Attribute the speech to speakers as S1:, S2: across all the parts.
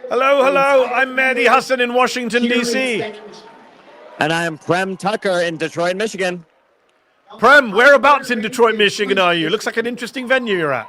S1: Hello, hello. I'm Mehdi Hassan in Washington, D.C.
S2: And I am Prem Tucker in Detroit, Michigan.
S1: Prem, whereabouts in Detroit, Michigan are you? Looks like an interesting venue you're at.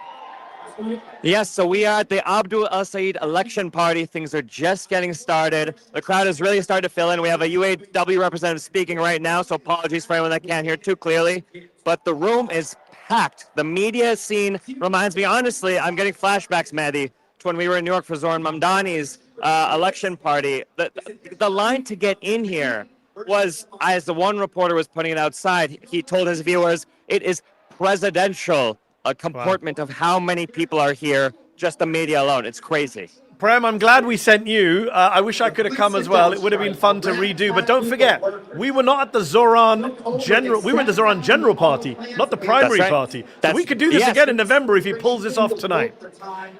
S2: Yes, so we are at the Abdul El-Sayed election party. Things are just getting started. The crowd is really starting to fill in. We have a UAW representative speaking right now, so apologies for anyone that can't hear too clearly. But the room is packed. The media scene reminds me, honestly, I'm getting flashbacks, Mehdi, to when we were in New York for Zoran Mamdani's election party. The line to get in here was, as the one reporter was putting it outside, he told his viewers, it is presidential. A comportment of how many people are here, just the media alone. It's crazy.
S1: Prem, I'm glad we sent you. I wish I could have come as well. It would have been fun to redo. But don't forget, we were not at the Zoran General. We were at the Zoran General Party, not the primary party. So we could do this again in November if he pulls this off tonight.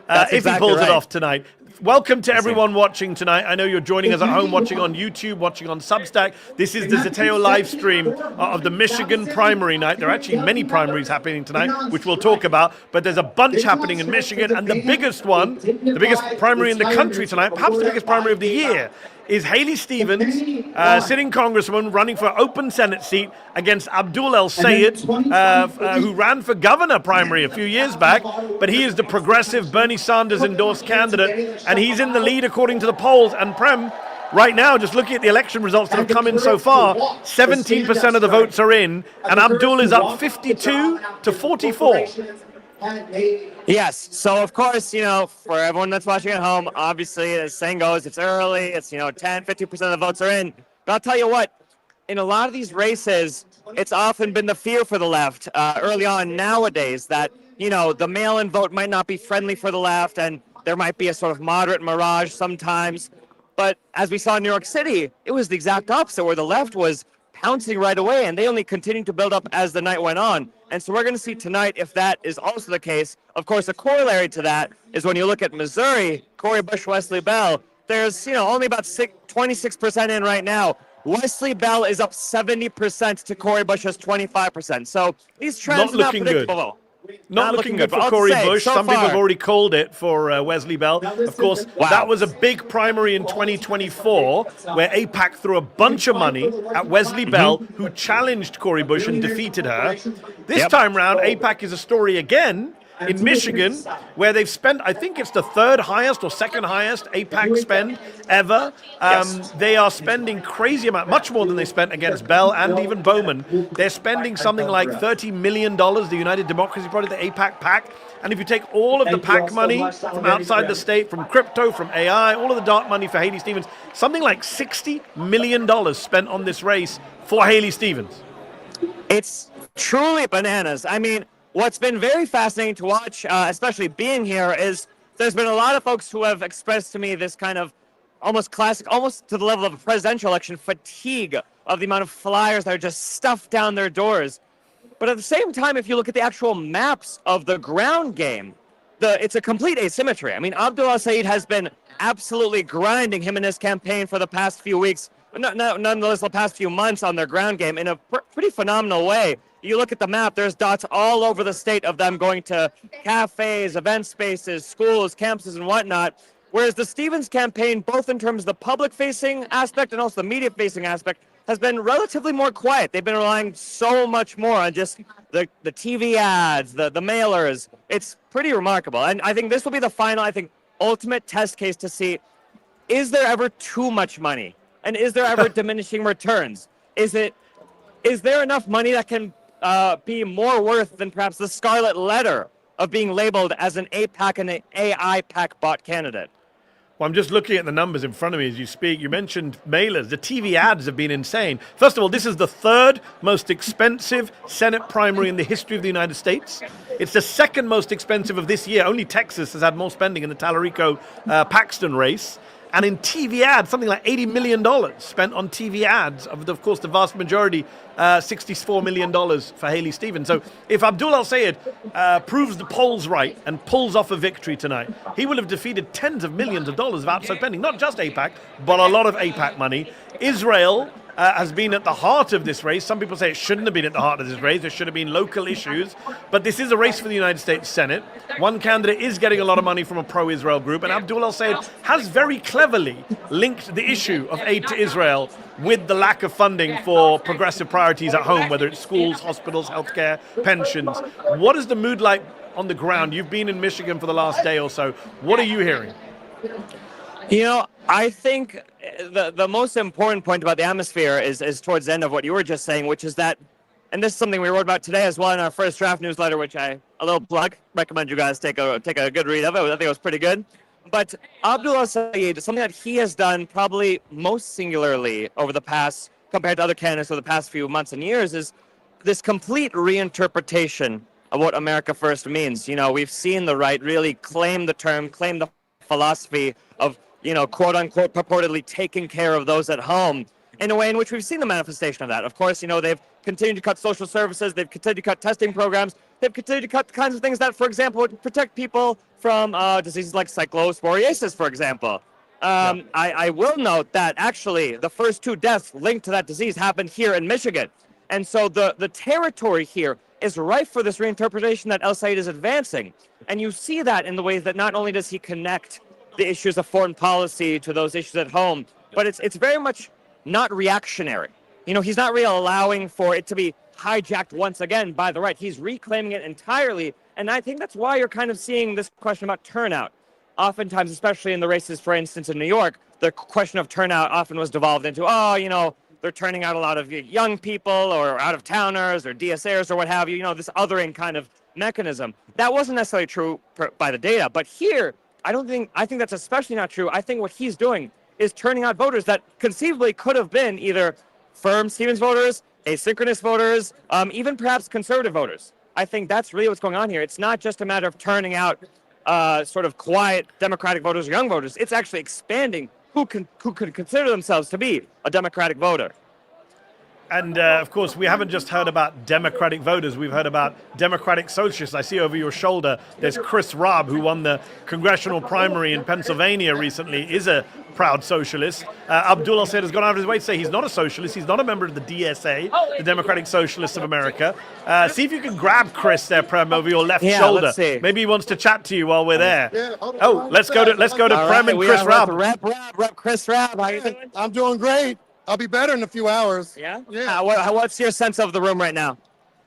S1: If he pulls it off tonight. Welcome to everyone watching tonight. I know you're joining us at home, watching on YouTube, watching on Substack. This is the Zeteo live stream of the Michigan primary night. There are actually many primaries happening tonight, which we'll talk about, but there's a bunch happening in Michigan, and the biggest one, the biggest primary in the country tonight, perhaps the biggest primary of the year, is Haley Stevens, sitting congresswoman running for open Senate seat against Abdul El-Sayed, who ran for governor primary a few years back, but he is the progressive Bernie Sanders endorsed candidate, and he's in the lead according to the polls. And Prem, right now, just looking at the election results that have come in so far, 17% of the votes are in, and Abdul is up 52 to 44.
S2: Yes. So, of course, for everyone that's watching at home, obviously, as saying goes, it's early. It's, 10, 50% of the votes are in. But I'll tell you what, in a lot of these races, it's often been the fear for the left early on nowadays that, the mail-in vote might not be friendly for the left, and there might be a sort of moderate mirage sometimes. But as we saw in New York City, it was the exact opposite, where the left was pouncing right away, and they only continued to build up as the night went on. And so we're going to see tonight if that is also the case. Of course, a corollary to that is when you look at Missouri, Cori Bush, Wesley Bell, there's, only about 26% in right now. Wesley Bell is up 70% to Cori Bush's 25%. So these trends are not predictable.
S1: Not looking good for Cori Bush. Some people have already called it for Wesley Bell. Of course, that was a big primary in 2024 where AIPAC threw a bunch of money at Wesley Bell, who challenged Cori Bush and defeated her. This time round, AIPAC is a story again in Michigan, where they've spent, I think it's the third highest or second highest AIPAC spend ever. They are spending crazy amount, much more than they spent against Bell and even Bowman. They're spending something like $30 million, the United Democracy Party, the AIPAC PAC. And if you take all of the PAC money from outside the state, from crypto, from AI, all of the dark money for Haley Stevens, something like $60 million spent on this race for Haley Stevens.
S2: It's truly bananas. I mean, what's been very fascinating to watch, especially being here, is there's been a lot of folks who have expressed to me this kind of almost classic, almost to the level of a presidential election fatigue of the amount of flyers that are just stuffed down their doors. But at the same time, if you look at the actual maps of the ground game, it's a complete asymmetry. I mean, Abdul El-Sayed has been absolutely grinding him and his campaign for the past few weeks, nonetheless the past few months on their ground game in a pretty phenomenal way. You look at the map, there's dots all over the state of them going to cafes, event spaces, schools, campuses, and whatnot. Whereas the Stevens campaign, both in terms of the public-facing aspect and also the media-facing aspect, has been relatively more quiet. They've been relying so much more on just the TV ads, the mailers. It's pretty remarkable. And I think this will be the final, ultimate test case to see, is there ever too much money? And is there ever diminishing returns? Is there enough money that can be more worth than perhaps the scarlet letter of being labeled as an AIPAC and an AIPAC bot candidate?
S1: Well, I'm just looking at the numbers in front of me as you speak. You mentioned mailers. The TV ads have been insane. First of all, this is the third most expensive Senate primary in the history of the United States. It's the second most expensive of this year. Only Texas has had more spending in the Tallarico-Paxton race. And in TV ads, something like $80 million spent on TV ads. Of course, the vast majority, $64 million for Haley Stevens. So if Abdul El-Sayed proves the polls right and pulls off a victory tonight, he will have defeated tens of millions of dollars of outside spending, not just AIPAC, but a lot of AIPAC money. Israel has been at the heart of this race. Some people say it shouldn't have been at the heart of this race. There should have been local issues. But this is a race for the United States Senate. One candidate is getting a lot of money from a pro-Israel group, and Abdul El-Sayed has very cleverly linked the issue of aid to Israel with the lack of funding for progressive priorities at home, whether it's schools, hospitals, healthcare, pensions. What is the mood like on the ground? You've been in Michigan for the last day or so. What are you hearing?
S2: You know, I think the most important point about the atmosphere is towards the end of what you were just saying, which is that, and this is something we wrote about today as well in our first draft newsletter, which a little plug, recommend you guys take a good read of it. I think it was pretty good. But Abdul El-Sayed, something that he has done probably most singularly over the past, compared to other candidates over the past few months and years, is this complete reinterpretation of what America First means. You know, we've seen the right really claim the term, claim the philosophy of, you know, quote unquote, purportedly taking care of those at home in a way in which we've seen the manifestation of that. Of course, you know, they've continued to cut social services, they've continued to cut testing programs, they've continued to cut the kinds of things that, for example, would protect people from diseases like cyclosporiasis, for example. I will note that actually the first 2 deaths linked to that disease happened here in Michigan. And so the territory here is ripe for this reinterpretation that El-Sayed is advancing. And you see that in the ways that not only does he connect the issues of foreign policy to those issues at home, but it's very much not reactionary. You know, he's not really allowing for it to be hijacked once again by the right. He's reclaiming it entirely. And I think that's why you're kind of seeing this question about turnout. Oftentimes, especially in the races, for instance, in New York, the question of turnout often was devolved into, oh, you know, they're turning out a lot of young people or out-of-towners or DSAers or what have you, you know, this othering kind of mechanism. That wasn't necessarily true by the data. But here, I think that's especially not true. I think what he's doing is turning out voters that conceivably could have been either firm Stevens voters, asynchronous voters, even perhaps conservative voters. I think that's really what's going on here. It's not just a matter of turning out sort of quiet Democratic voters or young voters. It's actually expanding who could consider themselves to be a Democratic voter.
S1: And of course, we haven't just heard about Democratic voters. We've heard about Democratic socialists. I see over your shoulder, there's Chris Robb, who won the congressional primary in Pennsylvania recently, is a proud socialist. Abdul El-Sayed has gone out of his way to say he's not a socialist. He's not a member of the DSA, the Democratic Socialists of America. See if you can grab Chris there, Prem, over your left shoulder.
S2: Let's see.
S1: Maybe he wants to chat to you while we're there. Yeah, let's go to Prem and Chris Robb.
S2: Rep Chris Robb. How you doing?
S3: I'm doing great. I'll be better in a few hours.
S2: Yeah?
S3: Yeah.
S2: What's your sense of the room right now?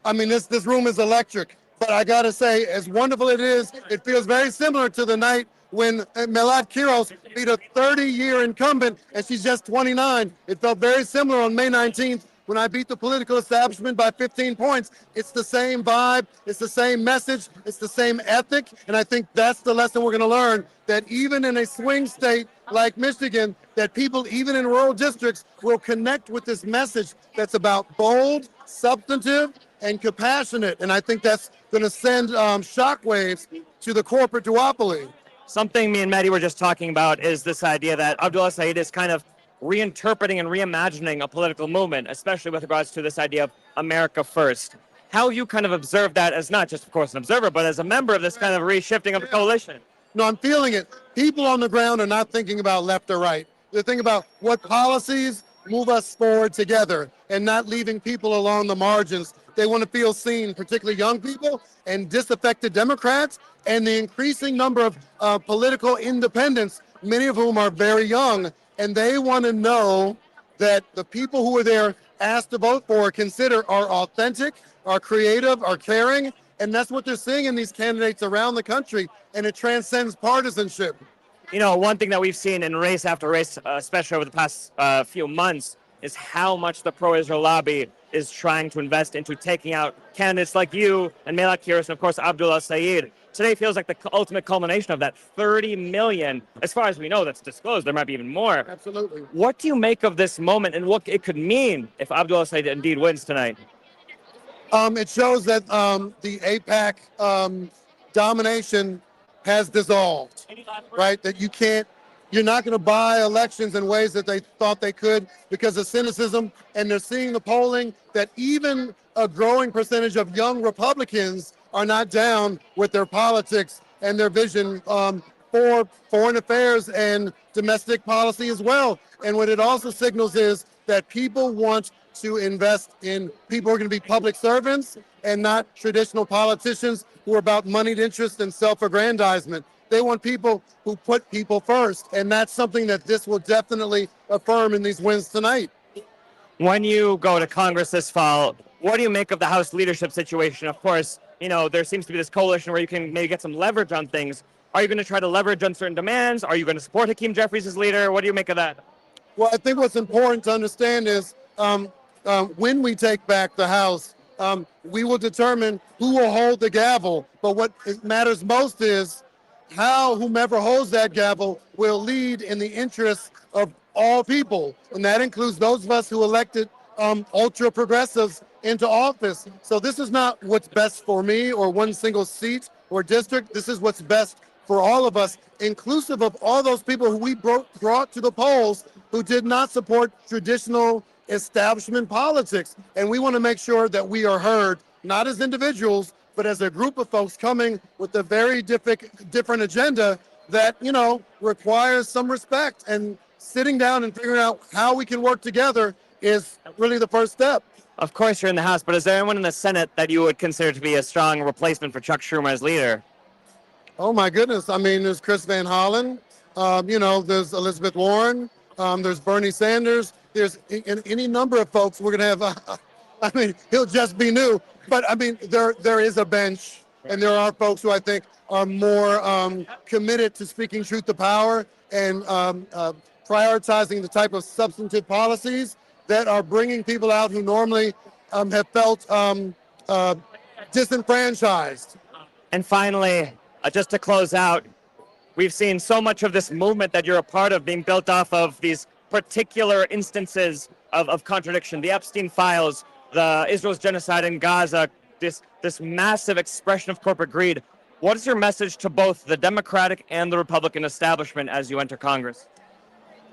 S3: I mean, this room is electric. But I got to say, as wonderful it is, it feels very similar to the night when Melat Kiros beat a 30-year incumbent, and she's just 29. It felt very similar on May 19th when I beat the political establishment by 15 points. It's the same vibe. It's the same message. It's the same ethic. And I think that's the lesson we're going to learn, that even in a swing state like Michigan, that people, even in rural districts, will connect with this message that's about bold, substantive, and compassionate. And I think that's going to send shockwaves to the corporate duopoly.
S2: Something me and Mehdi were just talking about is this idea that Abdul El-Sayed is kind of reinterpreting and reimagining a political movement, especially with regards to this idea of America First. How you kind of observe that as not just, of course, an observer, but as a member of this kind of reshifting of the coalition?
S3: No, I'm feeling it. People on the ground are not thinking about left or right. They're thinking about what policies move us forward together and not leaving people along the margins. They want to feel seen, particularly young people and disaffected Democrats, and the increasing number of political independents, many of whom are very young, and they want to know that the people who are there asked to vote for or consider are authentic, are creative, are caring, and that's what they're seeing in these candidates around the country, and it transcends partisanship.
S2: You know, one thing that we've seen in race after race, especially over the past few months, is how much the pro-Israel lobby is trying to invest into taking out candidates like you and Melat Kiros and, of course, Abdul El-Sayed. Today feels like the ultimate culmination of that. 30 million, as far as we know, that's disclosed. There might be even more.
S3: Absolutely.
S2: What do you make of this moment and what it could mean if Abdul El-Sayed indeed wins tonight?
S3: It shows that the AIPAC domination has dissolved, right? That you're not going to buy elections in ways that they thought they could because of cynicism. And they're seeing the polling that even a growing percentage of young Republicans are not down with their politics and their vision for foreign affairs and domestic policy as well. And what it also signals is that people want to invest in people who are going to be public servants and not traditional politicians who are about moneyed interest and self-aggrandizement. They want people who put people first, and that's something that this will definitely affirm in these wins tonight.
S2: When you go to Congress this fall, what do you make of the House leadership situation? Of course, you know, there seems to be this coalition where you can maybe get some leverage on things. Are you going to try to leverage on certain demands? Are you going to support Hakeem Jeffries as leader? What do you make of that?
S3: Well, I think what's important to understand is when we take back the House, we will determine who will hold the gavel. But what matters most is how whomever holds that gavel will lead in the interests of all people. And that includes those of us who elected ultra progressives into office. So this is not what's best for me or one single seat or district. This is what's best for all of us, inclusive of all those people who we brought to the polls who did not support traditional establishment politics. And we want to make sure that we are heard, not as individuals, but as a group of folks coming with a very different agenda that, you know, requires some respect. And sitting down and figuring out how we can work together is really the first step.
S2: Of course, you're in the House, but is there anyone in the Senate that you would consider to be a strong replacement for Chuck Schumer as leader?
S3: Oh, my goodness. I mean, there's Chris Van Hollen. You know, there's Elizabeth Warren. There's Bernie Sanders. There's any number of folks. We're going to have, I mean, he'll just be new. But, I mean, there is a bench, and there are folks who I think are more committed to speaking truth to power and prioritizing the type of substantive policies that are bringing people out who normally have felt disenfranchised.
S2: And finally, just to close out, we've seen so much of this movement that you're a part of being built off of these particular instances of contradiction, the Epstein files, the Israel's genocide in Gaza, this massive expression of corporate greed. What is your message to both the Democratic and the Republican establishment as you enter Congress?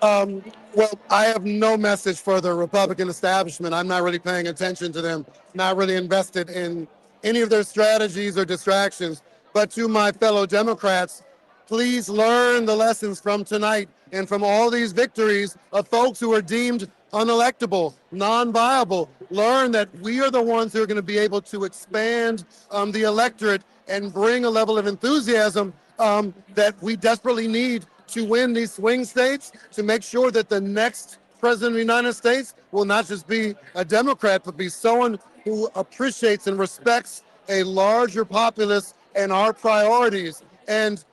S3: Well, I have no message for the Republican establishment. I'm not really paying attention to them, not really invested in any of their strategies or distractions. But to my fellow Democrats, please learn the lessons from tonight and from all these victories of folks who are deemed unelectable, non-viable. Learn that we are the ones who are going to be able to expand the electorate and bring a level of enthusiasm that we desperately need to win these swing states, to make sure that the next president of the United States will not just be a Democrat, but be someone who appreciates and respects a larger populace and our priorities. And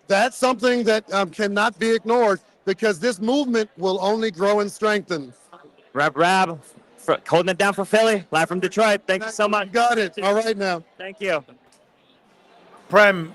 S3: that's something that cannot be ignored, because this movement will only grow and strengthen.
S2: Rab, holding it down for Philly, live from Detroit. Thank you so much.
S3: Got it. All right now.
S2: Thank you.
S1: Prem,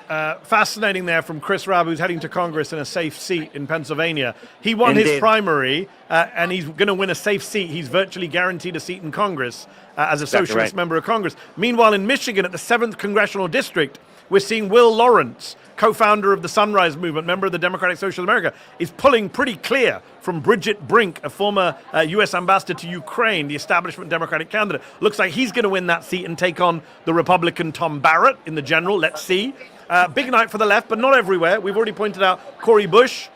S1: fascinating there from Chris Rabb, who's heading to Congress in a safe seat in Pennsylvania. He won his primary, and he's going to win a safe seat. He's virtually guaranteed a seat in Congress as a socialist member of Congress. Meanwhile, in Michigan, at the 7th Congressional District, we're seeing Will Lawrence, co-founder of the Sunrise Movement, member of the Democratic Social America, is pulling pretty clear from Bridget Brink, a former U.S. ambassador to Ukraine, the establishment Democratic candidate. Looks like he's going to win that seat and take on the Republican Tom Barrett in the general. Let's see. Big night for the left, but not everywhere. We've already pointed out Cori Bush.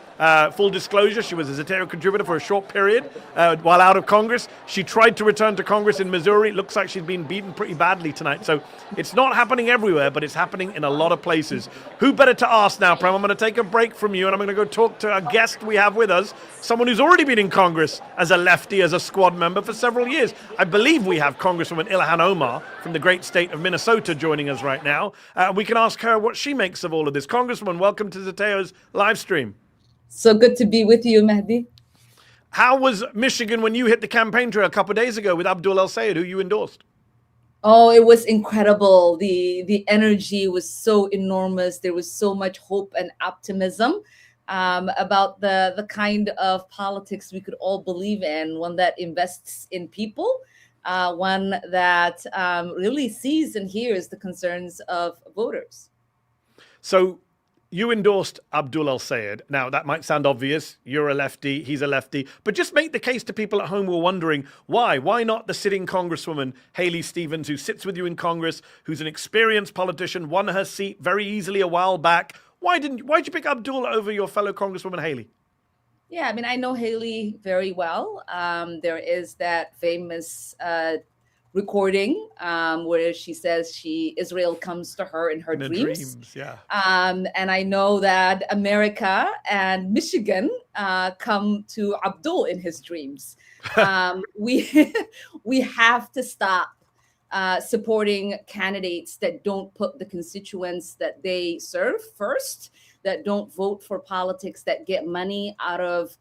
S1: Full disclosure, she was a Zeteo contributor for a short period while out of Congress. She tried to return to Congress in Missouri. It looks like she's been beaten pretty badly tonight. So it's not happening everywhere, but it's happening in a lot of places. Who better to ask now, Prem? I'm going to take a break from you, and I'm going to go talk to a guest we have with us, someone who's already been in Congress as a lefty, as a squad member for several years. I believe we have Congresswoman Ilhan Omar from the great state of Minnesota joining us right now. We can ask her what she makes of all of this. Congresswoman, welcome to Zeteo's live stream.
S4: So good to be with you, Mehdi.
S1: How was Michigan when you hit the campaign trail a couple of days ago with Abdul El-Sayed, who you endorsed?
S4: Oh, it was incredible. The energy was so enormous. There was so much hope and optimism about the kind of politics we could all believe in, one that invests in people, one that really sees and hears the concerns of voters.
S1: So you endorsed Abdul El-Sayed. Now, that might sound obvious. You're a lefty, he's a lefty. But just make the case to people at home who are wondering, why? Why not the sitting Congresswoman, Haley Stevens, who sits with you in Congress, who's an experienced politician, won her seat very easily a while back? Why'd you pick Abdul over your fellow Congresswoman, Haley?
S4: Yeah, I mean, I know Haley very well. There is that famous recording where she says Israel comes to her in her
S1: In her
S4: dreams.
S1: dreams, yeah.
S4: And I know that America and Michigan come to Abdul in his dreams. We we have to stop supporting candidates that don't put the constituents that they serve first, that don't vote for politics that get money out of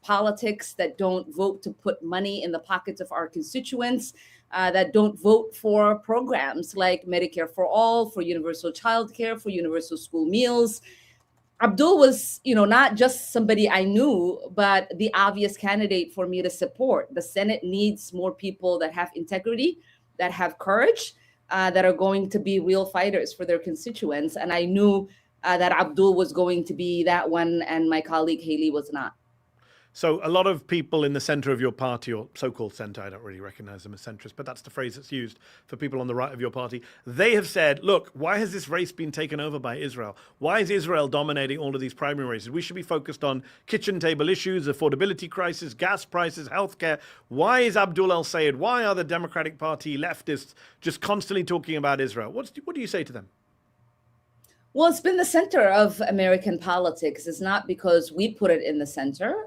S4: politics, that don't vote to put money in the pockets of our constituents, that don't vote for programs like Medicare for all, for universal childcare, for universal school meals. Abdul was, not just somebody I knew, but the obvious candidate for me to support. The Senate needs more people that have integrity, that have courage, that are going to be real fighters for their constituents. And I knew that Abdul was going to be that one, and my colleague Haley was not.
S1: So a lot of people in the center of your party, or so-called center, I don't really recognize them as centrist, but that's the phrase that's used for people on the right of your party. They have said, look, why has this race been taken over by Israel? Why is Israel dominating all of these primary races? We should be focused on kitchen table issues, affordability crisis, gas prices, healthcare. Why is Abdul El-Sayed? Why are the Democratic Party leftists just constantly talking about Israel? What do you say to them?
S4: Well, it's been the center of American politics. It's not because we put it in the center.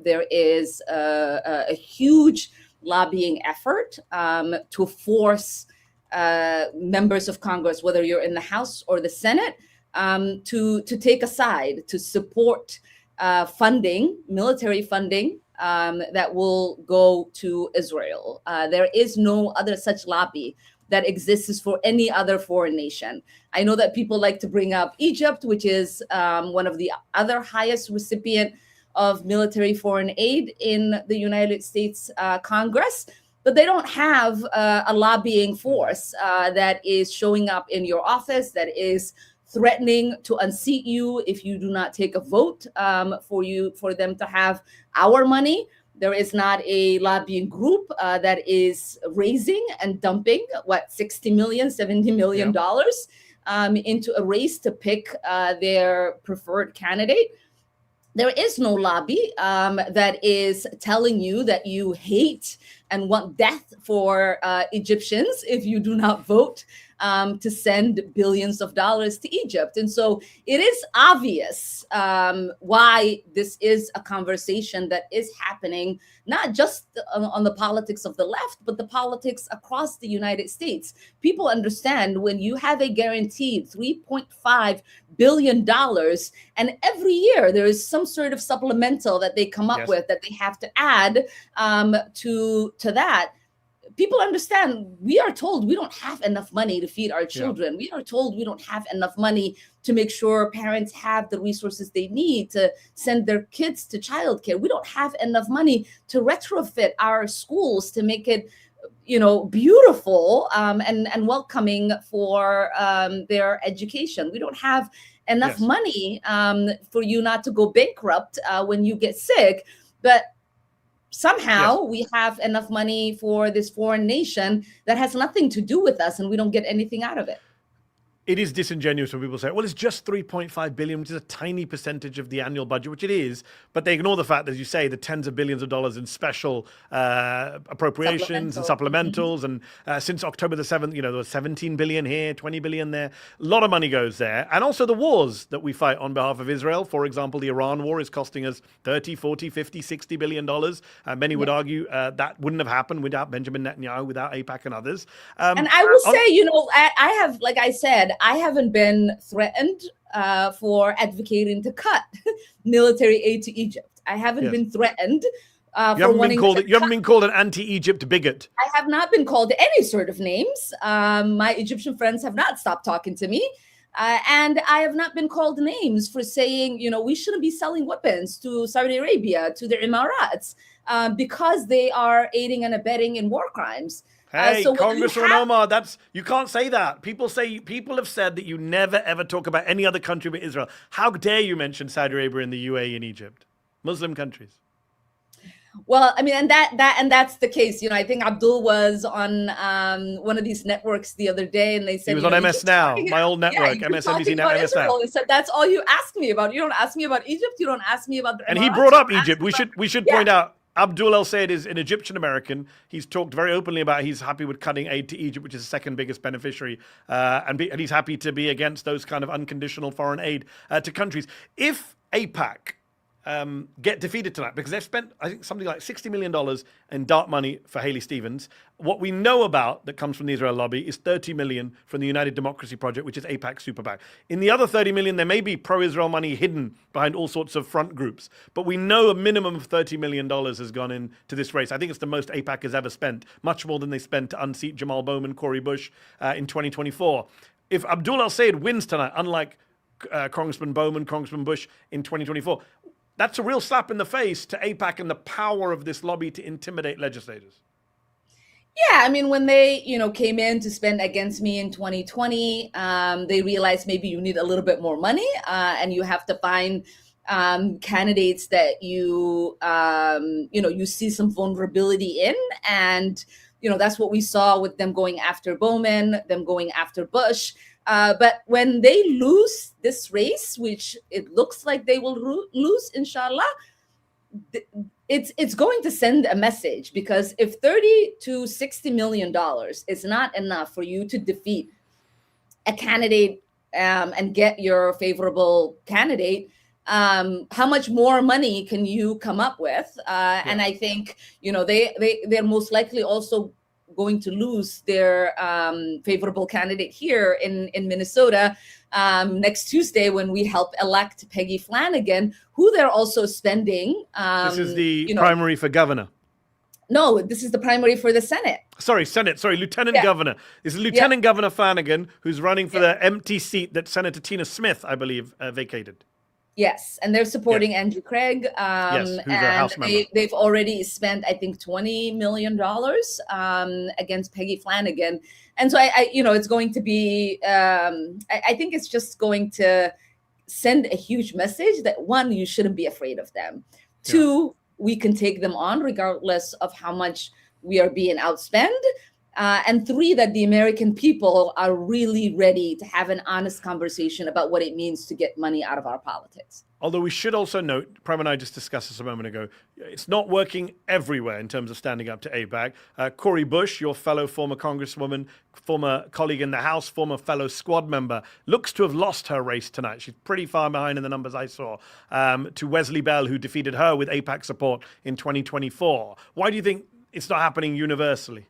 S4: There is a huge lobbying effort to force members of Congress, whether you're in the House or the Senate, to take a side, to support funding, military funding that will go to Israel. There is no other such lobby that exists for any other foreign nation. I know that people like to bring up Egypt, which is one of the other highest recipient of military foreign aid in the United States Congress, but they don't have a lobbying force that is showing up in your office, that is threatening to unseat you if you do not take a vote for them to have our money. There is not a lobbying group that is raising and dumping, $60 million, $70 million into a race to pick their preferred candidate. There is no lobby that is telling you that you hate and want death for Egyptians if you do not vote to send billions of dollars to Egypt. And so it is obvious why this is a conversation that is happening, not just on the politics of the left, but the politics across the United States. People understand when you have a guaranteed $3.5 billion, and every year there is some sort of supplemental that they come up with that they have to add to that. People understand, we are told we don't have enough money to feed our children. We are told we don't have enough money to make sure parents have the resources they need to send their kids to childcare. We don't have enough money to retrofit our schools to make it, beautiful and welcoming for their education. We don't have enough money for you not to go bankrupt when you get sick. But somehow we have enough money for this foreign nation that has nothing to do with us, and we don't get anything out of it.
S1: It is disingenuous when people say, well, it's just 3.5 billion, which is a tiny percentage of the annual budget, which it is. But they ignore the fact, as you say, the tens of billions of dollars in special appropriations and supplementals. And since October the 7th, there was 17 billion here, 20 billion there. A lot of money goes there. And also the wars that we fight on behalf of Israel. For example, the Iran war is costing us 30, 40, 50, 60 billion dollars. Many would argue that wouldn't have happened without Benjamin Netanyahu, without AIPAC and others.
S4: And I will say, I have, like I said, I haven't been threatened for advocating to cut military aid to Egypt. I haven't been threatened. You
S1: haven't been called an anti-Egypt bigot.
S4: I have not been called any sort of names. My Egyptian friends have not stopped talking to me. And I have not been called names for saying, we shouldn't be selling weapons to Saudi Arabia, to the Emirates, because they are aiding and abetting in war crimes.
S1: Hey, Congressman Omar, you can't say that. People have said that you never ever talk about any other country but Israel. How dare you mention Saudi Arabia and the UAE and Egypt, Muslim countries?
S4: Well, I mean, and that's the case. I think Abdul was on one of these networks the other day, and they said
S1: He was on MS
S4: Egypt's
S1: Now,
S4: talking
S1: my old network,
S4: yeah, Egypt's
S1: MSNBC
S4: talking
S1: Now,
S4: about
S1: MS Now.
S4: Israel. And said that's all you ask me about. You don't ask me about Egypt. You don't ask me about the
S1: And he
S4: Emirates,
S1: brought
S4: you
S1: up
S4: don't ask
S1: Egypt.
S4: me
S1: We should
S4: yeah.
S1: point out Abdul El-Sayed is an Egyptian American. He's talked very openly about he's happy with cutting aid to Egypt, which is the second biggest beneficiary, and he's happy to be against those kind of unconditional foreign aid to countries. If AIPAC get defeated tonight, because they've spent, I think, something like $60 million in dark money for Haley Stevens. What we know about that comes from the Israel lobby is $30 million from the United Democracy Project, which is AIPAC super PAC. In the other $30 million, there may be pro-Israel money hidden behind all sorts of front groups, but we know a minimum of $30 million has gone into this race. I think it's the most AIPAC has ever spent, much more than they spent to unseat Jamal Bowman, Cory Bush in 2024. If Abdul El-Sayed wins tonight, unlike Congressman Bowman, Congressman Bush in 2024, that's a real slap in the face to AIPAC and the power of this lobby to intimidate legislators.
S4: Yeah, I mean, when they, came in to spend against me in 2020, they realized maybe you need a little bit more money, and you have to find candidates that you see some vulnerability in, and that's what we saw with them going after Bowman, them going after Bush. But when they lose this race, which it looks like they will lose, inshallah, it's going to send a message, because if $30 to $60 million is not enough for you to defeat a candidate and get your favorable candidate, how much more money can you come up with? And I think they're most likely also going to lose their favorable candidate here in Minnesota next Tuesday, when we help elect Peggy Flanagan, who they're also spending.
S1: This is the primary for governor.
S4: No, this is the primary for the Senate.
S1: Sorry, Senate. Sorry, Lieutenant Governor. This is Lieutenant Governor Flanagan, who's running for the empty seat that Senator Tina Smith, I believe, vacated.
S4: Yes, and they're supporting Andrew Craig.
S1: Who's a House member.
S4: They've already spent, I think, $20 million against Peggy Flanagan. And so it's going to be, I think it's just going to send a huge message that, one, you shouldn't be afraid of them. Two, we can take them on regardless of how much we are being outspent. And three, that the American people are really ready to have an honest conversation about what it means to get money out of our politics.
S1: Although we should also note, Prem and I just discussed this a moment ago, it's not working everywhere in terms of standing up to AIPAC. Cory Bush, your fellow former congresswoman, former colleague in the House, former fellow squad member, looks to have lost her race tonight. She's pretty far behind in the numbers I saw, to Wesley Bell, who defeated her with AIPAC support in 2024. Why do you think it's not happening universally?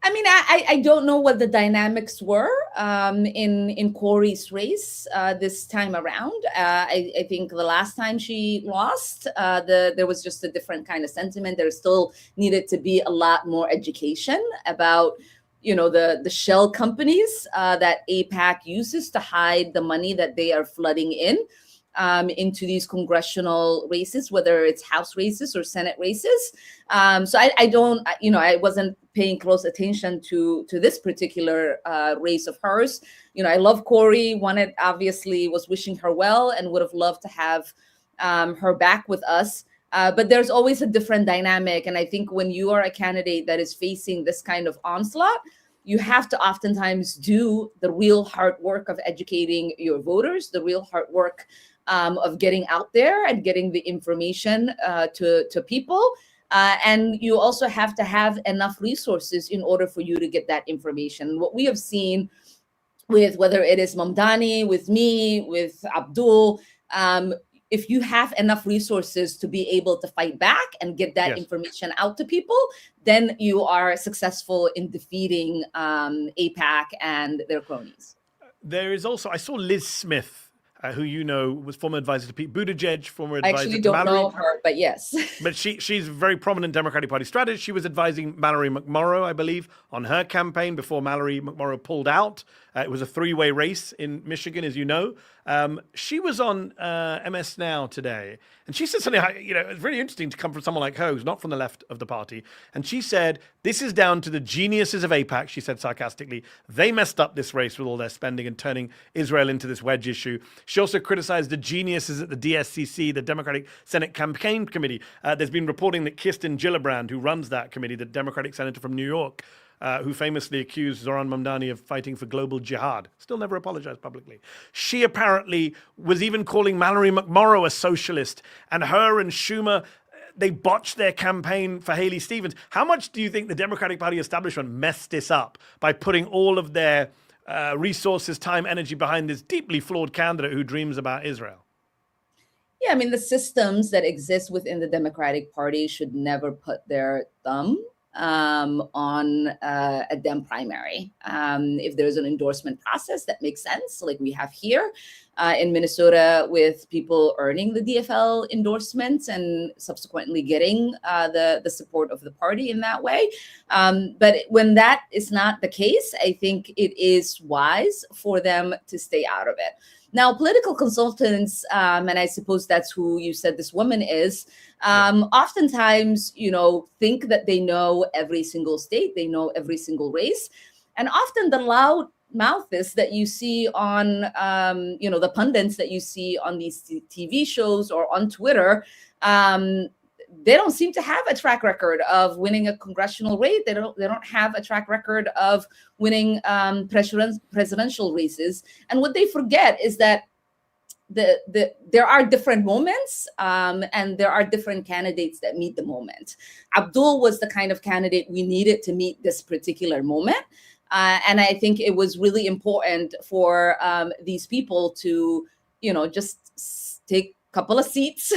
S4: I mean, I don't know what the dynamics were in Cory's race this time around. I think the last time she lost, there was just a different kind of sentiment. There still needed to be a lot more education about, the shell companies that AIPAC uses to hide the money that they are flooding into these congressional races, whether it's House races or Senate races. So I wasn't paying close attention to this particular race of hers. I love Cory, obviously was wishing her well and would have loved to have her back with us. But there's always a different dynamic. And I think when you are a candidate that is facing this kind of onslaught, you have to oftentimes do the real hard work of educating your voters, the real hard work of getting out there and getting the information to people. And you also have to have enough resources in order for you to get that information. What we have seen with whether it is Mamdani, with me, with Abdul, if you have enough resources to be able to fight back and get that information out to people, then you are successful in defeating AIPAC and their cronies.
S1: There is also, I saw Liz Smith, who was former advisor to Pete Buttigieg, former advisor to Mallory.
S4: I actually don't know her, but yes.
S1: But she's a very prominent Democratic Party strategist. She was advising Mallory McMorrow, I believe, on her campaign before Mallory McMorrow pulled out. It was a three-way race in Michigan, as you know. She was on MS Now today, and she said something, it's really interesting to come from someone like her who's not from the left of the party. And she said, this is down to the geniuses of AIPAC, she said sarcastically. They messed up this race with all their spending and turning Israel into this wedge issue. She also criticized the geniuses at the DSCC, the Democratic Senate Campaign Committee. There's been reporting that Kirsten Gillibrand, who runs that committee, the Democratic senator from New York, who famously accused Zoran Mamdani of fighting for global jihad, still never apologized publicly. She apparently was even calling Mallory McMorrow a socialist, and her and Schumer, they botched their campaign for Haley Stevens. How much do you think the Democratic Party establishment messed this up by putting all of their resources, time, energy behind this deeply flawed candidate who dreams about Israel?
S4: Yeah, I mean, the systems that exist within the Democratic Party should never put their thumb on a Dem primary. If there's an endorsement process that makes sense, like we have here in Minnesota, with people earning the DFL endorsements and subsequently getting the support of the party in that way. But when that is not the case, I think it is wise for them to stay out of it. Now, political consultants, and I suppose that's who you said this woman is, oftentimes, think that they know every single state, they know every single race. And often the loud mouths that you see on, the pundits that you see on these TV shows or on Twitter, they don't seem to have a track record of winning a congressional race. They don't have a track record of winning presidential races. And what they forget is that there are different moments, and there are different candidates that meet the moment. Abdul was the kind of candidate we needed to meet this particular moment. And I think it was really important for these people to, just take couple of seats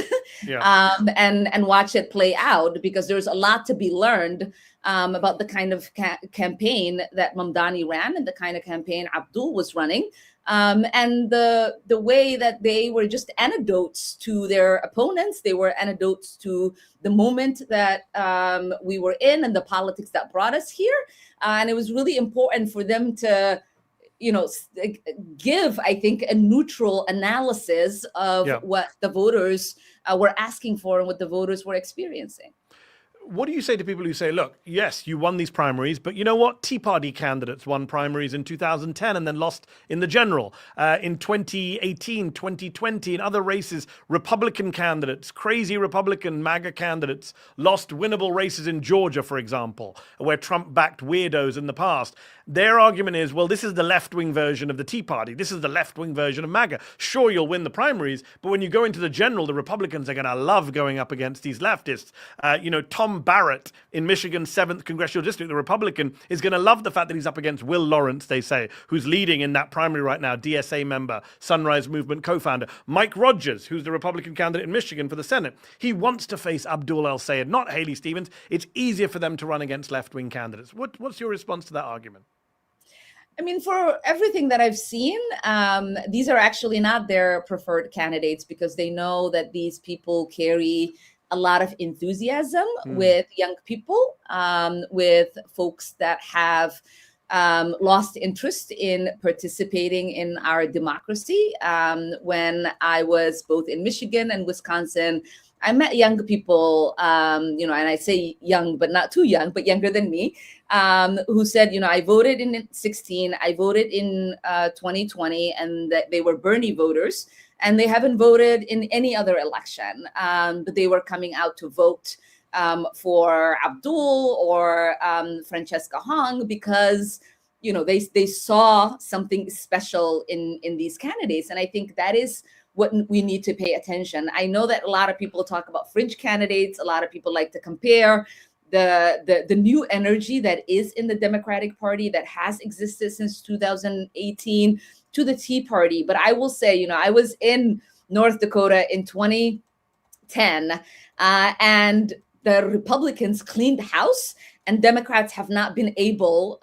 S4: and watch it play out, because there's a lot to be learned about the kind of campaign that Mamdani ran and the kind of campaign Abdul was running, and the way that they were just anecdotes to their opponents. They were anecdotes to the moment that we were in and the politics that brought us here. And it was really important for them to give, I think, a neutral analysis of what the voters were asking for and what the voters were experiencing.
S1: What do you say to people who say, look, yes, you won these primaries, but you know what? Tea Party candidates won primaries in 2010 and then lost in the general. In 2018, 2020, in other races, Republican candidates, crazy Republican MAGA candidates, lost winnable races in Georgia, for example, where Trump backed weirdos in the past. Their argument is, well, this is the left-wing version of the Tea Party. This is the left-wing version of MAGA. Sure, you'll win the primaries, but when you go into the general, the Republicans are going to love going up against these leftists. Tom Barrett in Michigan's 7th Congressional District, the Republican, is going to love the fact that he's up against Will Lawrence, they say, who's leading in that primary right now, DSA member, Sunrise Movement co-founder. Mike Rogers, who's the Republican candidate in Michigan for the Senate. He wants to face Abdul El-Sayed, not Haley Stevens. It's easier for them to run against left-wing candidates. What's your response to that argument?
S4: I mean, for everything that I've seen, these are actually not their preferred candidates, because they know that these people carry a lot of enthusiasm with young people, with folks that have lost interest in participating in our democracy. When I was both in Michigan and Wisconsin, I met young people, and I say young, but not too young, but younger than me, who said, I voted in 2016, I voted in 2020, and that they were Bernie voters, and they haven't voted in any other election, but they were coming out to vote for Abdul or Francesca Hong because, they saw something special in these candidates. And I think that is what we need to pay attention. I know that a lot of people talk about fringe candidates. A lot of people like to compare the new energy that is in the Democratic Party that has existed since 2018 to the Tea Party. But I will say, I was in North Dakota in 2010, and the Republicans cleaned house, and Democrats have not been able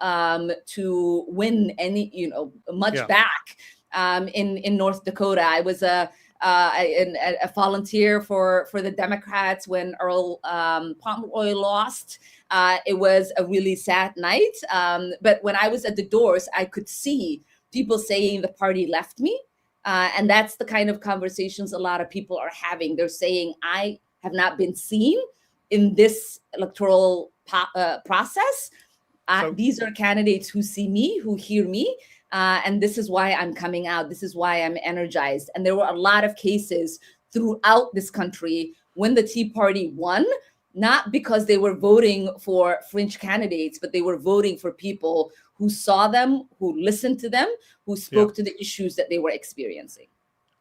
S4: to win any, much back. In North Dakota. I was a volunteer for the Democrats when Earl Pomeroy lost. It was a really sad night. But when I was at the doors, I could see people saying the party left me. And that's the kind of conversations a lot of people are having. They're saying, I have not been seen in this electoral process. These are candidates who see me, who hear me, and this is why I'm coming out. This is why I'm energized. And there were a lot of cases throughout this country when the Tea Party won, not because they were voting for fringe candidates, but they were voting for people who saw them, who listened to them, who spoke to the issues that they were experiencing.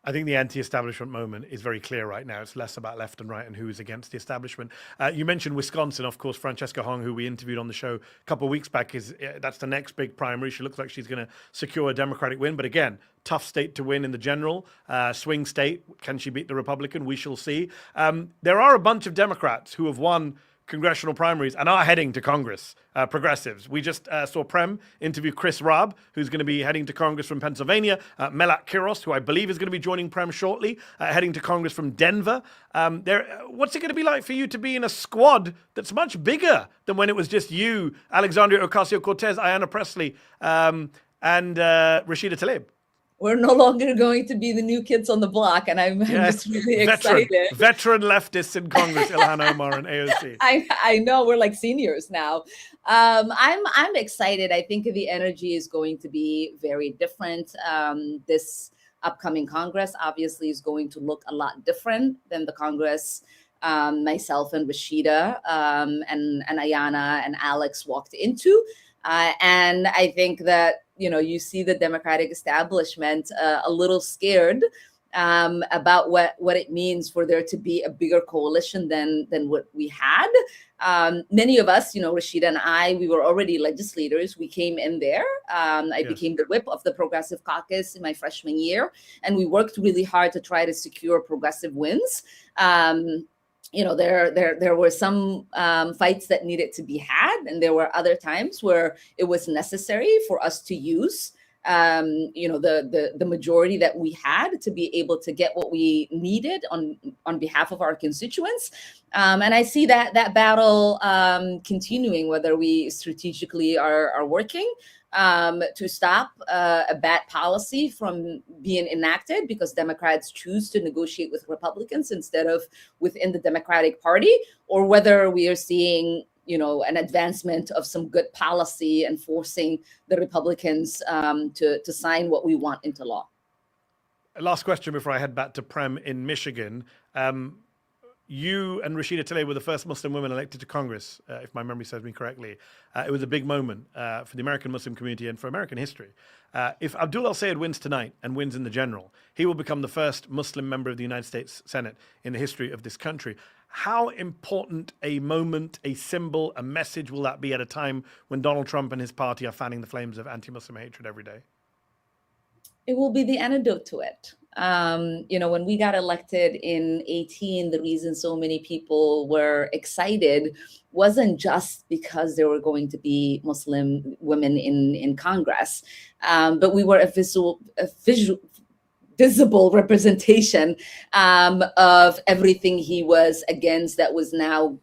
S1: I think the anti-establishment moment is very clear right now. It's less about left and right and who is against the establishment. You mentioned Wisconsin, of course. Francesca Hong, who we interviewed on the show a couple of weeks back, that's the next big primary. She looks like she's going to secure a Democratic win. But again, tough state to win in the general. Swing state. Can she beat the Republican? We shall see. There are a bunch of Democrats who have won congressional primaries and are heading to Congress, progressives. We just saw Prem interview Chris Raab, who's going to be heading to Congress from Pennsylvania, Melat Kiros, who I believe is going to be joining Prem shortly, heading to Congress from Denver. What's it going to be like for you to be in a squad that's much bigger than when it was just you, Alexandria Ocasio-Cortez, Ayanna Pressley, and Rashida Tlaib?
S4: We're no longer going to be the new kids on the block, and I'm just really excited.
S1: Veteran leftists in Congress, Ilhan Omar and AOC.
S4: I know, we're like seniors now. I'm excited. I think the energy is going to be very different. This upcoming Congress obviously is going to look a lot different than the Congress myself and Rashida and Ayanna and Alex walked into. And I think that, you see the Democratic establishment a little scared about what it means for there to be a bigger coalition than what we had. Many of us, Rashida and I, we were already legislators. We came in there. I became the whip of the Progressive Caucus in my freshman year, and we worked really hard to try to secure progressive wins. There were some fights that needed to be had, and there were other times where it was necessary for us to use, the majority that we had to be able to get what we needed on behalf of our constituents. And I see that battle continuing, whether we strategically are working to stop a bad policy from being enacted because Democrats choose to negotiate with Republicans instead of within the Democratic Party, or whether we are seeing, an advancement of some good policy and forcing the Republicans to sign what we want into law.
S1: Last question before I head back to Prem in Michigan. You and Rashida Tlaib were the first Muslim women elected to Congress, if my memory serves me correctly. It was a big moment for the American Muslim community and for American history. If Abdul El-Sayed wins tonight and wins in the general, he will become the first Muslim member of the United States Senate in the history of this country. How important a moment, a symbol, a message will that be at a time when Donald Trump and his party are fanning the flames of anti-Muslim hatred every day?
S4: It will be the antidote to it. When we got elected in 2018, the reason so many people were excited wasn't just because there were going to be Muslim women in Congress, but we were a visible representation of everything he was against that was now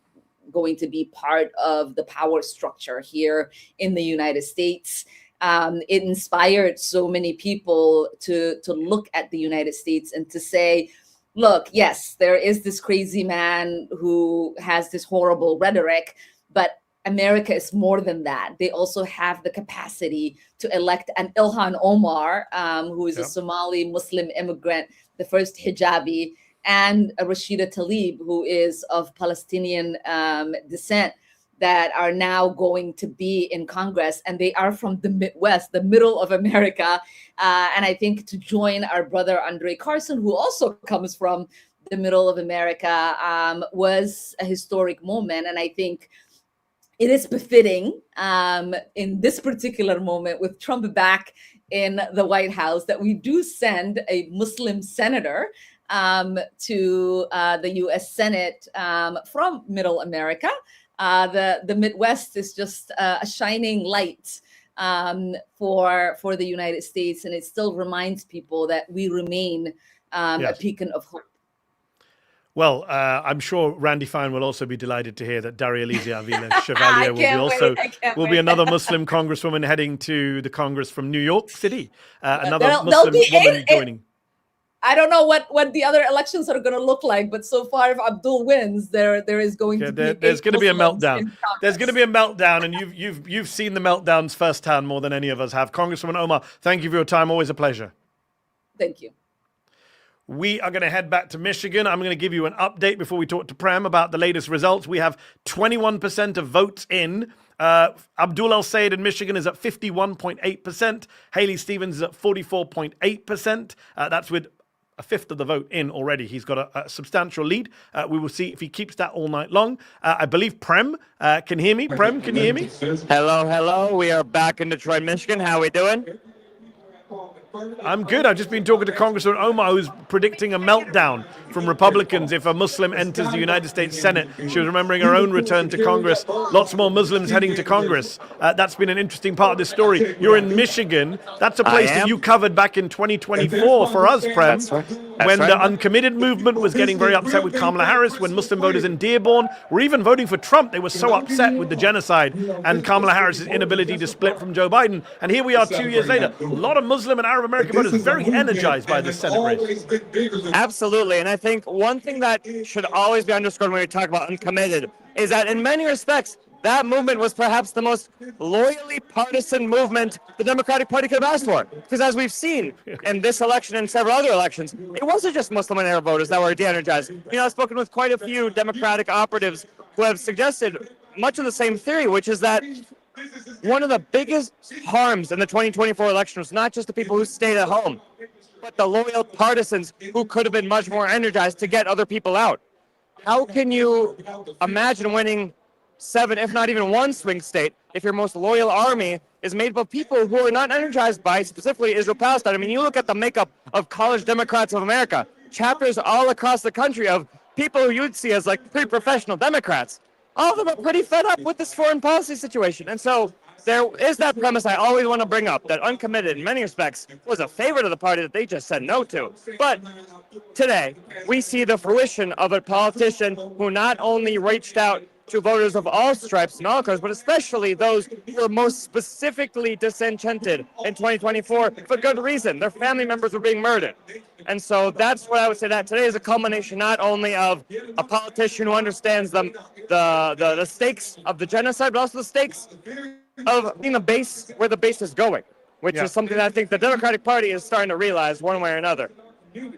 S4: going to be part of the power structure here in the United States. It inspired so many people to look at the United States and to say, look, yes, there is this crazy man who has this horrible rhetoric, but America is more than that. They also have the capacity to elect an Ilhan Omar, who is a Somali Muslim immigrant, the first hijabi, and a Rashida Tlaib, who is of Palestinian descent, that are now going to be in Congress, and they are from the Midwest, the middle of America. And I think to join our brother Andre Carson, who also comes from the middle of America, was a historic moment. And I think it is befitting in this particular moment with Trump back in the White House that we do send a Muslim senator to the US Senate from middle America. The Midwest is just a shining light for the United States, and it still reminds people that we remain a beacon of hope.
S1: Well, I'm sure Randy Fine will also be delighted to hear that Daria Elisa Avila Chevalier will be another Muslim congresswoman heading to the Congress from New York City. Another Muslim woman joining.
S4: I don't know what the other elections are going to look like, but so far, if Abdul wins, there is going to be
S1: there's going to be a meltdown. There's going to be a meltdown, and you've seen the meltdowns firsthand more than any of us have. Congresswoman Omar, thank you for your time. Always a pleasure.
S4: Thank you.
S1: We are going to head back to Michigan. I'm going to give you an update before we talk to Prem about the latest results. We have 21% of votes in. Abdul El-Sayed in Michigan is at 51.8%. Haley Stevens is at 44.8%. That's with a fifth of the vote in already. He's got a substantial lead. We will see if he keeps that all night long. I believe Prem can hear me. Prem, can you hear me?
S2: Hello. We are back in Detroit, Michigan. How are we doing?
S1: I'm good. I've just been talking to Congressman Omar, who's predicting a meltdown from Republicans if a Muslim enters the United States Senate. She was remembering her own return to Congress. Lots more Muslims heading to Congress. That's been an interesting part of this story. You're in Michigan. That's a place that you covered back in 2024 for us, Prem. When the uncommitted movement was getting very upset with Kamala Harris, when Muslim voters in Dearborn were even voting for Trump, they were so upset with the genocide and Kamala Harris's inability to split from Joe Biden. And here we are 2 years later. A lot of Muslim and Arab American voters very energized by this Senate race.
S2: Absolutely. And I think one thing that should always be underscored when we talk about uncommitted is that in many respects, that movement was perhaps the most loyally partisan movement the Democratic Party could have asked for. Because as we've seen in this election and several other elections, it wasn't just Muslim and Arab voters that were de-energized. I've spoken with quite a few Democratic operatives who have suggested much of the same theory, which is that one of the biggest harms in the 2024 election was not just the people who stayed at home, but the loyal partisans who could have been much more energized to get other people out. How can you imagine winning 7, if not even 1 swing state, if your most loyal army is made up of people who are not energized by specifically Israel-Palestine? I mean, you look at the makeup of College Democrats of America, chapters all across the country of people who you'd see as like pre-professional Democrats. All of them are pretty fed up with this foreign policy situation. And so there is that premise I always want to bring up, that uncommitted in many respects was a favorite of the party that they just said no to. But today, we see the fruition of a politician who not only reached out to voters of all stripes and all colors, but especially those who are most specifically disenchanted in 2024 for good reason. Their family members were being murdered. And so that's what I would say, that today is a culmination not only of a politician who understands the stakes of the genocide, but also the stakes of being the base where the base is going, which is something that I think the Democratic Party is starting to realize one way or another.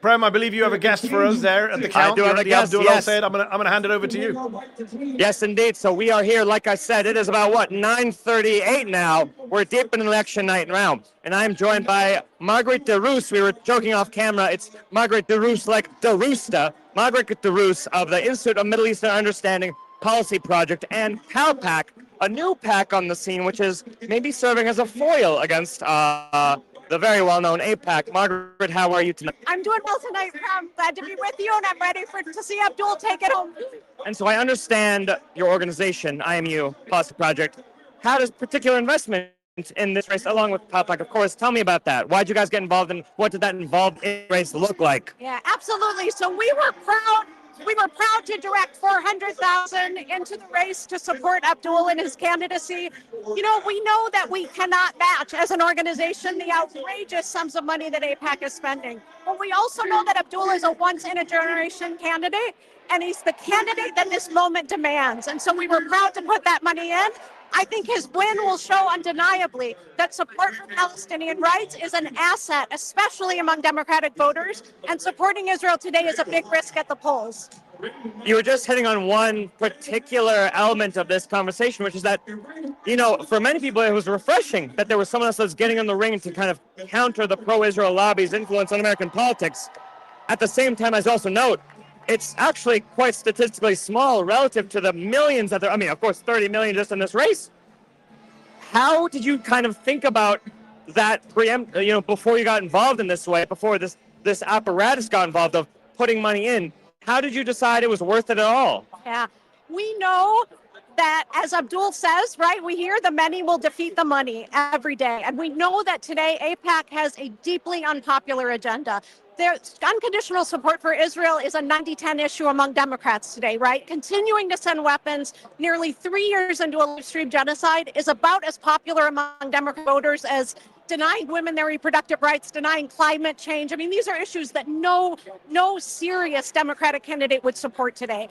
S1: Prem, I believe you have a guest for us there at the count.
S2: I do have a guest,
S1: Abdul El-Sayed. I'm gonna hand it over to you.
S2: Yes, indeed. So we are here, like I said, it is about, 9:38 now. We're deep in election night now. And I'm joined by Margaret DeRoos. We were joking off camera. It's Margaret DeRoos, like DeRoosta. Margaret DeRoos of the Institute of Middle Eastern Understanding Policy Project, and PALPAC, a new PAC on the scene, which is maybe serving as a foil against the very well-known AIPAC. Margaret, how are you tonight?
S5: I'm doing well tonight, Prem. Glad to be with you, and I'm ready to see Abdul take it home.
S2: And so I understand your organization, IMU Policy Project, had a particular investment in this race, along with PALPAC, of course. Tell me about that. Why did you guys get involved, and what did that involved race look like?
S5: Yeah, absolutely. So we were proud to direct $400,000 into the race to support Abdul in his candidacy. We know that we cannot match as an organization the outrageous sums of money that AIPAC is spending. But we also know that Abdul is a once-in-a-generation candidate, and he's the candidate that this moment demands. And so we were proud to put that money in. I think his win will show undeniably that support for Palestinian rights is an asset, especially among Democratic voters, and supporting Israel today is a big risk at the polls.
S2: You were just hitting on one particular element of this conversation, which is that, for many people, it was refreshing that there was someone else that was getting in the ring to kind of counter the pro-Israel lobby's influence on American politics. At the same time, as also note, it's actually quite statistically small relative to the millions that of course, 30 million just in this race. How did you kind of think about that before you got involved in this way, before this apparatus got involved of putting money in? How did you decide it was worth it at all?
S5: Yeah, we know that, as Abdul says, right, we hear the many will defeat the money every day. And we know that today AIPAC has a deeply unpopular agenda. There's unconditional support for Israel is a 90-10 issue among Democrats today, right? Continuing to send weapons nearly 3 years into a live stream genocide is about as popular among Democrat voters as denying women their reproductive rights, denying climate change. I mean, these are issues that no serious Democratic candidate would support today.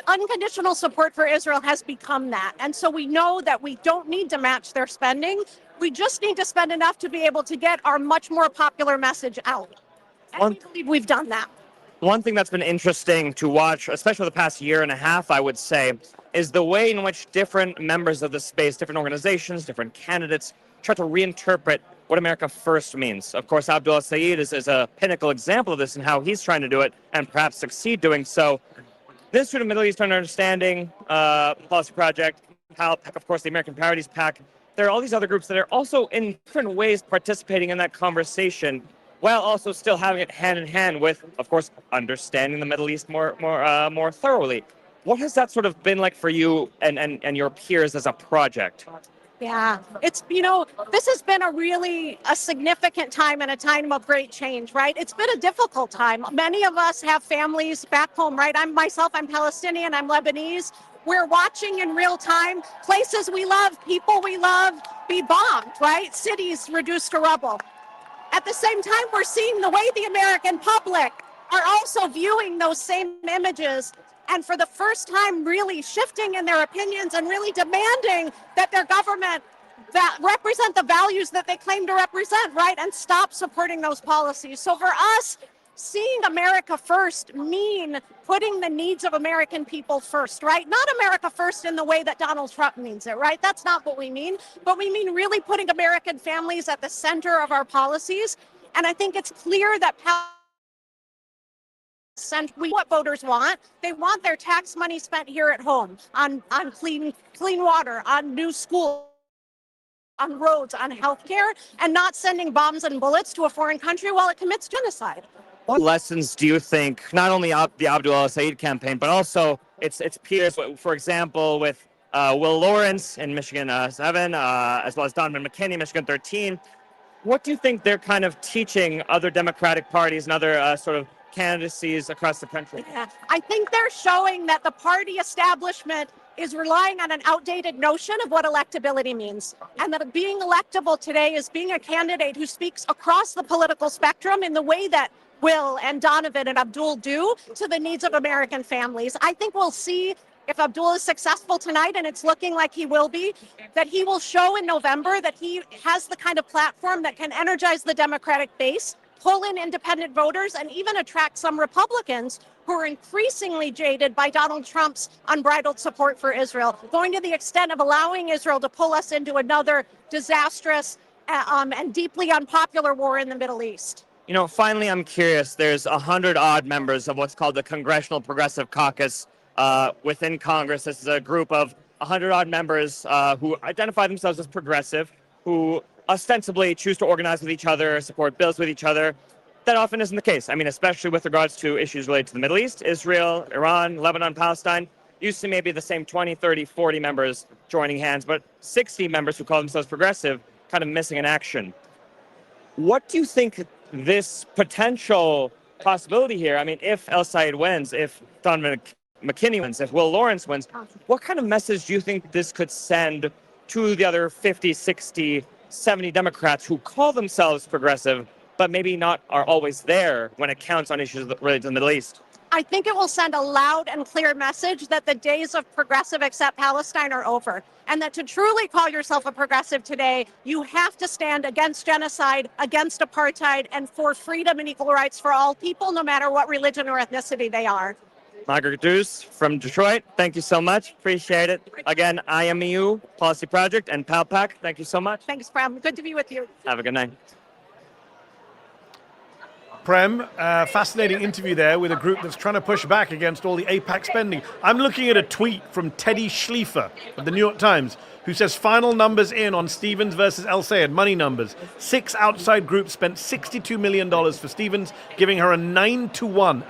S5: Unconditional support for Israel has become that. And so we know that we don't need to match their spending. We just need to spend enough to be able to get our much more popular message out. And we believe we've done that.
S2: One thing that's been interesting to watch, especially the past year and a half, I would say, is the way in which different members of the space, different organizations, different candidates try to reinterpret what America first means. Of course, Abdul El-Sayed is a pinnacle example of this and how he's trying to do it and perhaps succeed doing so. The Institute of Middle Eastern Understanding Policy Project, PALPAC, of course, the American Parodies PAC, there are all these other groups that are also in different ways participating in that conversation, while also still having it hand in hand with, of course, understanding the Middle East more thoroughly. What has that sort of been like for you and your peers as a project?
S5: Yeah, it's, this has been a significant time and a time of great change, right? It's been a difficult time. Many of us have families back home, right? I'm Palestinian, I'm Lebanese. We're watching in real time places we love, people we love be bombed, right? Cities reduced to rubble. At the same time, we're seeing the way the American public are also viewing those same images and for the first time really shifting in their opinions and really demanding that their government that represent the values that they claim to represent, right? And stop supporting those policies. So for us, seeing America first mean putting the needs of American people first, right? Not America first in the way that Donald Trump means it, right? That's not what we mean. But we mean really putting American families at the center of our policies. And I think it's clear that what voters want. They want their tax money spent here at home on clean water, on new schools, on roads, on healthcare, and not sending bombs and bullets to a foreign country while it commits genocide.
S2: What lessons do you think, not only the Abdul El-Sayed campaign, but also its peers, for example, with Will Lawrence in Michigan 7, as well as Donovan McKinney, Michigan 13, what do you think they're kind of teaching other Democratic parties and other sort of candidacies across the country?
S5: Yeah, I think they're showing that the party establishment is relying on an outdated notion of what electability means. And that being electable today is being a candidate who speaks across the political spectrum in the way that Will and Donovan and Abdul do to the needs of American families. I think we'll see if Abdul is successful tonight, and it's looking like he will be, that he will show in November that he has the kind of platform that can energize the Democratic base, pull in independent voters, and even attract some Republicans who are increasingly jaded by Donald Trump's unbridled support for Israel, going to the extent of allowing Israel to pull us into another disastrous and deeply unpopular war in the Middle East.
S2: Finally, I'm curious, there's 100-odd members of what's called the Congressional Progressive Caucus within Congress. This is a group of 100-odd members who identify themselves as progressive, who ostensibly choose to organize with each other, support bills with each other. That often isn't the case. I mean, especially with regards to issues related to the Middle East, Israel, Iran, Lebanon, Palestine. You see maybe the same 20, 30, 40 members joining hands, but 60 members who call themselves progressive kind of missing in action. What do you think this potential possibility here, I mean, if El-Sayed wins, if Donovan McKinney wins, if Will Lawrence wins, what kind of message do you think this could send to the other 50, 60, 70 Democrats who call themselves progressive, but maybe not are always there when it counts on issues related to the Middle East?
S5: I think it will send a loud and clear message that the days of progressive accept Palestine are over, and that to truly call yourself a progressive today, you have to stand against genocide, against apartheid, and for freedom and equal rights for all people, no matter what religion or ethnicity they are.
S2: Margaret Deuce from Detroit, thank you so much. Appreciate it. Again, IMEU Policy Project and PALPAC, thank you so much.
S5: Thanks, Prem. Good to be with you.
S2: Have a good night.
S1: Prem, fascinating interview there with a group that's trying to push back against all the AIPAC spending. I'm looking at a tweet from Teddy Schliefer of the New York Times, who says final numbers in on Stevens versus El-Sayed, money numbers. 6 outside groups spent $62 million for Stevens, giving her a 9-to-1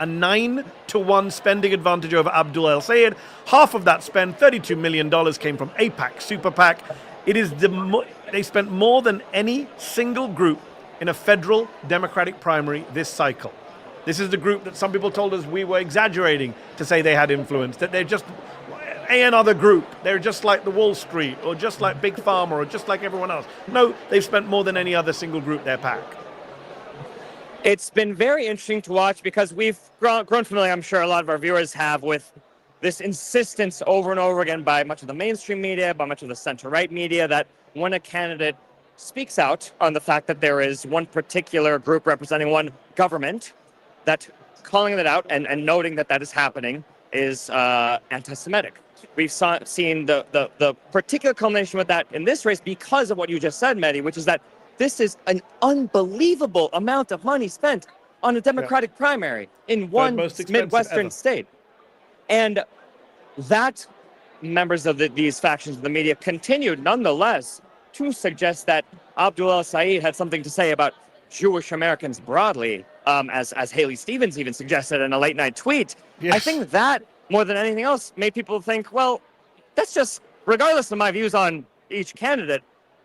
S1: spending advantage over Abdul El-Sayed. Half of that spend, $32 million, came from AIPAC, Super PAC. They spent more than any single group in a federal Democratic primary this cycle. This is the group that some people told us we were exaggerating to say they had influence, that they're just another group. They're just like the Wall Street, or just like Big Pharma, or just like everyone else. No, they've spent more than any other single group their pack.
S2: It's been very interesting to watch because we've grown familiar, I'm sure a lot of our viewers have, with this insistence over and over again by much of the mainstream media, by much of the center-right media, that when a candidate speaks out on the fact that there is one particular group representing one government, that calling that out and noting that that is happening is anti-Semitic. We've seen the particular culmination with that in this race because of what you just said, Mehdi, which is that this is an unbelievable amount of money spent on a Democratic primary in one Midwestern state. And that members of these factions of the media continued nonetheless to suggest that Abdul El-Sayed had something to say about Jewish Americans broadly, as Haley Stevens even suggested in a late night tweet.
S1: Yes.
S2: I think that, more than anything else, made people think, well, that's just, regardless of my views on each candidate,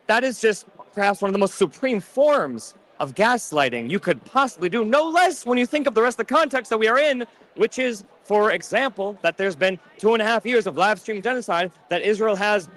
S2: that is just perhaps one of the most supreme forms of gaslighting you could possibly do, no less when you think of the rest of the context that we are in, which is, for example, that there's been 2.5 years of live stream genocide, that Israel has,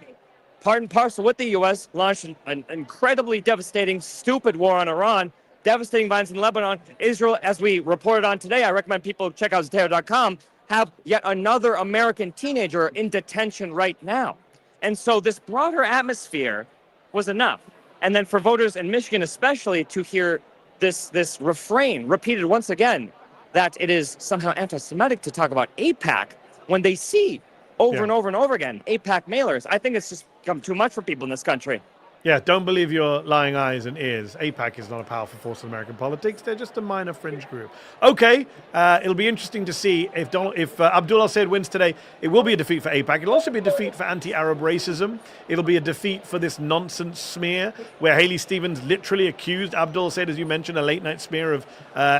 S2: part and parcel with the U.S., launched an incredibly devastating, stupid war on Iran, devastating violence in Lebanon. Israel, as we reported on today, I recommend people check out Zeteo.com, have yet another American teenager in detention right now. And so this broader atmosphere was enough. And then for voters in Michigan especially to hear this refrain repeated once again, that it is somehow anti-Semitic to talk about AIPAC when they see over and over and over again AIPAC mailers. I think it's just become too much for people in this country.
S1: Yeah, don't believe your lying eyes and ears. AIPAC is not a powerful force in American politics. They're just a minor fringe group. Okay, it'll be interesting to see if Abdul El-Sayed wins today. It will be a defeat for AIPAC. It'll also be a defeat for anti-Arab racism. It'll be a defeat for this nonsense smear where Haley Stevens literally accused Abdul El-Sayed, as you mentioned, a late-night smear of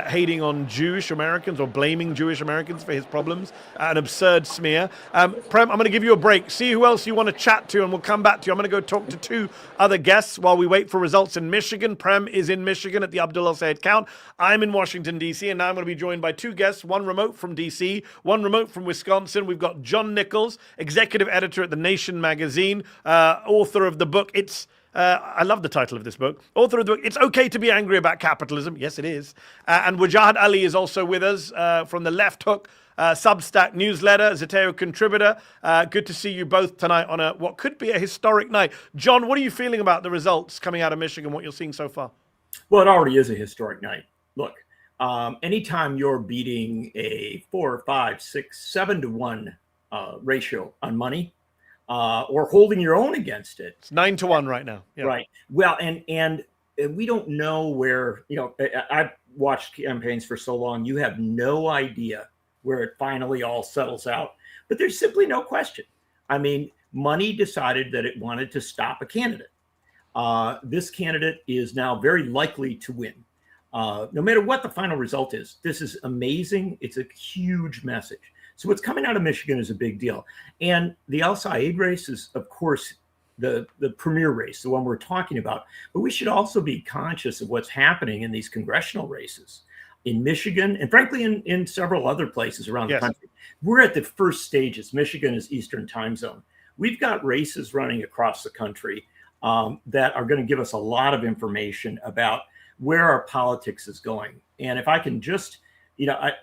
S1: hating on Jewish Americans or blaming Jewish Americans for his problems. An absurd smear. Prem, I'm going to give you a break. See who else you want to chat to, and we'll come back to you. I'm going to go talk to two other guests while we wait for results in Michigan. Prem is in Michigan at the Abdul El-Sayed count. I'm in Washington, D.C., and now I'm going to be joined by two guests, one remote from D.C., one remote from Wisconsin. We've got John Nichols, executive editor at The Nation magazine, author of the book, I love the title of this book. Author of the book, It's Okay to be Angry About Capitalism. Yes, it is. And Wajahat Ali is also with us from the Left Hook Substack newsletter, Zeteo contributor. Good to see you both tonight on what could be a historic night. John, what are you feeling about the results coming out of Michigan, what you're seeing so far?
S6: Well, it already is a historic night. Look, anytime you're beating a 4, 5, 6, 7 to 1 ratio on money, or holding your own against it.
S1: It's 9 to 1 right now. Yeah.
S6: Right. Well, and we don't know where, I've watched campaigns for so long. You have no idea where it finally all settles out. But there's simply no question. I mean, money decided that it wanted to stop a candidate. This candidate is now very likely to win. No matter what the final result is, this is amazing. It's a huge message. So what's coming out of Michigan is a big deal. And the El-Sayed race is, of course, the premier race, the one we're talking about. But we should also be conscious of what's happening in these congressional races in Michigan, and frankly, in several other places around the country. We're at the first stages. Michigan is Eastern time zone. We've got races running across the country that are going to give us a lot of information about where our politics is going. And if I can just,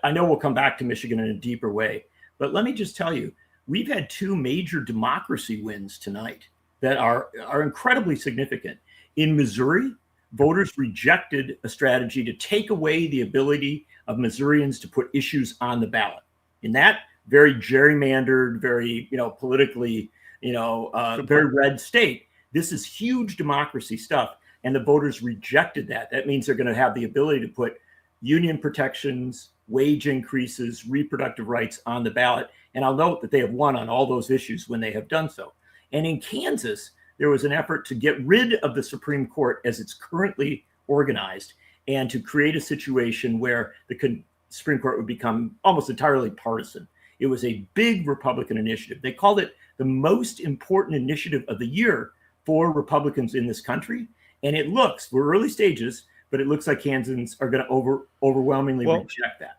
S6: I know we'll come back to Michigan in a deeper way, but let me just tell you, we've had two major democracy wins tonight that are incredibly significant. In Missouri, voters rejected a strategy to take away the ability of Missourians to put issues on the ballot. In that very gerrymandered, very, politically, very red state, this is huge democracy stuff. And the voters rejected that. That means they're going to have the ability to put union protections, wage increases, reproductive rights on the ballot. And I'll note that they have won on all those issues when they have done so. And in Kansas, there was an effort to get rid of the Supreme Court as it's currently organized and to create a situation where the Supreme Court would become almost entirely partisan. It was a big Republican initiative. They called it the most important initiative of the year for Republicans in this country. And it looks, we're early stages, but it looks like Kansans are going to overwhelmingly reject that.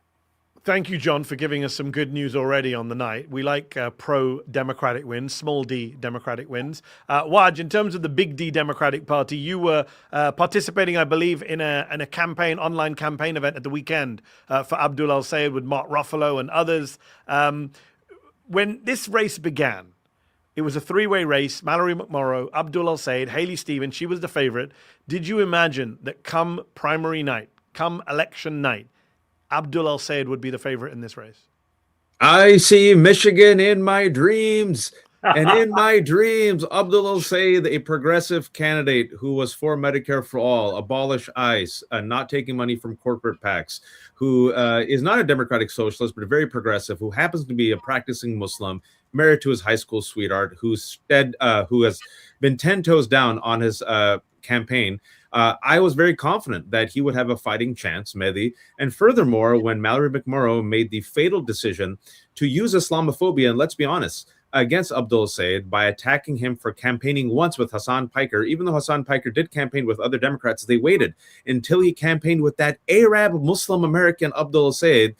S1: Thank you, John, for giving us some good news already on the night. We like pro-democratic wins, small d democratic wins. Waj, in terms of the big D Democratic Party, you were participating, I believe, in a campaign, online campaign event at the weekend for Abdul El-Sayed with Mark Ruffalo and others. When this race began, it was a three-way race. Mallory McMorrow, Abdul El-Sayed, Haley Stevens, she was the favorite. Did you imagine that come primary night, come election night, Abdul El-Sayed would be the favorite in this race?
S7: I see Michigan in my dreams. And in my dreams, Abdul El-Sayed, a progressive candidate who was for Medicare for all, abolish ICE, not taking money from corporate PACs, who is not a democratic socialist, but very progressive, who happens to be a practicing Muslim, married to his high school sweetheart, who has been 10 toes down on his campaign. I was very confident that he would have a fighting chance, Mehdi. And furthermore, when Mallory McMorrow made the fatal decision to use Islamophobia, and let's be honest, against Abdul El-Sayed by attacking him for campaigning once with Hassan Piker, even though Hassan Piker did campaign with other Democrats, they waited until he campaigned with that Arab Muslim American Abdul El-Sayed.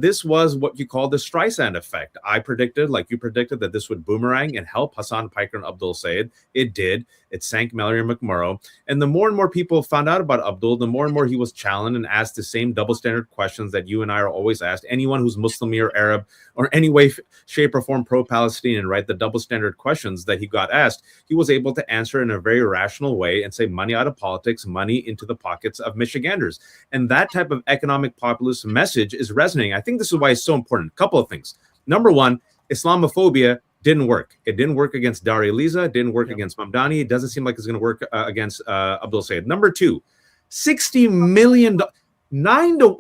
S7: This was what you call the Streisand effect. I predicted, like you predicted, that this would boomerang and help Hassan Piker and Abdul El-Sayed. It did. It sank Mallory McMorrow. And the more and more people found out about Abdul, the more and more he was challenged and asked the same double standard questions that you and I are always asked. Anyone who's Muslim or Arab or any way, shape, or form pro-Palestinian, right? The double standard questions that he got asked, he was able to answer in a very rational way and say money out of politics, money into the pockets of Michiganders. And that type of economic populist message is resonating. I think this is why it's so important. A couple of things. Number one, Islamophobia didn't work. It didn't work against Daria Liza. It didn't work against Mamdani. It doesn't seem like it's going to work against Abdul El-Sayed. Number two, $60 million.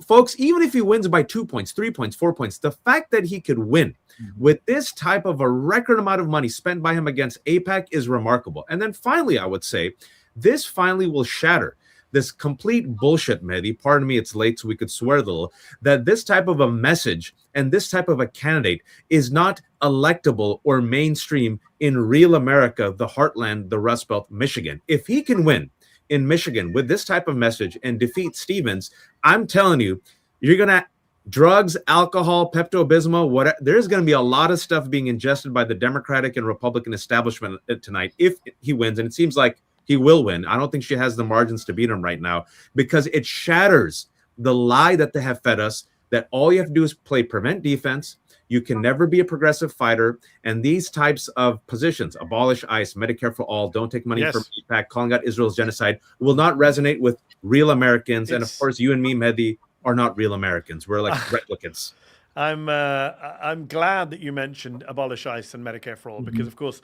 S7: Folks, even if he wins by 2 points, 3 points, 4 points, the fact that he could win with this type of a record amount of money spent by him against AIPAC is remarkable. And then finally, I would say, this finally will shatter this complete bullshit, Mehdi, pardon me, it's late so we could swear a little, that this type of a message and this type of a candidate is not electable or mainstream in real America, the heartland, the Rust Belt, Michigan. If he can win in Michigan with this type of message and defeat Stevens, I'm telling you, you're going to drugs, alcohol, Pepto-Bismol, whatever. There's going to be a lot of stuff being ingested by the Democratic and Republican establishment tonight if he wins. And it seems like he will win. I don't think she has the margins to beat him right now because it shatters the lie that they have fed us that all you have to do is play prevent defense. You can never be a progressive fighter. And these types of positions, abolish ICE, Medicare for all, don't take money from AIPAC, calling out Israel's genocide, will not resonate with real Americans. And of course, you and me, Mehdi, are not real Americans. We're like replicants.
S1: I'm glad that you mentioned abolish ICE and Medicare for all, because of course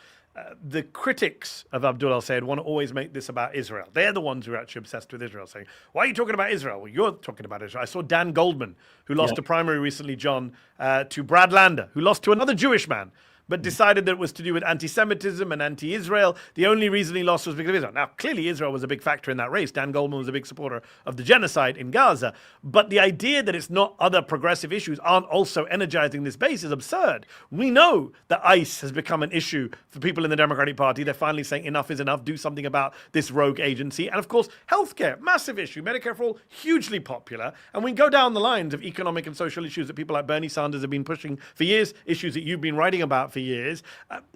S1: the critics of Abdul El-Sayed want to always make this about Israel. They're the ones who are actually obsessed with Israel, saying, why are you talking about Israel? Well, you're talking about Israel. I saw Dan Goldman, who lost a primary recently, John, to Brad Lander, who lost to another Jewish man, but decided that it was to do with anti-Semitism and anti-Israel. The only reason he lost was because of Israel. Now, clearly Israel was a big factor in that race. Dan Goldman was a big supporter of the genocide in Gaza. But the idea that it's not other progressive issues aren't also energizing this base is absurd. We know that ICE has become an issue for people in the Democratic Party. They're finally saying enough is enough, do something about this rogue agency. And of course, healthcare, massive issue. Medicare for all, hugely popular. And we go down the lines of economic and social issues that people like Bernie Sanders have been pushing for years, issues that you've been writing about for years.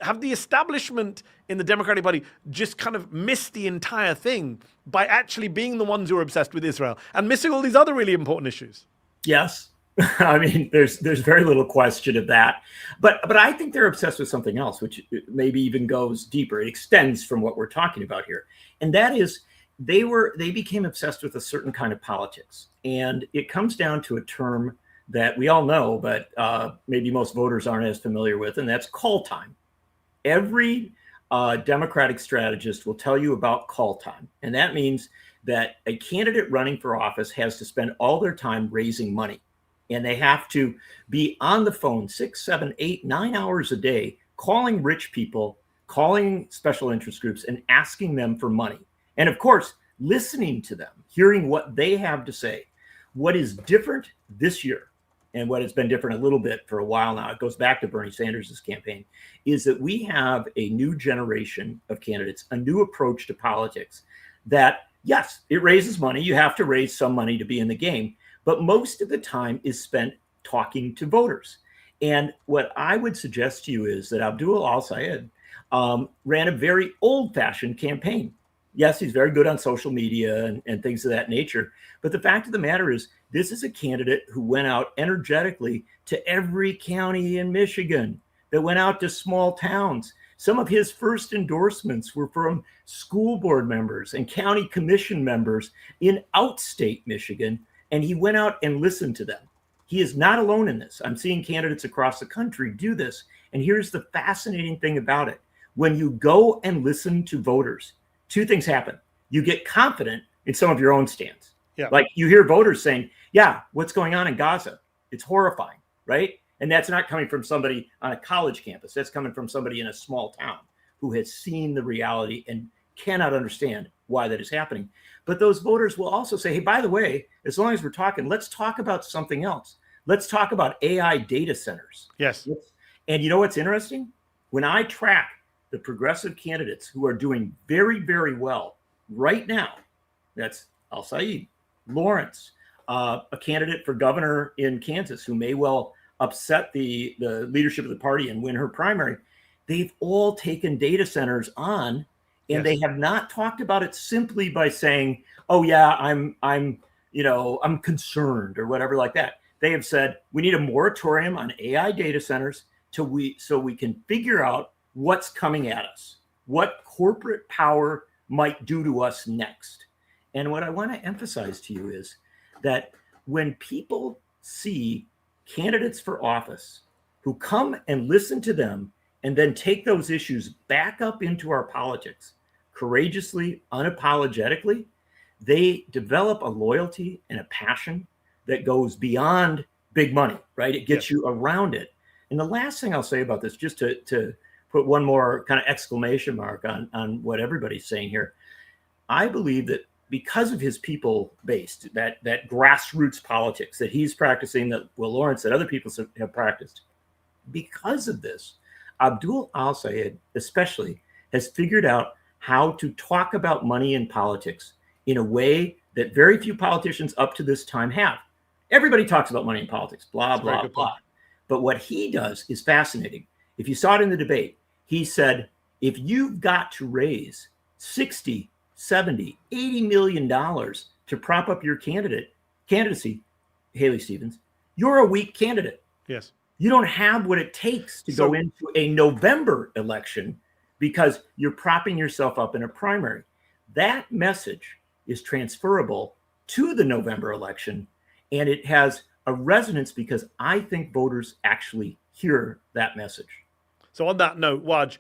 S1: Have the establishment in the Democratic Party just kind of missed the entire thing by actually being the ones who are obsessed with Israel and missing all these other really important issues?
S6: Yes. I mean, there's very little question of that. But I think they're obsessed with something else, which maybe even goes deeper. It extends from what we're talking about here. And that is they became obsessed with a certain kind of politics. And it comes down to a term that we all know, but maybe most voters aren't as familiar with, and that's call time. Every Democratic strategist will tell you about call time. And that means that a candidate running for office has to spend all their time raising money. And they have to be on the phone 6, 7, 8, 9 hours a day, calling rich people, calling special interest groups, and asking them for money. And of course, listening to them, hearing what they have to say. What is different this year, and what has been different a little bit for a while now, it goes back to Bernie Sanders' campaign, is that we have a new generation of candidates, a new approach to politics that Yes, it raises money. You have to raise some money to be in the game, but most of the time is spent talking to voters. And what I would suggest to you is that Abdul El-Sayed ran a very old-fashioned campaign. Yes, he's very good on social media and things of that nature. But the fact of the matter is, this is a candidate who went out energetically to every county in Michigan, that went out to small towns. Some of his first endorsements were from school board members and county commission members in outstate Michigan, and he went out and listened to them. He is not alone in this. I'm seeing candidates across the country do this. And here's the fascinating thing about it. When you go and listen to voters, two things happen. You get confident in some of your own stands.
S1: Yeah.
S6: Like you hear voters saying, yeah, what's going on in Gaza? It's horrifying, right? And that's not coming from somebody on a college campus. That's coming from somebody in a small town who has seen the reality and cannot understand why that is happening. But those voters will also say, hey, by the way, as long as we're talking, let's talk about something else. Let's talk about AI data centers.
S1: Yes.
S6: And you know what's interesting? When I track the progressive candidates who are doing very, very well right now, that's El-Sayed, Lawrence, a candidate for governor in Kansas who may well upset the leadership of the party and win her primary. They've all taken data centers on, and they have not talked about it simply by saying, oh yeah, I'm concerned or whatever like that. They have said we need a moratorium on AI data centers so we can figure out what's coming at us, what corporate power might do to us next. And what I want to emphasize to you is that when people see candidates for office who come and listen to them and then take those issues back up into our politics courageously, unapologetically, they develop a loyalty and a passion that goes beyond big money, right? It gets you around it. And the last thing I'll say about this, just to put one more kind of exclamation mark on what everybody's saying here, I believe that because of his people-based, that grassroots politics that he's practicing, that Will Lawrence, that other people have practiced, because of this, Abdul El-Sayed especially has figured out how to talk about money in politics in a way that very few politicians up to this time have. Everybody talks about money in politics, blah, blah, blah. But what he does is fascinating. If you saw it in the debate, he said, if you've got to raise 60, 70, $80 million to prop up your candidacy, Haley Stevens, you're a weak candidate.
S1: Yes.
S6: You don't have what it takes to go into a November election because you're propping yourself up in a primary. That message is transferable to the November election, and it has a resonance because I think voters actually hear that message.
S1: So on that note, Waj,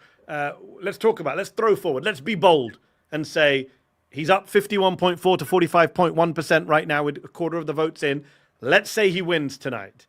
S1: let's throw forward. Let's be bold and say he's up 51.4 to 45.1% right now with a quarter of the votes in. Let's say he wins tonight.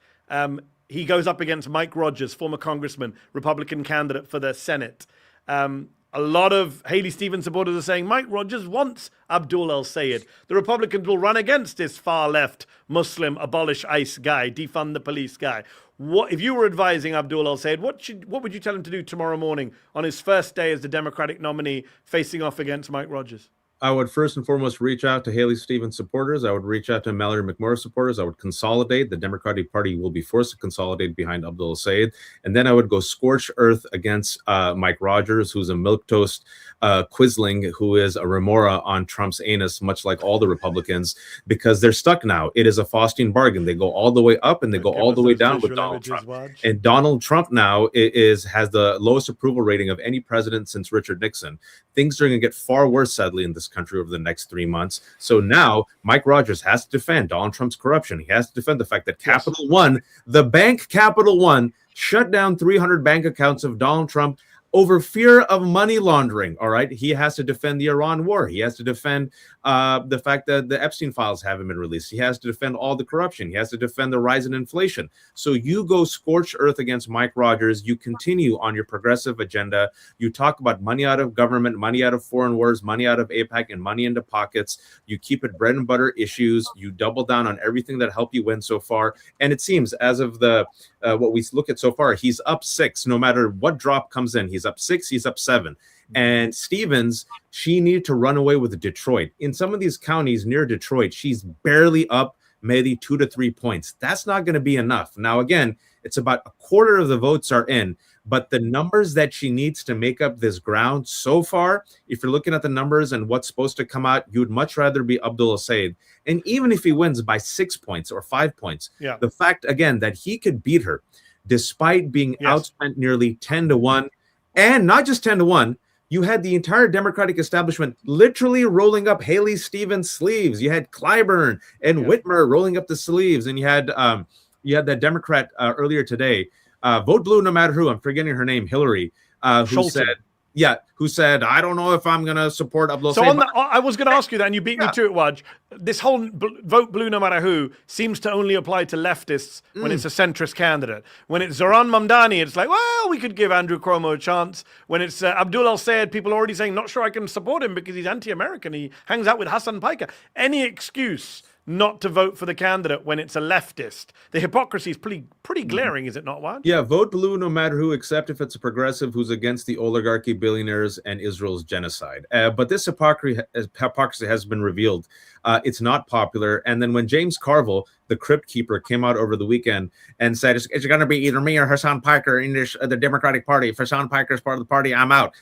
S1: He goes up against Mike Rogers, former congressman, Republican candidate for the Senate. A lot of Haley Stevens supporters are saying Mike Rogers wants Abdul El-Sayed. The Republicans will run against this far-left Muslim abolish ICE guy, defund the police guy. What if you were advising Abdul El-Sayed? What would you tell him to do tomorrow morning on his first day as the Democratic nominee facing off against Mike Rogers?
S7: I would first and foremost reach out to Haley Stevens supporters. I would reach out to Mallory McMorris supporters. I would consolidate. The Democratic Party will be forced to consolidate behind Abdul El-Sayed. And then I would go scorched earth against Mike Rogers, who's a milquetoast quisling, who is a remora on Trump's anus, much like all the Republicans, because they're stuck now. It is a Faustian bargain. They go all the way up and they go all the way down with Donald Trump. And Donald Trump now has the lowest approval rating of any president since Richard Nixon. Things are going to get far worse, sadly, in this country over the next 3 months. So now Mike Rogers has to defend Donald Trump's corruption. He has to defend the fact that Capital One, the bank Capital One, shut down 300 bank accounts of Donald Trump over fear of money laundering. All right. He has to defend the Iran war. He has to defend the fact that the Epstein files haven't been released. He has to defend all the corruption. He has to defend the rise in inflation. So you go scorched earth against Mike Rogers. You continue on your progressive agenda. You talk about money out of government, money out of foreign wars, money out of AIPAC, and money into pockets. You keep it bread and butter issues. You double down on everything that helped you win so far. And it seems as of the what we look at so far, he's up 6. No matter what drop comes in, he's up 6, he's up 7. And Stevens, she needed to run away with Detroit. In some of these counties near Detroit, she's barely up maybe 2 to 3 points. That's not going to be enough. Now, again, it's about a quarter of the votes are in, but the numbers that she needs to make up this ground so far, if you're looking at the numbers and what's supposed to come out, you'd much rather be Abdul El-Sayed. And even if he wins by 6 points or 5 points, the fact, again, that he could beat her despite being outspent nearly 10 to 1, and not just 10 to 1, you had the entire Democratic establishment literally rolling up Haley Stevens' sleeves. You had Clyburn and Whitmer rolling up the sleeves, and you had that Democrat earlier today, vote blue no matter who. I'm forgetting her name, Hillary, who said, I don't know if I'm going to support Abdul
S1: So
S7: El-Sayed.
S1: I was going to ask you that, and you beat me to it, Waj. This whole vote blue no matter who seems to only apply to leftists when it's a centrist candidate. When it's Zoran Mamdani, it's like, well, we could give Andrew Cuomo a chance. When it's Abdul El-Sayed, people are already saying, not sure I can support him because he's anti-American. He hangs out with Hassan Piker. Any excuse not to vote for the candidate when it's a leftist. The hypocrisy is pretty glaring, is it not, Waj?
S7: Yeah, vote blue no matter who, except if it's a progressive who's against the oligarchy, billionaires, and Israel's genocide. But this hypocrisy has been revealed. It's not popular. And then when James Carville, the crypt keeper, came out over the weekend and said, it's going to be either me or Hassan Piker in the Democratic Party. If Hassan Piker is part of the party, I'm out.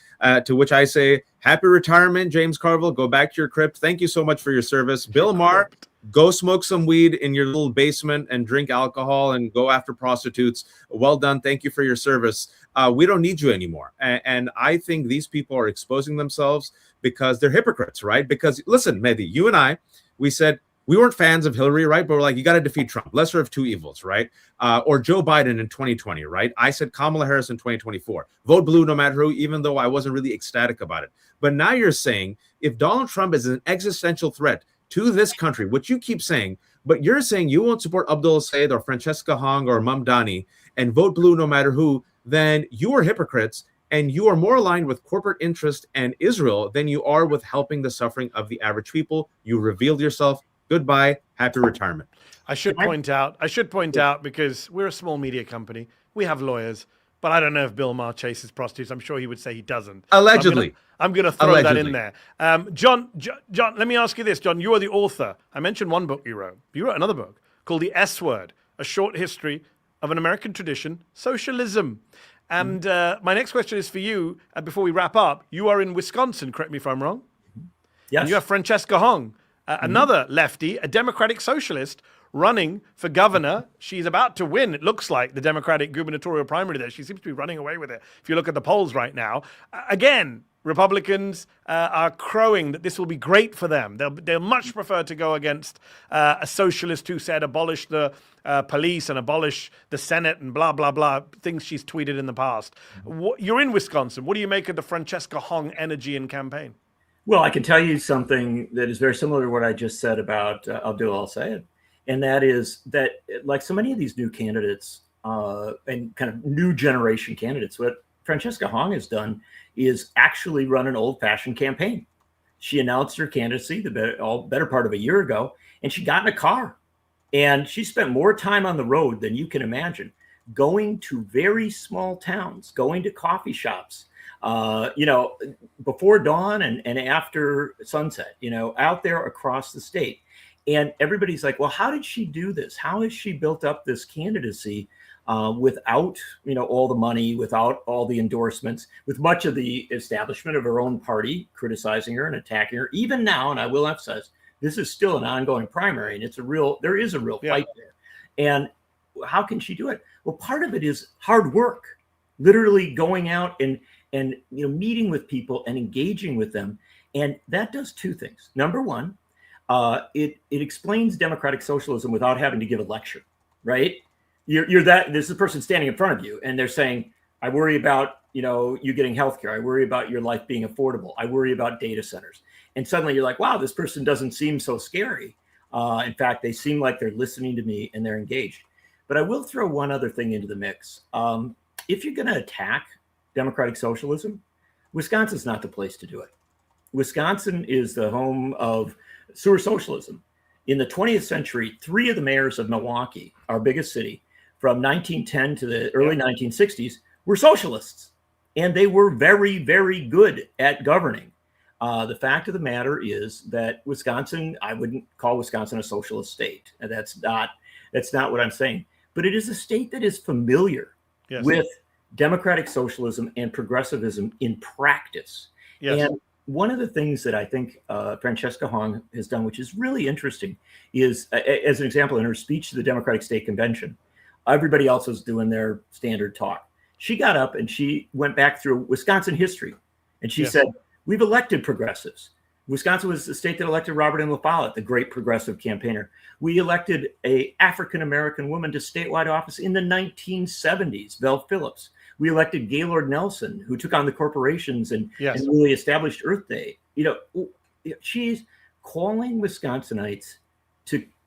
S7: To which I say, happy retirement, James Carville. Go back to your crypt. Thank you so much for your service. Bill Maher, go smoke some weed in your little basement and drink alcohol and go after prostitutes. Well done. Thank you for your service. We don't need you anymore. And I think these people are exposing themselves because they're hypocrites, right? Because listen, Mehdi, you and I, we said we weren't fans of Hillary, right? But we're like, you got to defeat Trump. Lesser of two evils, right? Or Joe Biden in 2020, right? I said Kamala Harris in 2024. Vote blue no matter who, even though I wasn't really ecstatic about it. But now you're saying if Donald Trump is an existential threat to this country, which you keep saying, but you're saying you won't support Abdul El-Sayed or Francesca Hong or Mamdani and vote blue no matter who, then you are hypocrites and you are more aligned with corporate interest and Israel than you are with helping the suffering of the average people. You revealed yourself. Goodbye. Happy retirement.
S1: I should point out, because we're a small media company, we have lawyers, but I don't know if Bill Maher chases prostitutes. I'm sure he would say he doesn't.
S7: Allegedly.
S1: I'm going to throw that in there. John, let me ask you this. John, you are the author. I mentioned one book you wrote. You wrote another book called The S Word, A Short History of an American Tradition, Socialism. And my next question is for you. Before we wrap up, you are in Wisconsin, correct me if I'm wrong?
S6: Yes.
S1: And you have Francesca Hong, another lefty, a Democratic socialist, running for governor. She's about to win, it looks like, the Democratic gubernatorial primary there. She seems to be running away with it if you look at the polls right now. Again, Republicans are crowing that this will be great for them. They'll much prefer to go against a socialist who said abolish the police and abolish the Senate and blah, blah, blah, things she's tweeted in the past. You're in Wisconsin. What do you make of the Francesca Hong energy and campaign?
S6: Well, I can tell you something that is very similar to what I just said about Abdul El-Sayed. And that is that, like so many of these new candidates and kind of new generation candidates, what Francesca Hong has done is actually run an old-fashioned campaign. She announced her candidacy the better part of a year ago, and she got in a car. And she spent more time on the road than you can imagine, going to very small towns, going to coffee shops, before dawn and after sunset, out there across the state. And everybody's like, well, how did she do this? How has she built up this candidacy without, all the money, without all the endorsements, with much of the establishment of her own party criticizing her and attacking her? Even now, and I will emphasize, this is still an ongoing primary, and there is a real fight there. And how can she do it? Well, part of it is hard work, literally going out and meeting with people and engaging with them. And that does two things. Number one, it explains democratic socialism without having to give a lecture, right? There's a person standing in front of you and they're saying, I worry about, you getting healthcare. I worry about your life being affordable. I worry about data centers. And suddenly you're like, wow, this person doesn't seem so scary. In fact, they seem like they're listening to me and they're engaged. But I will throw one other thing into the mix. If you're going to attack democratic socialism, Wisconsin's not the place to do it. Wisconsin is the home of sewer socialism. In the 20th century, 3 of the mayors of Milwaukee, our biggest city, from 1910 to the early 1960s, were socialists. and they were very, very good at governing. The fact of the matter is that Wisconsin, I wouldn't call Wisconsin a socialist state. And that's not what I'm saying. But it is a state that is familiar with democratic socialism and progressivism in practice.
S1: Yes.
S6: And one of the things that I think Francesca Hong has done, which is really interesting, is, as an example, in her speech to the Democratic State Convention, everybody else was doing their standard talk. She got up and she went back through Wisconsin history. And she said, we've elected progressives. Wisconsin was the state that elected Robert M. La Follette, the great progressive campaigner. We elected an African-American woman to statewide office in the 1970s, Vel Phillips. We elected Gaylord Nelson, who took on the corporations and really established Earth Day. She's calling Wisconsinites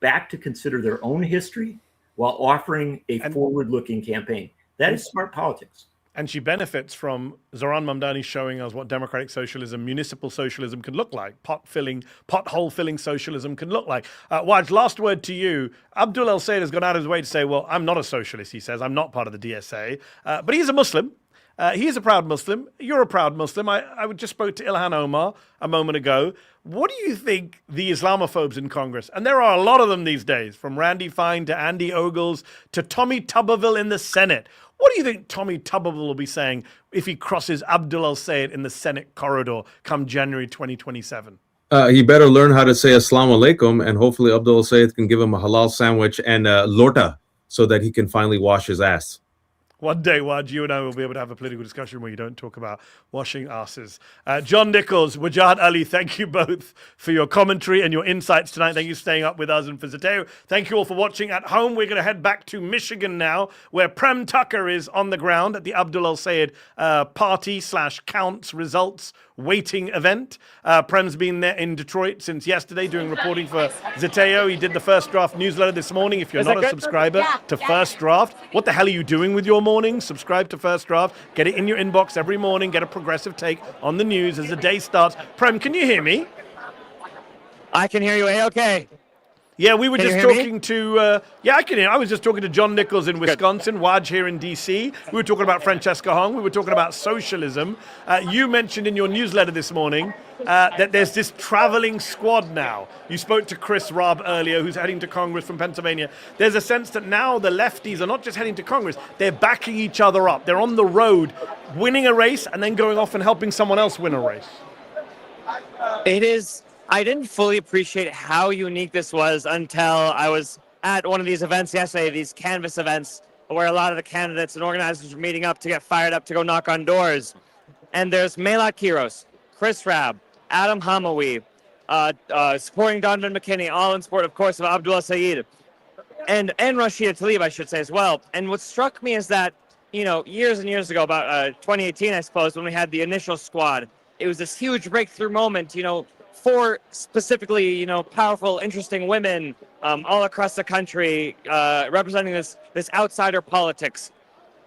S6: back to consider their own history while offering a forward-looking campaign. That is smart politics.
S1: And she benefits from Zoran Mamdani showing us what democratic socialism, municipal socialism can look like, pothole-filling socialism can look like. Waj, last word to you. Abdul El-Sayed has gone out of his way to say, well, I'm not a socialist, he says. I'm not part of the DSA. But he's a Muslim. He is a proud Muslim. You're a proud Muslim. I just spoke to Ilhan Omar a moment ago. What do you think the Islamophobes in Congress, and there are a lot of them these days, from Randy Fine to Andy Ogles to Tommy Tuberville in the Senate, what do you think Tommy Tuberville will be saying if he crosses Abdul El-Sayed in the Senate corridor come January 2027?
S7: He better learn how to say Assalamu alaikum, and hopefully Abdul El-Sayed can give him a halal sandwich and lorta so that he can finally wash his ass.
S1: One day, Waj, you and I will be able to have a political discussion where you don't talk about washing asses. John Nichols, Wajahat Ali, thank you both for your commentary and your insights tonight. Thank you for staying up with us and for Zeteo. Thank you all for watching at home. We're going to head back to Michigan now, where Prem Tucker is on the ground at the Abdul El-Sayed party/counts results waiting event. Prem's been there in Detroit since yesterday doing reporting for Zeteo. He did the First Draft newsletter this morning. If you're not a subscriber to First Draft, what the hell are you doing with your morning? Subscribe to First Draft. Get it in your inbox every morning. Get a progressive take on the news as the day starts. Prem, can you hear me?
S2: I can hear you A-okay.
S1: Yeah, we were just talking to, I can hear. I was just talking to John Nichols in Wisconsin, Waj here in D.C. We were talking about Francesca Hong. We were talking about socialism. You mentioned in your newsletter this morning that there's this traveling squad now. You spoke to Chris Robb earlier, who's heading to Congress from Pennsylvania. There's a sense that now the lefties are not just heading to Congress, they're backing each other up. They're on the road, winning a race and then going off and helping someone else win a race.
S2: It is. I didn't fully appreciate how unique this was until I was at one of these events yesterday, these canvas events, where a lot of the candidates and organizers were meeting up to get fired up to go knock on doors. And there's Melat Kiros, Chris Rabb, Adam Hamawi, supporting Donovan McKinney, all in support, of course, of Abdul El-Sayed, and Rashida Tlaib, I should say, as well. And what struck me is that, years and years ago, about 2018, I suppose, when we had the initial squad, it was this huge breakthrough moment, for specifically, powerful, interesting women all across the country representing this outsider politics.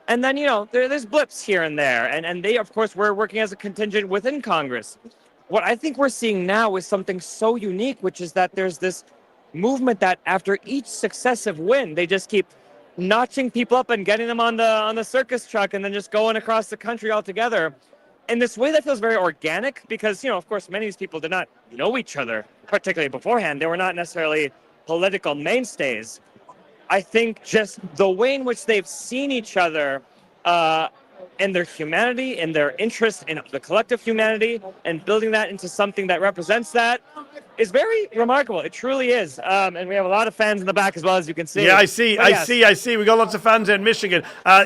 S2: And then, there's blips here and there. And they, of course, were working as a contingent within Congress. What I think we're seeing now is something so unique, which is that there's this movement that after each successive win, they just keep notching people up and getting them on the circus truck and then just going across the country all together. In this way that feels very organic because, of course, many of these people did not know each other, particularly beforehand. They were not necessarily political mainstays. I think just the way in which they've seen each other and their humanity and their interest in the collective humanity and building that into something that represents that is very remarkable. It truly is. And we have a lot of fans in the back as well, as you can see.
S1: Yeah, I see. We got lots of fans in Michigan.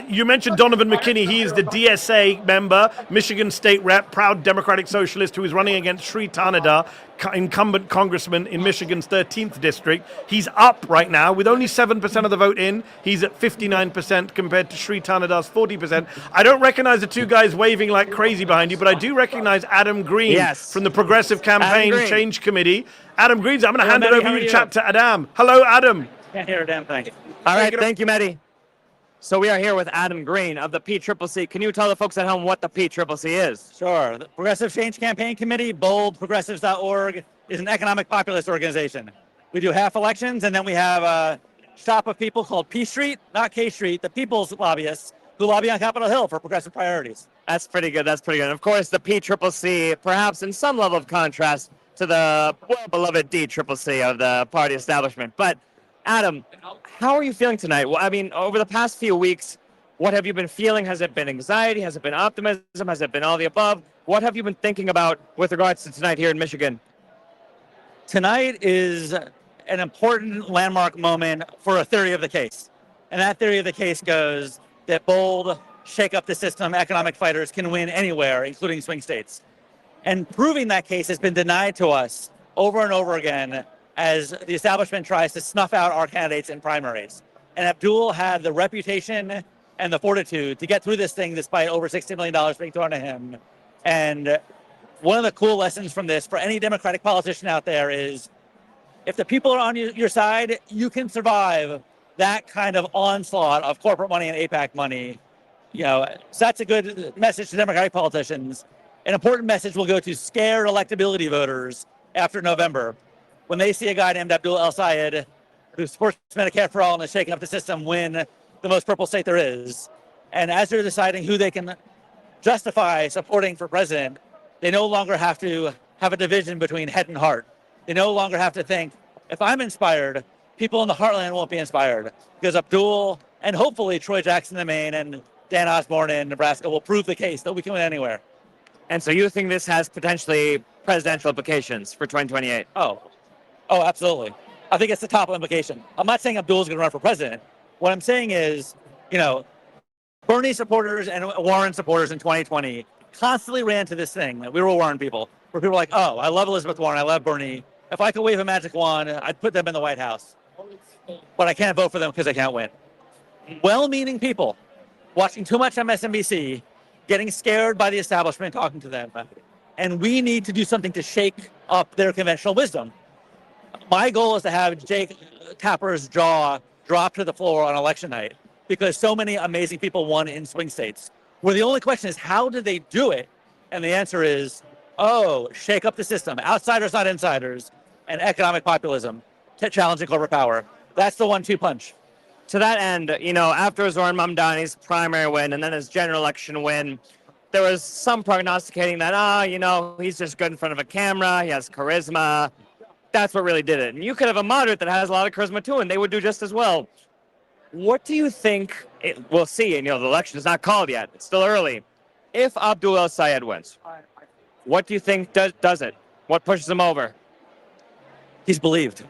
S1: You mentioned Donovan McKinney. He is the DSA member, Michigan State Rep, proud Democratic Socialist who is running against Sri Tanada, incumbent congressman in Michigan's 13th district. He's up right now with only 7% of the vote in. He's at 59% compared to Sri Tanada's 40%. I don't recognize the two guys waving like crazy behind you, but I do recognize Adam Green from the Progressive Campaign Change Committee. Adam Green, I'm going to hand it over to chat to Adam. Hello, Adam.
S2: Can't hear a damn thing. All right, thank you, Mehdi. So we are here with Adam Green of the PCCC. Can you tell the folks at home what the PCCC is?
S8: Sure. The Progressive Change Campaign Committee, boldprogressives.org, is an economic populist organization. We do half elections, and then we have a shop of people called P Street, not K Street, the People's Lobbyists, who lobby on Capitol Hill for progressive priorities.
S2: That's pretty good. That's pretty good. Of course, the PCCC, perhaps in some level of contrast to the well-beloved DCCC of the party establishment. But Adam, how are you feeling tonight? Well, I mean, over the past few weeks, what have you been feeling? Has it been anxiety? Has it been optimism? Has it been all the above? What have you been thinking about with regards to tonight here in Michigan?
S8: Tonight is an important landmark moment for a theory of the case. And that theory of the case goes that bold, shake up the system economic fighters can win anywhere, including swing states. And proving that case has been denied to us over and over again as the establishment tries to snuff out our candidates in primaries. And Abdul had the reputation and the fortitude to get through this thing despite over $60 million being thrown at him. And one of the cool lessons from this for any Democratic politician out there is if the people are on your side, you can survive that kind of onslaught of corporate money and APAC money. You know, so that's a good message to Democratic politicians. An important message will go to scared electability voters after November when they see a guy named Abdul El-Sayed who supports Medicare for all and is shaking up the system win the most purple state there is. And as they're deciding who they can justify supporting for president, they no longer have to have a division between head and heart. They no longer have to think, if I'm inspired, people in the heartland won't be inspired, because Abdul and hopefully Troy Jackson in Maine and Dan Osborne in Nebraska will prove the case that we can win anywhere.
S2: And so you think this has potentially presidential implications for 2028?
S8: Oh, absolutely. I think it's the top implication. I'm not saying Abdul's going to run for president. What I'm saying is, you know, Bernie supporters and Warren supporters in 2020 constantly ran to this thing that we were Warren people, where people were like, oh, I love Elizabeth Warren, I love Bernie. If I could wave a magic wand, I'd put them in the White House. But I can't vote for them because I can't win. Well-meaning people watching too much MSNBC, getting scared by the establishment talking to them. And we need to do something to shake up their conventional wisdom. My goal is to have Jake Tapper's jaw drop to the floor on election night, because so many amazing people won in swing states, where the only question is, how did they do it? And the answer is, shake up the system, outsiders, not insiders, and economic populism, challenging corporate power. That's the 1-2 punch.
S2: To that end, you know, after Zoran Mamdani's primary win and then his general election win, there was some prognosticating that, you know, he's just good in front of a camera, he has charisma. That's what really did it. And you could have a moderate that has a lot of charisma too, and they would do just as well. What do you think, we'll see, and you know, the election is not called yet, it's still early. If Abdul El-Sayed wins, what do you think does it? What pushes him over?
S8: He's believed.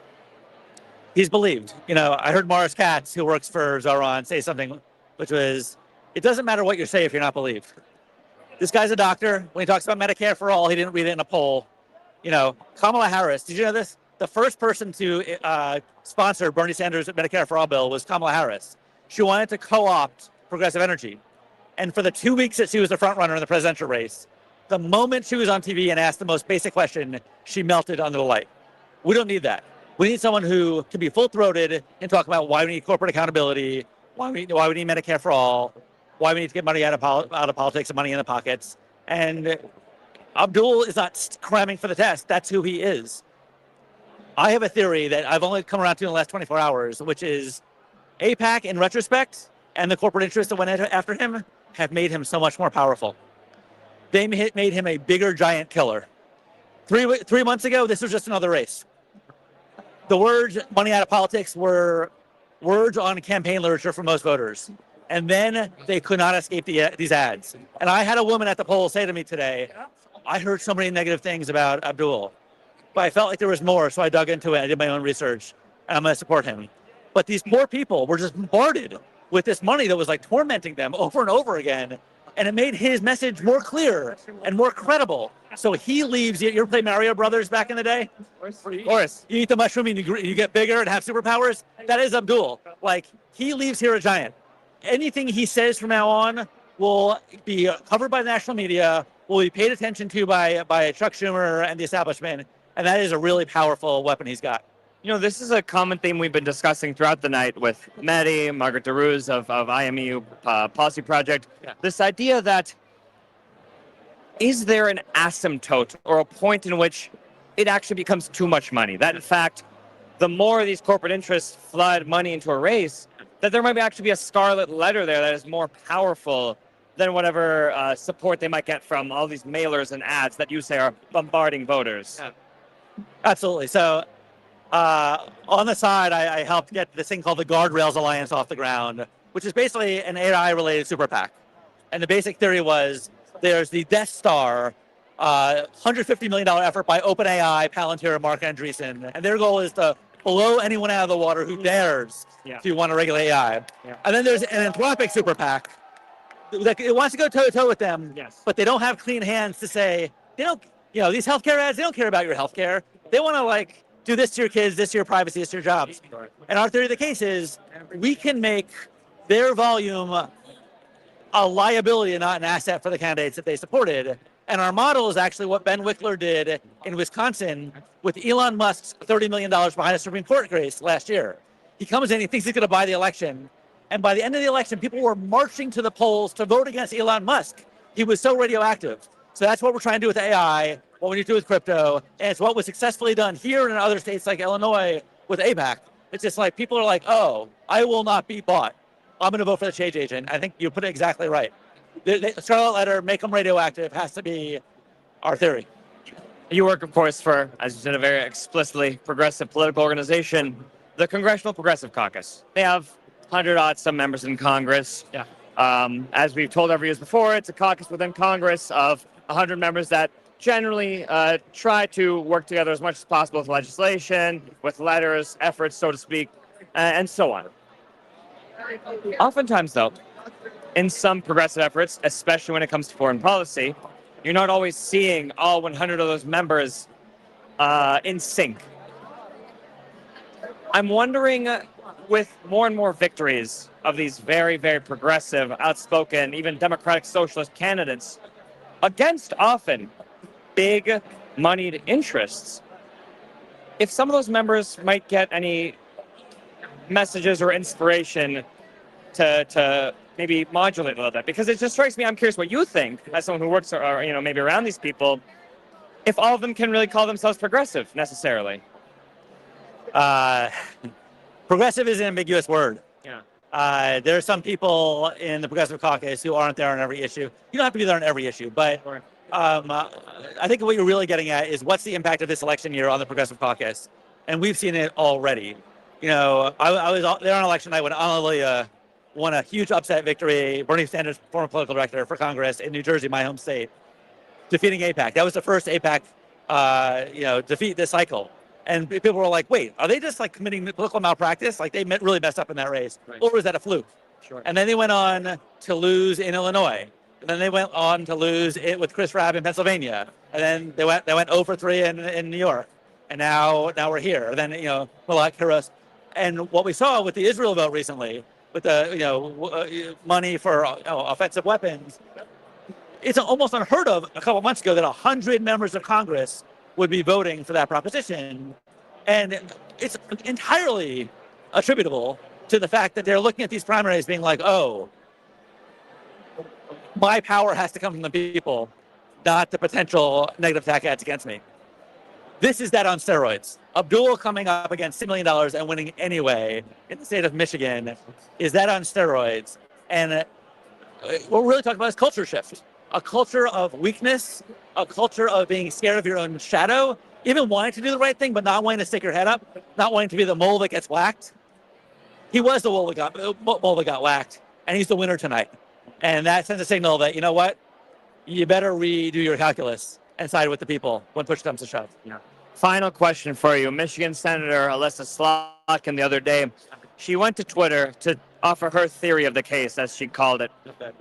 S8: He's believed. You know, I heard Morris Katz, who works for Zoran, say something, which was, it doesn't matter what you say if you're not believed. This guy's a doctor. When he talks about Medicare for all, he didn't read it in a poll. You know, Kamala Harris, did you know this? The first person to sponsor Bernie Sanders' Medicare for all bill was Kamala Harris. She wanted to co-opt progressive energy. And for the 2 weeks that she was the front runner in the presidential race, the moment she was on TV and asked the most basic question, she melted under the light. We don't need that. We need someone who can be full-throated and talk about why we need corporate accountability, why we need Medicare for all, why we need to get money out of politics and money in the pockets. And Abdul is not cramming for the test. That's who he is. I have a theory that I've only come around to in the last 24 hours, which is APAC, in retrospect, and the corporate interests that went after him have made him so much more powerful. They made him a bigger giant killer. 3 months ago, this was just another race. The words money out of politics were words on campaign literature for most voters. And then they could not escape these ads. And I had a woman at the poll say to me today, I heard so many negative things about Abdul, but I felt like there was more, so I dug into it. I did my own research, and I'm going to support him. But these poor people were just bombarded with this money that was like tormenting them over and over again. And it made his message more clear and more credible. So he leaves. You ever play Mario Brothers back in the day? Of course. You eat the mushroom and you get bigger and have superpowers. That is Abdul. Like, he leaves here a giant. Anything he says from now on will be covered by the national media, will be paid attention to by Chuck Schumer and the establishment. And that is a really powerful weapon he's got.
S2: You know, this is a common theme we've been discussing throughout the night with Mehdi, Margaret DeRuz of IMU Policy Project. Yeah. This idea that, is there an asymptote or a point in which it actually becomes too much money? That, in fact, the more these corporate interests flood money into a race, that there might actually be a scarlet letter there that is more powerful than whatever support they might get from all these mailers and ads that you say are bombarding voters.
S8: Yeah. Absolutely. So on the side, I helped get this thing called the Guardrails Alliance off the ground, which is basically an AI-related super PAC. And the basic theory was there's the Death Star, $150 million effort by OpenAI, Palantir, Mark Andreessen. And their goal is to blow anyone out of the water who dares to want to regulate AI.
S2: Yeah.
S8: And then there's an Anthropic super PAC that it wants to go toe-to-toe with them, but they don't have clean hands to say, they don't, these healthcare ads, they don't care about your healthcare. They want to do this to your kids, this to your privacy, this to your jobs. And our theory of the case is we can make their volume a liability and not an asset for the candidates that they supported. And our model is actually what Ben Wickler did in Wisconsin with Elon Musk's $30 million behind a Supreme Court case last year. He comes in, he thinks he's going to buy the election. And by the end of the election, people were marching to the polls to vote against Elon Musk. He was so radioactive. So that's what we're trying to do with AI, what we need to do with crypto. And it's what was successfully done here and in other states like Illinois with APAC. It's just like people are like, oh, I will not be bought. I'm going to vote for the change agent. I think you put it exactly right. The scarlet letter, make them radioactive, has to be our theory.
S2: You work, of course, for, as you said, a very explicitly progressive political organization, the Congressional Progressive Caucus. They have 100-odd some members in Congress.
S8: Yeah.
S2: As we've told every year before, it's a caucus within Congress of 100 members that generally try to work together as much as possible with legislation, with letters, efforts, so to speak, and so on. Oftentimes, though, in some progressive efforts, especially when it comes to foreign policy, you're not always seeing all 100 of those members in sync. I'm wondering, with more and more victories of these very, very progressive, outspoken, even democratic socialist candidates, against often big moneyed interests, if some of those members might get any messages or inspiration to maybe modulate a little bit, because it just strikes me, I'm curious what you think, as someone who works or maybe around these people, if all of them can really call themselves progressive necessarily.
S8: Progressive is an ambiguous word.
S2: Yeah.
S8: There are some people in the Progressive Caucus who aren't there on every issue. You don't have to be there on every issue, but I think what you're really getting at is what's the impact of this election year on the Progressive Caucus, and we've seen it already. I was there on election night when Analia won a huge upset victory, Bernie Sanders, former political director for Congress in New Jersey, my home state, defeating AIPAC. That was the first AIPAC, defeat this cycle. And people were like, wait, are they just committing political malpractice? They really messed up in that race. Right. Or was that a fluke?
S2: Sure.
S8: And then they went on to lose in Illinois. And then they went on to lose it with Chris Rabb in Pennsylvania. And then they went 0 for 3 in New York. And now we're here. And then, Malak Hiros. And what we saw with the Israel vote recently, with the money for offensive weapons, it's almost unheard of a couple months ago that 100 members of Congress would be voting for that proposition. And it's entirely attributable to the fact that they're looking at these primaries being like, oh, my power has to come from the people, not the potential negative attack ads against me. This is that on steroids. Abdul coming up against $6 million and winning anyway in the state of Michigan is that on steroids. And what we're really talking about is culture shift. A culture of weakness, a culture of being scared of your own shadow, even wanting to do the right thing, but not wanting to stick your head up, not wanting to be the mole that gets whacked. He was the mole that got whacked, and he's the winner tonight. And that sends a signal that, you know what? You better redo your calculus and side with the people when push comes to shove.
S2: Yeah. Final question for you. Michigan Senator Alyssa Slotkin the other day, she went to Twitter to offer her theory of the case, as she called it.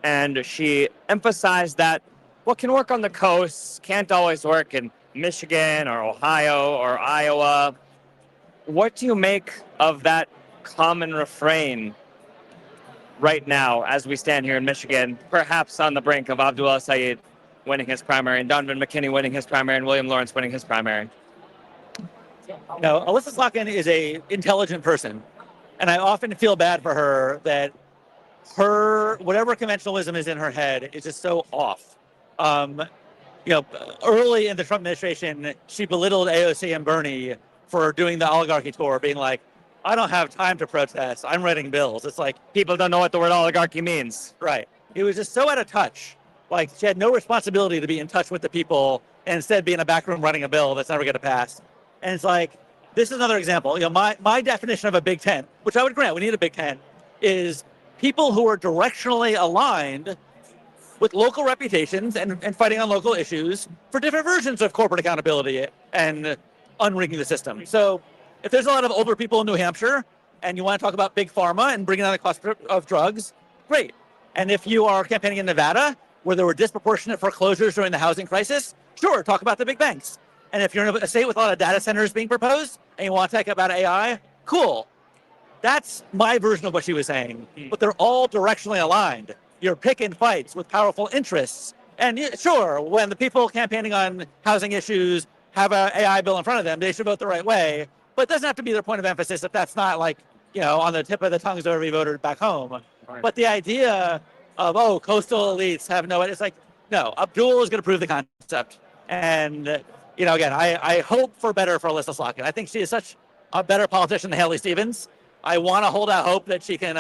S2: And she emphasized that what can work on the coast can't always work in Michigan or Ohio or Iowa. What do you make of that common refrain right now as we stand here in Michigan, perhaps on the brink of Abdul El-Sayed winning his primary and Donovan McKinney winning his primary and William Lawrence winning his primary?
S8: Alyssa Slotkin is an intelligent person. And I often feel bad for her that whatever conventionalism is in her head is just so off. Early in the Trump administration, she belittled AOC and Bernie for doing the oligarchy tour, being like, I don't have time to protest. I'm writing bills. It's like people don't know what the word oligarchy means. Right. He was just so out of touch. Like she had no responsibility to be in touch with the people and instead be in a back room writing a bill that's never going to pass. And it's like, this is another example. You know, my definition of a big tent, which I would grant, we need a big tent, is people who are directionally aligned with local reputations and fighting on local issues for different versions of corporate accountability and unrigging the system. So if there's a lot of older people in New Hampshire and you want to talk about big pharma and bringing down the cost of drugs, great. And if you are campaigning in Nevada, where there were disproportionate foreclosures during the housing crisis, sure, talk about the big banks. And if you're in a state with a lot of data centers being proposed and you want to talk about AI, cool. That's my version of what she was saying. But they're all directionally aligned. You're picking fights with powerful interests. And sure, when the people campaigning on housing issues have an AI bill in front of them, they should vote the right way. But it doesn't have to be their point of emphasis if that's not like, you know, on the tip of the tongues of every voter back home. Right. But the idea of, oh, coastal elites have no, it's like, no, Abdul is going to prove the concept. And, you know, again, I hope for better for Alyssa Slotkin. I think she is such a better politician than Haley Stevens. I want to hold out hope that she can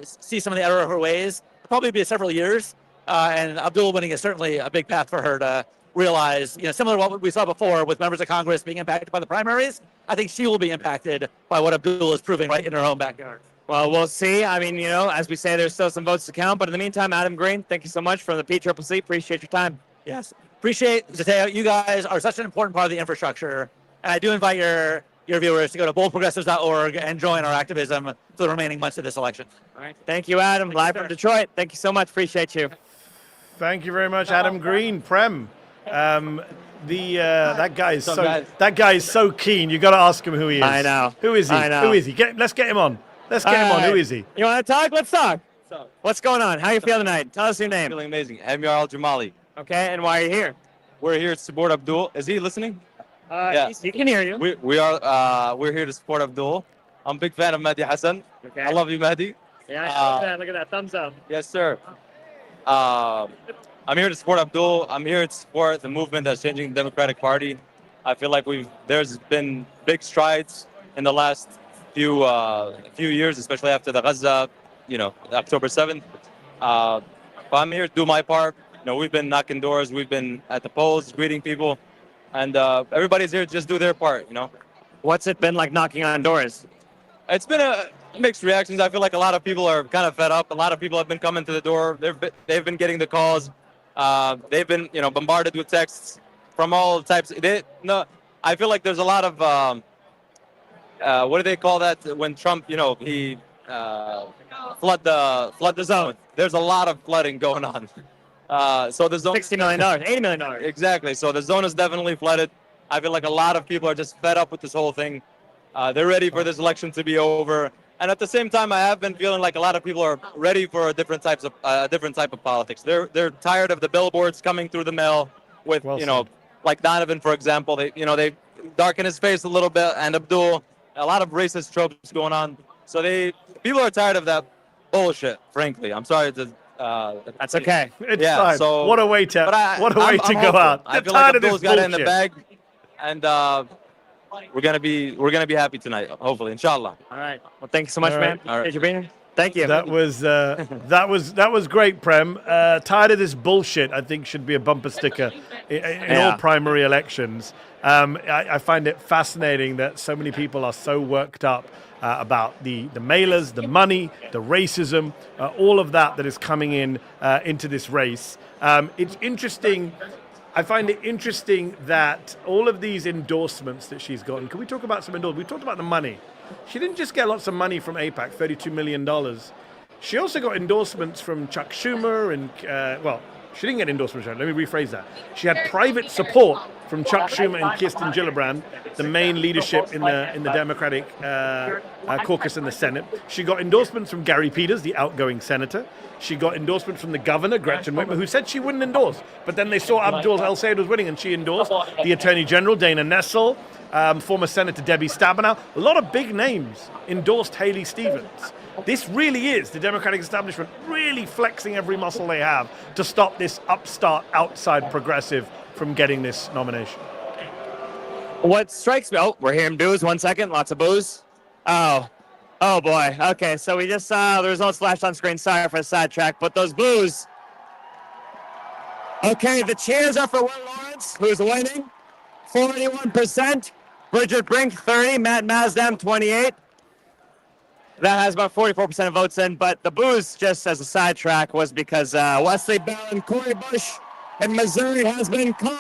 S8: see some of the error of her ways. It'll probably be several years. And Abdul winning is certainly a big path for her to realize, you know, similar to what we saw before with members of Congress being impacted by the primaries. I think she will be impacted by what Abdul is proving right in her own backyard.
S2: Well, we'll see. I mean, you know, as we say, there's still some votes to count. But in the meantime, Adam Green, thank you so much from the PCCC. Appreciate your time.
S8: Yes. Appreciate, Zeteo. You guys are such an important part of the infrastructure. And I do invite your viewers to go to boldprogressives.org and join our activism for the remaining months of this election.
S2: All right. Thank you, Adam. Live from Detroit. Thank you so much. Appreciate you.
S1: Thank you very much, Adam Green. Prem. That guy is so keen. You got to ask him who he is.
S2: I know.
S1: Who is he?
S2: I know.
S1: Who is he? Let's get him on. Let's get him on. Who is he?
S2: You want to talk? Let's talk. What's going on? How you feel tonight? Tell us your name.
S9: Feeling amazing. Amir Al-Jamali.
S2: Okay, and why are you here?
S9: We're here to support Abdul. Is he listening?
S2: Yeah. He can hear you.
S9: We're here to support Abdul. I'm a big fan of Mehdi Hassan.
S2: Okay.
S9: I love you, Mehdi.
S2: Yeah, look at that. Thumbs up.
S9: Yes, sir. I'm here to support Abdul. I'm here to support the movement that's changing the Democratic Party. I feel like there's been big strides in the last few years, especially after the Gaza, October 7th. But I'm here to do my part. We've been knocking doors. We've been at the polls, greeting people, and everybody's here to just do their part.
S2: What's it been like knocking on doors?
S9: It's been a mixed reactions. I feel like a lot of people are kind of fed up. A lot of people have been coming to the door. They've been getting the calls. They've been, bombarded with texts from all types. I feel like there's a lot of what do they call that when Trump, he flood the zone. There's a lot of flooding going on. So the zone,
S2: $60 million, $80 million.
S9: Exactly. So the zone is definitely flooded. I feel like a lot of people are just fed up with this whole thing. They're ready for this election to be over. And at the same time, I have been feeling like a lot of people are ready for different type of politics. They're tired of the billboards coming through the mail with, like Donovan, for example. They darken his face a little bit, and Abdul, a lot of racist tropes going on. So people are tired of that bullshit. Frankly, I'm sorry to.
S2: That's okay.
S1: It's fine. So what a way to
S9: I'm
S1: go out.
S9: I feel like Abdul's got it in the bag, and we're gonna be happy tonight. Hopefully, inshallah.
S2: All right. Well, thank you so much, man.
S9: All right.
S2: You being here. Thank you.
S1: That was great, Prem. Tired of this bullshit, I think should be a bumper sticker in all primary elections. I find it fascinating that so many people are so worked up about the mailers, the money, the racism, all of that is coming into this race. It's interesting. I find it interesting that all of these endorsements that she's gotten. Can we talk about some endorsements? We talked about the money. She didn't just get lots of money from AIPAC, $32 million. She also got endorsements from Chuck Schumer and, she didn't get endorsements. Let me rephrase that. She had private support from Chuck Schumer and Kirsten Gillibrand, the main leadership in the Democratic caucus in the Senate. She got endorsements from Gary Peters, the outgoing senator. She got endorsement from the governor, Gretchen Whitmer, who said she wouldn't endorse. But then they saw Abdul El-Sayed was winning, and she endorsed. The Attorney General, Dana Nessel, former Senator Debbie Stabenow. A lot of big names endorsed Haley Stevens. This really is the Democratic establishment really flexing every muscle they have to stop this upstart, outside progressive from getting this nomination.
S2: What strikes me, we're hearing booze, 1 second, lots of booze. Oh boy. Okay, so we just saw the results flashed on screen. Sorry for the sidetrack, but those boos. Okay, the cheers are for Will Lawrence, who's winning. 41%. Bridget Brink, 30. Matt Mazdam, 28. That has about 44% of votes in, but the boos, just as a sidetrack, was because Wesley Bell and Corey Bush in Missouri has been called.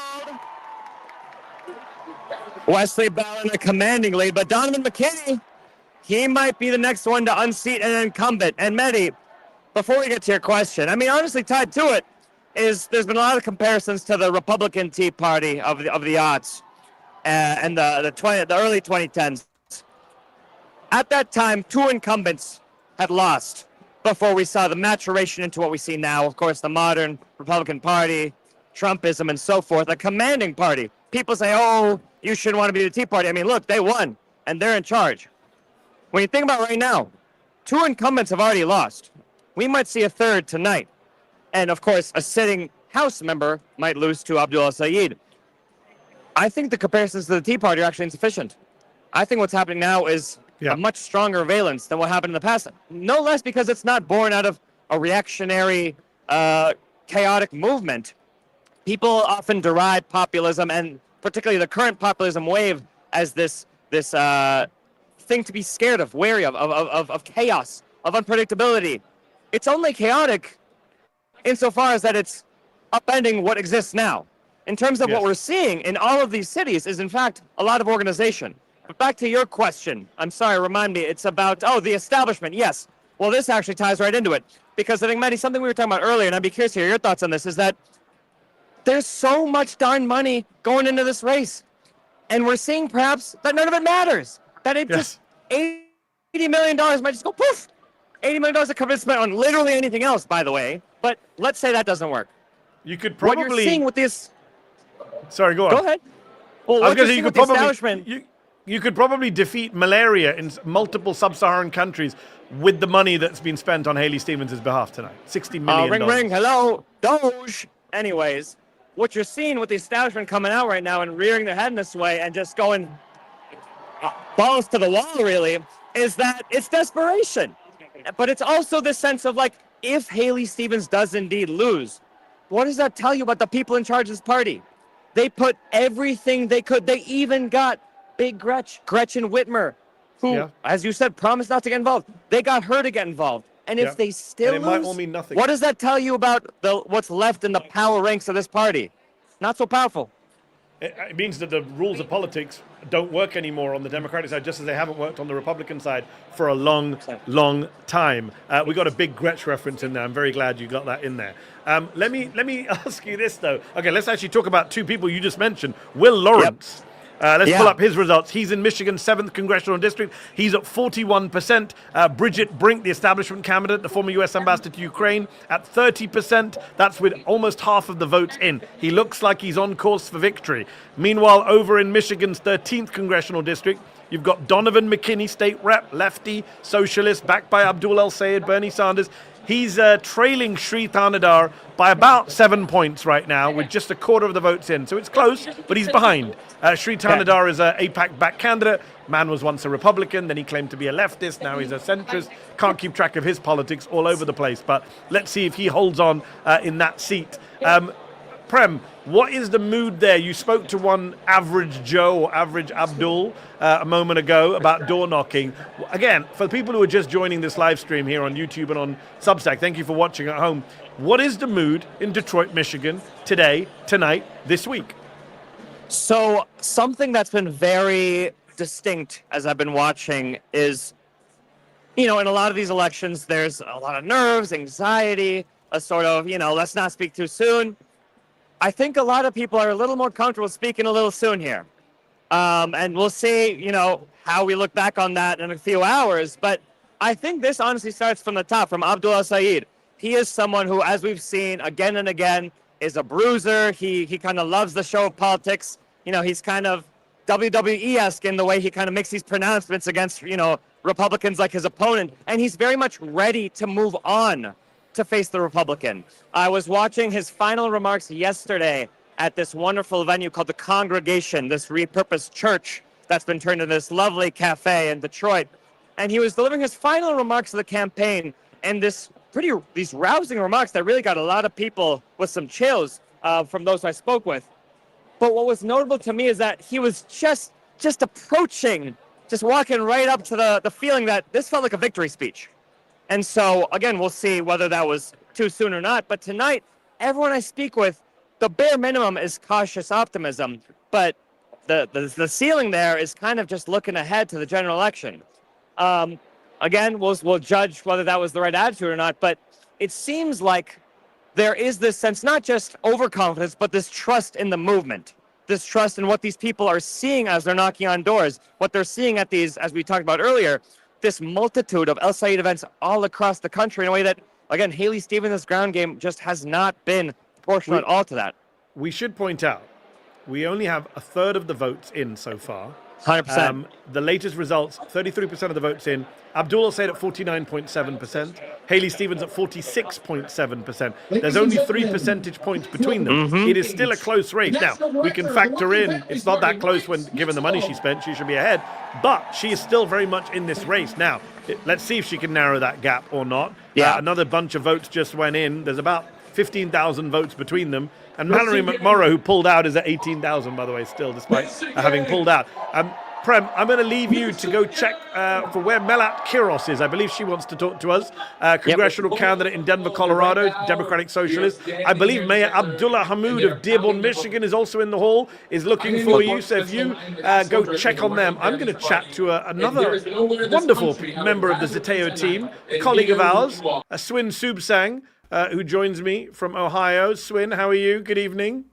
S2: Wesley Bell in a commanding lead, but Donovan McKinney, he might be the next one to unseat an incumbent. And Mehdi, before we get to your question, I mean, honestly, tied to it is there's been a lot of comparisons to the Republican Tea Party of the aughts and the early 2010s. At that time, 2 incumbents had lost before we saw the maturation into what we see now. Of course, the modern Republican Party, Trumpism, and so forth, a commanding party. People say, oh, you shouldn't want to be the Tea Party. I mean, look, they won, and they're in charge. When you think about right now, 2 incumbents have already lost. We might see a third tonight. And, of course, a sitting House member might lose to Abdul El-Sayed. I think the comparisons to the Tea Party are actually insufficient. I think what's happening now is a much stronger valence than what happened in the past. No less because it's not born out of a reactionary, chaotic movement. People often deride populism, and particularly the current populism wave, as this thing to be scared of, wary of chaos, of unpredictability. It's only chaotic insofar as that it's upending what exists now. In terms of what we're seeing in all of these cities is, in fact, a lot of organization. But back to your question. I'm sorry, remind me. It's about, the establishment. Yes. Well, this actually ties right into it. Because I think, Mehdi, something we were talking about earlier, and I'd be curious to hear your thoughts on this, is that there's so much darn money going into this race. And we're seeing perhaps that none of it matters. That it just, $80 million might just go poof. $80 million that could be spent on literally anything else, by the way. But let's say that doesn't work.
S1: You could probably...
S2: What you're seeing with this...
S1: Sorry, go on.
S2: Go ahead. Well,
S1: I was going to say, you could probably defeat malaria in multiple sub-Saharan countries with the money that's been spent on Haley Stevens' behalf tonight. $60 million.
S2: Ring, hello, Doge. Anyways, what you're seeing with the establishment coming out right now and rearing their head in this way and just going balls to the wall, really, is that it's desperation. But it's also this sense of, like, if Haley Stevens does indeed lose, what does that tell you about the people in charge of this party? They put everything they could. They even got Big Gretchen Whitmer, who, as you said, promised not to get involved. They got her to get involved. And if they still lose,
S1: might all mean nothing.
S2: What does that tell you about what's left in the power ranks of this party? Not so powerful.
S1: It means that the rules of politics don't work anymore on the Democratic side, just as they haven't worked on the Republican side for a long, long time. We got a big Gretsch reference in there. I'm very glad you got that in there. Let me ask you this, though. Okay, let's actually talk about 2 people you just mentioned. Will Lawrence. Let's pull up his results. He's in Michigan's 7th Congressional District. He's at 41%. Bridget Brink, the establishment candidate, the former U.S. ambassador to Ukraine, at 30%. That's with almost half of the votes in. He looks like he's on course for victory. Meanwhile, over in Michigan's 13th Congressional District, you've got Donovan McKinney, state rep, lefty, socialist, backed by Abdul El-Sayed, Bernie Sanders. He's trailing Sri Thanadar by about 7 points right now, with just a quarter of the votes in. So it's close, but he's behind. Sri Thanadar is an AIPAC-backed candidate. Man was once a Republican, then he claimed to be a leftist. Now he's a centrist. Can't keep track of his politics, all over the place. But let's see if he holds on in that seat. Prem, what is the mood there? You spoke to one average Joe or average Abdul a moment ago about door knocking. Again, for the people who are just joining this live stream here on YouTube and on Substack, thank you for watching at home. What is the mood in Detroit, Michigan today, tonight, this week?
S2: So something that's been very distinct as I've been watching is, in a lot of these elections, there's a lot of nerves, anxiety, a sort of, let's not speak too soon. I think a lot of people are a little more comfortable speaking a little soon here. And we'll see, how we look back on that in a few hours. But I think this honestly starts from the top, from Abdul El-Sayed. He is someone who, as we've seen again and again, is a bruiser. He kind of loves the show of politics. He's kind of WWE-esque in the way he kind of makes these pronouncements against, Republicans like his opponent. And he's very much ready to move on to face the Republican. I was watching his final remarks yesterday at this wonderful venue called The Congregation, this repurposed church that's been turned into this lovely cafe in Detroit. and he was delivering his final remarks of the campaign, and these rousing remarks that really got a lot of people with some chills from those I spoke with. But what was notable to me is that he was just approaching, just walking right up to the feeling that this felt like a victory speech. And so, again, we'll see whether that was too soon or not. But tonight, everyone I speak with, the bare minimum is cautious optimism. But the ceiling there is kind of just looking ahead to the general election. Again, we'll judge whether that was the right attitude or not. But it seems like there is this sense, not just overconfidence, but this trust in the movement, this trust in what these people are seeing as they're knocking on doors, what they're seeing at these, as we talked about earlier, this multitude of El-Sayed events all across the country in a way that, again, Haley Stevens' ground game just has not been proportional at all to that.
S1: We should point out, we only have a third of the votes in so far.
S2: 100%.
S1: The latest results, 33% of the votes in. Abdul El-Sayed at 49.7%. Haley Stevens at 46.7%. There's only 3 percentage points between them. It is still a close race. Now, we can factor in, it's not that close when given the money she spent, she should be ahead. But she is still very much in this race. Now, let's see if she can narrow that gap or not.
S2: Yeah.
S1: Another bunch of votes just went in. There's about 15,000 votes between them. And Mallory McMorrow, who pulled out, is at 18,000, by the way, still, despite having pulled out. Prem, I'm going to leave you to go check for where Melat Kiros is. I believe she wants to talk to us. Congressional candidate in Denver, Colorado, Democratic Socialist. I believe Mayor Abdullah Hamoud of Dearborn, Michigan is also in the hall, is looking for you. So if you go check on them, I'm going to chat to another wonderful member of the Zeteo team, a colleague of ours, Swin Subsang, who joins me from Ohio. Swin, how are you? Good evening.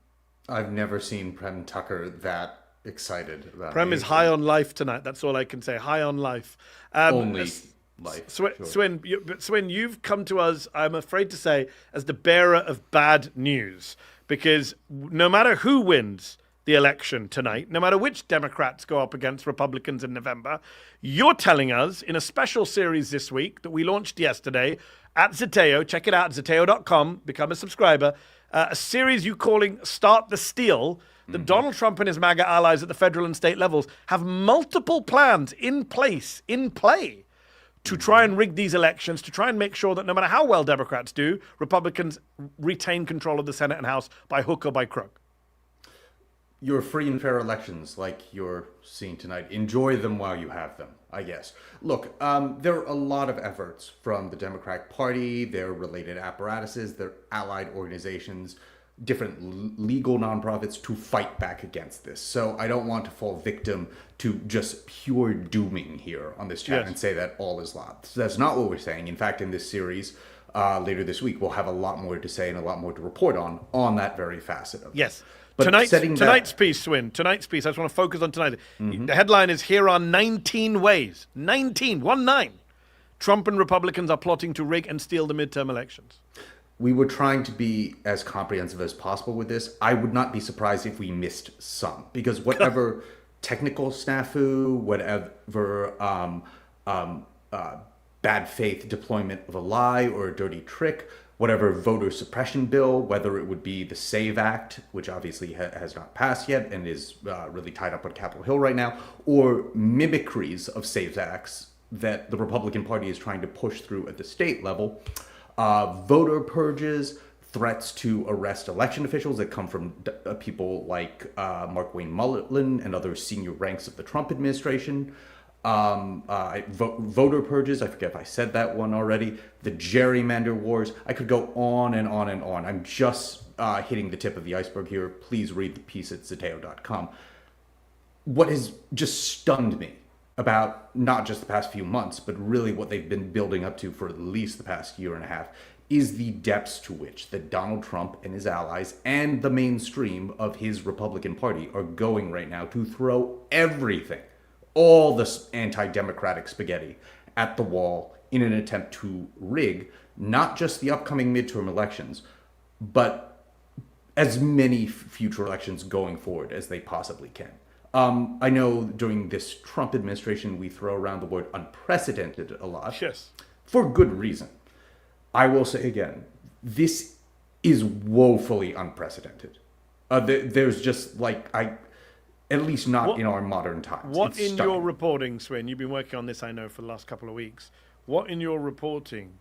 S10: I've never seen Prem Tucker that excited about
S1: Prem is high on life tonight. That's all I can say. High on life.
S10: Only life.
S1: Swin, you've come to us, I'm afraid to say, as the bearer of bad news. Because no matter who wins the election tonight, no matter which Democrats go up against Republicans in November, you're telling us in a special series this week that we launched yesterday at Zeteo, check it out, Zeteo.com, become a subscriber, a series you calling Start the Steal, that Donald Trump and his MAGA allies at the federal and state levels have multiple plans in play, to try and rig these elections, to try and make sure that no matter how well Democrats do, Republicans retain control of the Senate and House by hook or by crook.
S10: Your free and fair elections like you're seeing tonight, enjoy them while you have them, I guess. Look, there are a lot of efforts from the Democratic Party, their related apparatuses, their allied organizations, different legal nonprofits to fight back against this. So I don't want to fall victim to just pure dooming here on this chat and say that all is lost. That's not what we're saying. In fact, in this series, later this week, we'll have a lot more to say and a lot more to report on that very facet of it.
S1: Yes.
S10: But
S1: tonight's piece, Swin, I just want to focus on tonight. The headline is, here are 19 ways, 19, Trump and Republicans are plotting to rig and steal the midterm elections.
S10: We were trying to be as comprehensive as possible with this. I would not be surprised if we missed some, because whatever technical snafu, whatever bad faith deployment of a lie or a dirty trick, whatever voter suppression bill, whether it would be the SAVE Act, which obviously has not passed yet and is really tied up on Capitol Hill right now, or mimicries of SAVE Acts that the Republican Party is trying to push through at the state level, voter purges, threats to arrest election officials that come from people like Mark Wayne Mullen and other senior ranks of the Trump administration, voter purges, I forget if I said that one already, the gerrymander wars. I could go on and on and on. I'm just hitting the tip of the iceberg here. Please read the piece at Zeteo.com. What has just stunned me about not just the past few months, but really what they've been building up to for at least the past year and a half, is the depths to which that Donald Trump and his allies and the mainstream of his Republican Party are going right now to throw everything, all this anti-democratic spaghetti, at the wall in an attempt to rig not just the upcoming midterm elections, but as many future elections going forward as they possibly can. I know during this Trump administration, we throw around the word unprecedented a lot.
S1: Yes.
S10: For good reason. I will say again, this is woefully unprecedented. There's just like, at least not in our modern times.
S1: What
S10: It's
S1: in
S10: stunning.
S1: your reporting, Swin, you've been working on this, I know, for the last couple of weeks. What in your reporting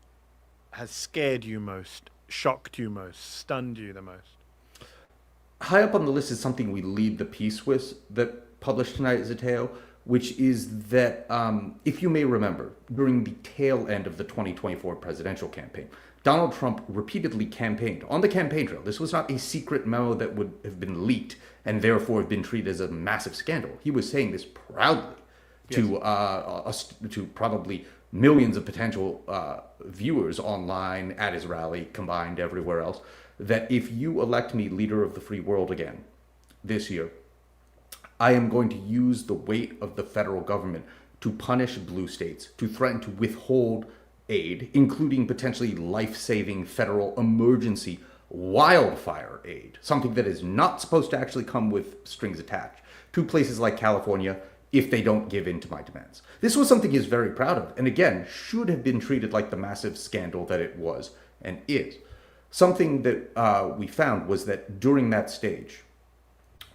S1: has scared you most, shocked you most, stunned you the most?
S10: High up on the list is something we lead the piece with that published tonight at Zeteo, which is that, if you may remember, during the tail end of the 2024 presidential campaign, Donald Trump repeatedly campaigned on the campaign trail. This was not a secret memo that would have been leaked and therefore have been treated as a massive scandal. He was saying this proudly to probably millions of potential viewers online, at his rally, combined everywhere else, that if you elect me leader of the free world again this year, I am going to use the weight of the federal government to punish blue states, to threaten to withhold aid, including potentially life-saving federal emergency wildfire aid, something that is not supposed to actually come with strings attached, to places like California if they don't give in to my demands. This was something he's very proud of, and again, should have been treated like the massive scandal that it was and is. Something that we found was that during that stage,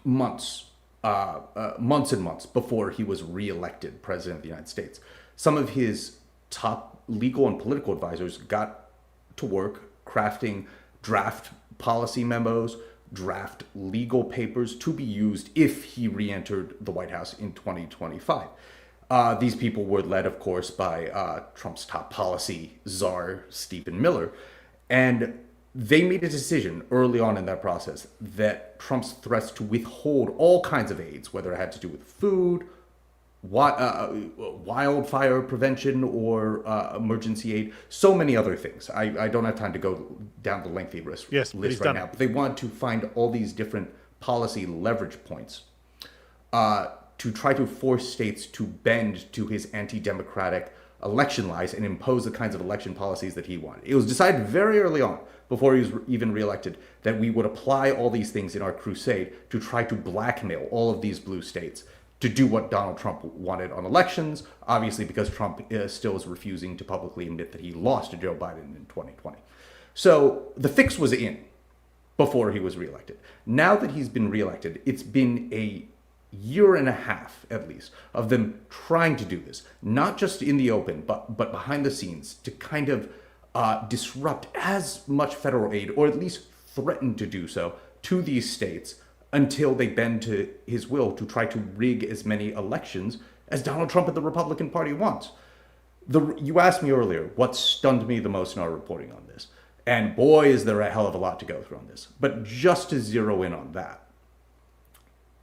S10: months and months before he was reelected president of the United States, some of his top legal and political advisors got to work crafting draft policy memos, draft legal papers to be used if he re-entered the White House in 2025. These people were led, of course, by Trump's top policy czar, Stephen Miller, and they made a decision early on in that process that Trump's threats to withhold all kinds of aids, whether it had to do with food, wildfire prevention, or emergency aid, so many other things. I don't have time to go down the lengthy list right now, but they wanted to find all these different policy leverage points to try to force states to bend to his anti-democratic election lies and impose the kinds of election policies that he wanted. It was decided very early on, before he was even reelected, that we would apply all these things in our crusade to try to blackmail all of these blue states to do what Donald Trump wanted on elections, obviously because Trump still is refusing to publicly admit that he lost to Joe Biden in 2020. So the fix was in before he was reelected. Now that he's been reelected, it's been a year and a half, at least, of them trying to do this, not just in the open, but behind the scenes, to kind of disrupt as much federal aid, or at least threaten to do so, to these states until they bend to his will to try to rig as many elections as Donald Trump and the Republican Party wants. You asked me earlier what stunned me the most in our reporting on this, and boy, is there a hell of a lot to go through on this. But just to zero in on that,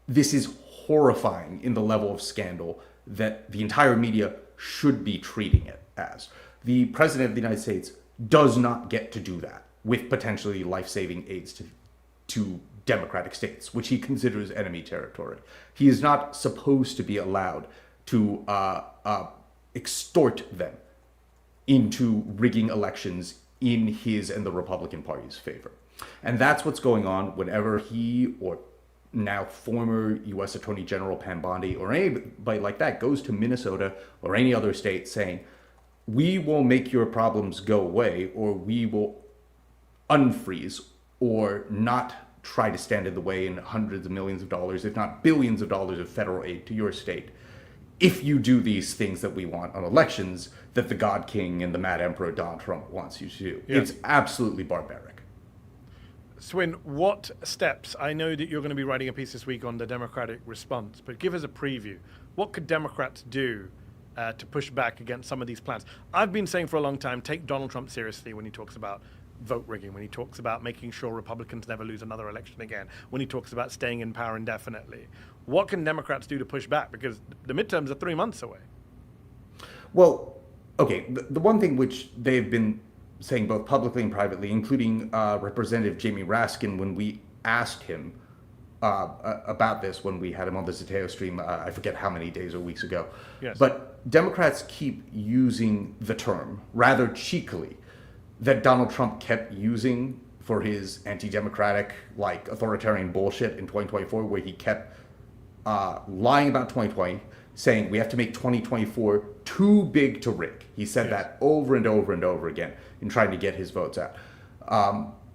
S10: this is horrifying in the level of scandal that the entire media should be treating it as. The President of the United States does not get to do that with potentially life-saving aids to democratic states, which he considers enemy territory. He is not supposed to be allowed to extort them into rigging elections in his and the Republican Party's favor. And that's what's going on whenever he, or now former U.S. Attorney General Pam Bondi, or anybody like that, goes to Minnesota or any other state saying, we will make your problems go away, or we will unfreeze or not try to stand in the way in hundreds of millions of dollars, if not billions of dollars of federal aid to your state, if you do these things that we want on elections that the God King and the Mad Emperor Donald Trump wants you to do. Yeah. It's absolutely barbaric.
S1: Swin, what steps, I know that you're going to be writing a piece this week on the Democratic response, but give us a preview. What could Democrats do to push back against some of these plans? I've been saying for a long time, take Donald Trump seriously when he talks about vote rigging, when he talks about making sure Republicans never lose another election again, when he talks about staying in power indefinitely. What can Democrats do to push back? Because the midterms are 3 months away.
S10: Well, okay, the one thing which they've been saying both publicly and privately, including Representative Jamie Raskin, when we asked him about this, when we had him on the Zeteo stream, I forget how many days or weeks ago.
S1: Yes.
S10: But Democrats keep using the term, rather cheekily, that Donald Trump kept using for his anti-democratic, like, authoritarian bullshit in 2024, where he kept lying about 2020, saying we have to make 2024 too big to rig. He said that over and over and over again in trying to get his votes out.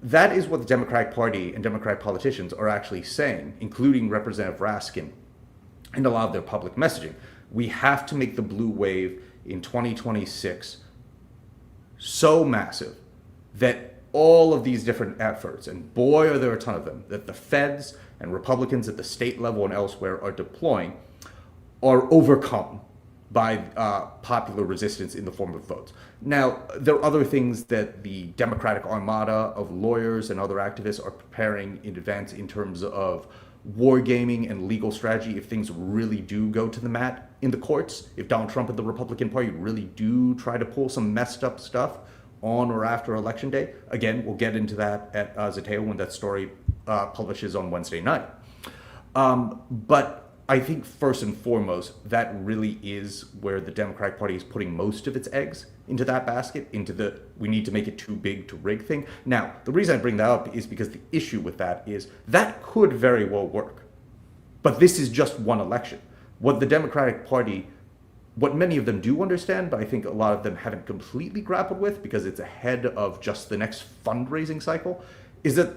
S10: That is what the Democratic Party and Democratic politicians are actually saying, including Representative Raskin and a lot of their public messaging. We have to make the blue wave in 2026 so massive that all of these different efforts, and boy are there a ton of them, that the feds and Republicans at the state level and elsewhere are deploying, are overcome by popular resistance in the form of votes. Now, there are other things that the Democratic armada of lawyers and other activists are preparing in advance in terms of wargaming and legal strategy if things really do go to the mat in the courts, if Donald Trump and the Republican Party really do try to pull some messed up stuff on or after Election Day. Again, we'll get into that at Zeteo when that story publishes on Wednesday night. But I think first and foremost, that really is where the Democratic Party is putting most of its eggs into that basket, into the we need to make it too big to rig thing. Now, the reason I bring that up is because the issue with that is that could very well work. But this is just one election. What the Democratic Party, what many of them do understand, but I think a lot of them haven't completely grappled with because it's ahead of just the next fundraising cycle, is that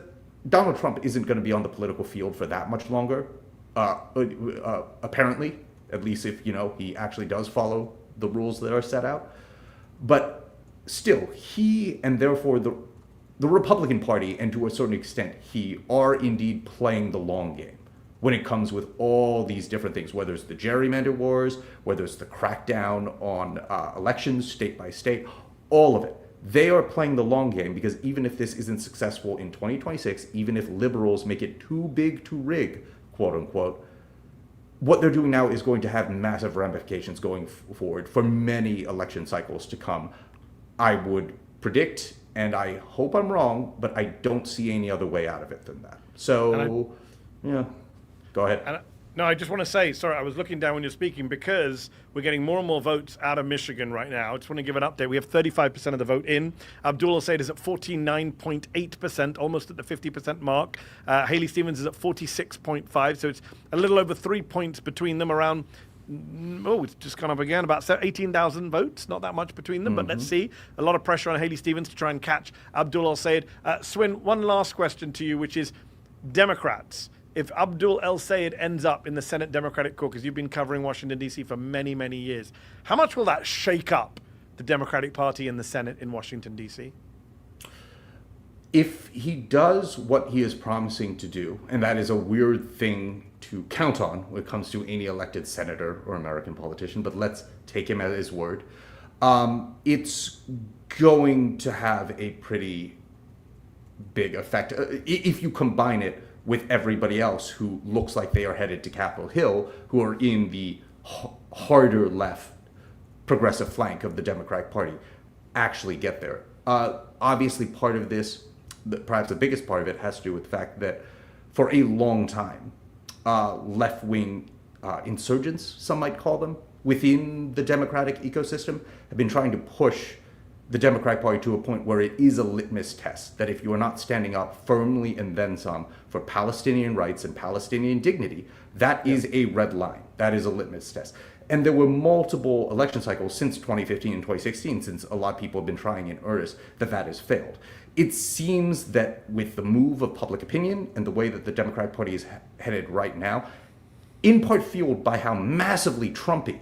S10: Donald Trump isn't going to be on the political field for that much longer. Apparently, at least if he actually does follow the rules that are set out. But still, he and therefore the Republican Party, and to a certain extent he, are indeed playing the long game when it comes with all these different things, whether it's the gerrymander wars, whether it's the crackdown on elections state by state, all of it. They are playing the long game because even if this isn't successful in 2026, even if liberals make it too big to rig, quote unquote, what they're doing now is going to have massive ramifications going forward for many election cycles to come. I would predict, and I hope I'm wrong, but I don't see any other way out of it than that. So, yeah, go ahead.
S1: No, I just want to say, sorry, I was looking down when you're speaking because we're getting more and more votes out of Michigan right now. I just want to give an update. We have 35% of the vote in. Abdul El-Sayed is at 49.8%, almost at the 50% mark. Haley Stevens is at 46.5%, so it's a little over 3 points between them, around, it's just gone up again, about 18,000 votes, not that much between them, but let's see. A lot of pressure on Haley Stevens to try and catch Abdul El-Sayed. Swin, one last question to you, which is Democrats. If Abdul El-Sayed ends up in the Senate Democratic Caucus, you've been covering Washington, D.C. for many, many years. How much will that shake up the Democratic Party in the Senate in Washington, D.C.?
S10: If he does what he is promising to do, and that is a weird thing to count on when it comes to any elected senator or American politician, but let's take him at his word, it's going to have a pretty big effect. If you combine it with everybody else who looks like they are headed to Capitol Hill, who are in the harder left progressive flank of the Democratic Party, actually get there. Obviously, part of this, perhaps the biggest part of it, has to do with the fact that for a long time, left-wing insurgents, some might call them, within the Democratic ecosystem have been trying to push the Democratic Party to a point where it is a litmus test, that if you are not standing up firmly and then some for Palestinian rights and Palestinian dignity, that is a red line. That is a litmus test. And there were multiple election cycles since 2015 and 2016, since a lot of people have been trying in earnest, that has failed. It seems that with the move of public opinion and the way that the Democratic Party is headed right now, in part fueled by how massively Trumpy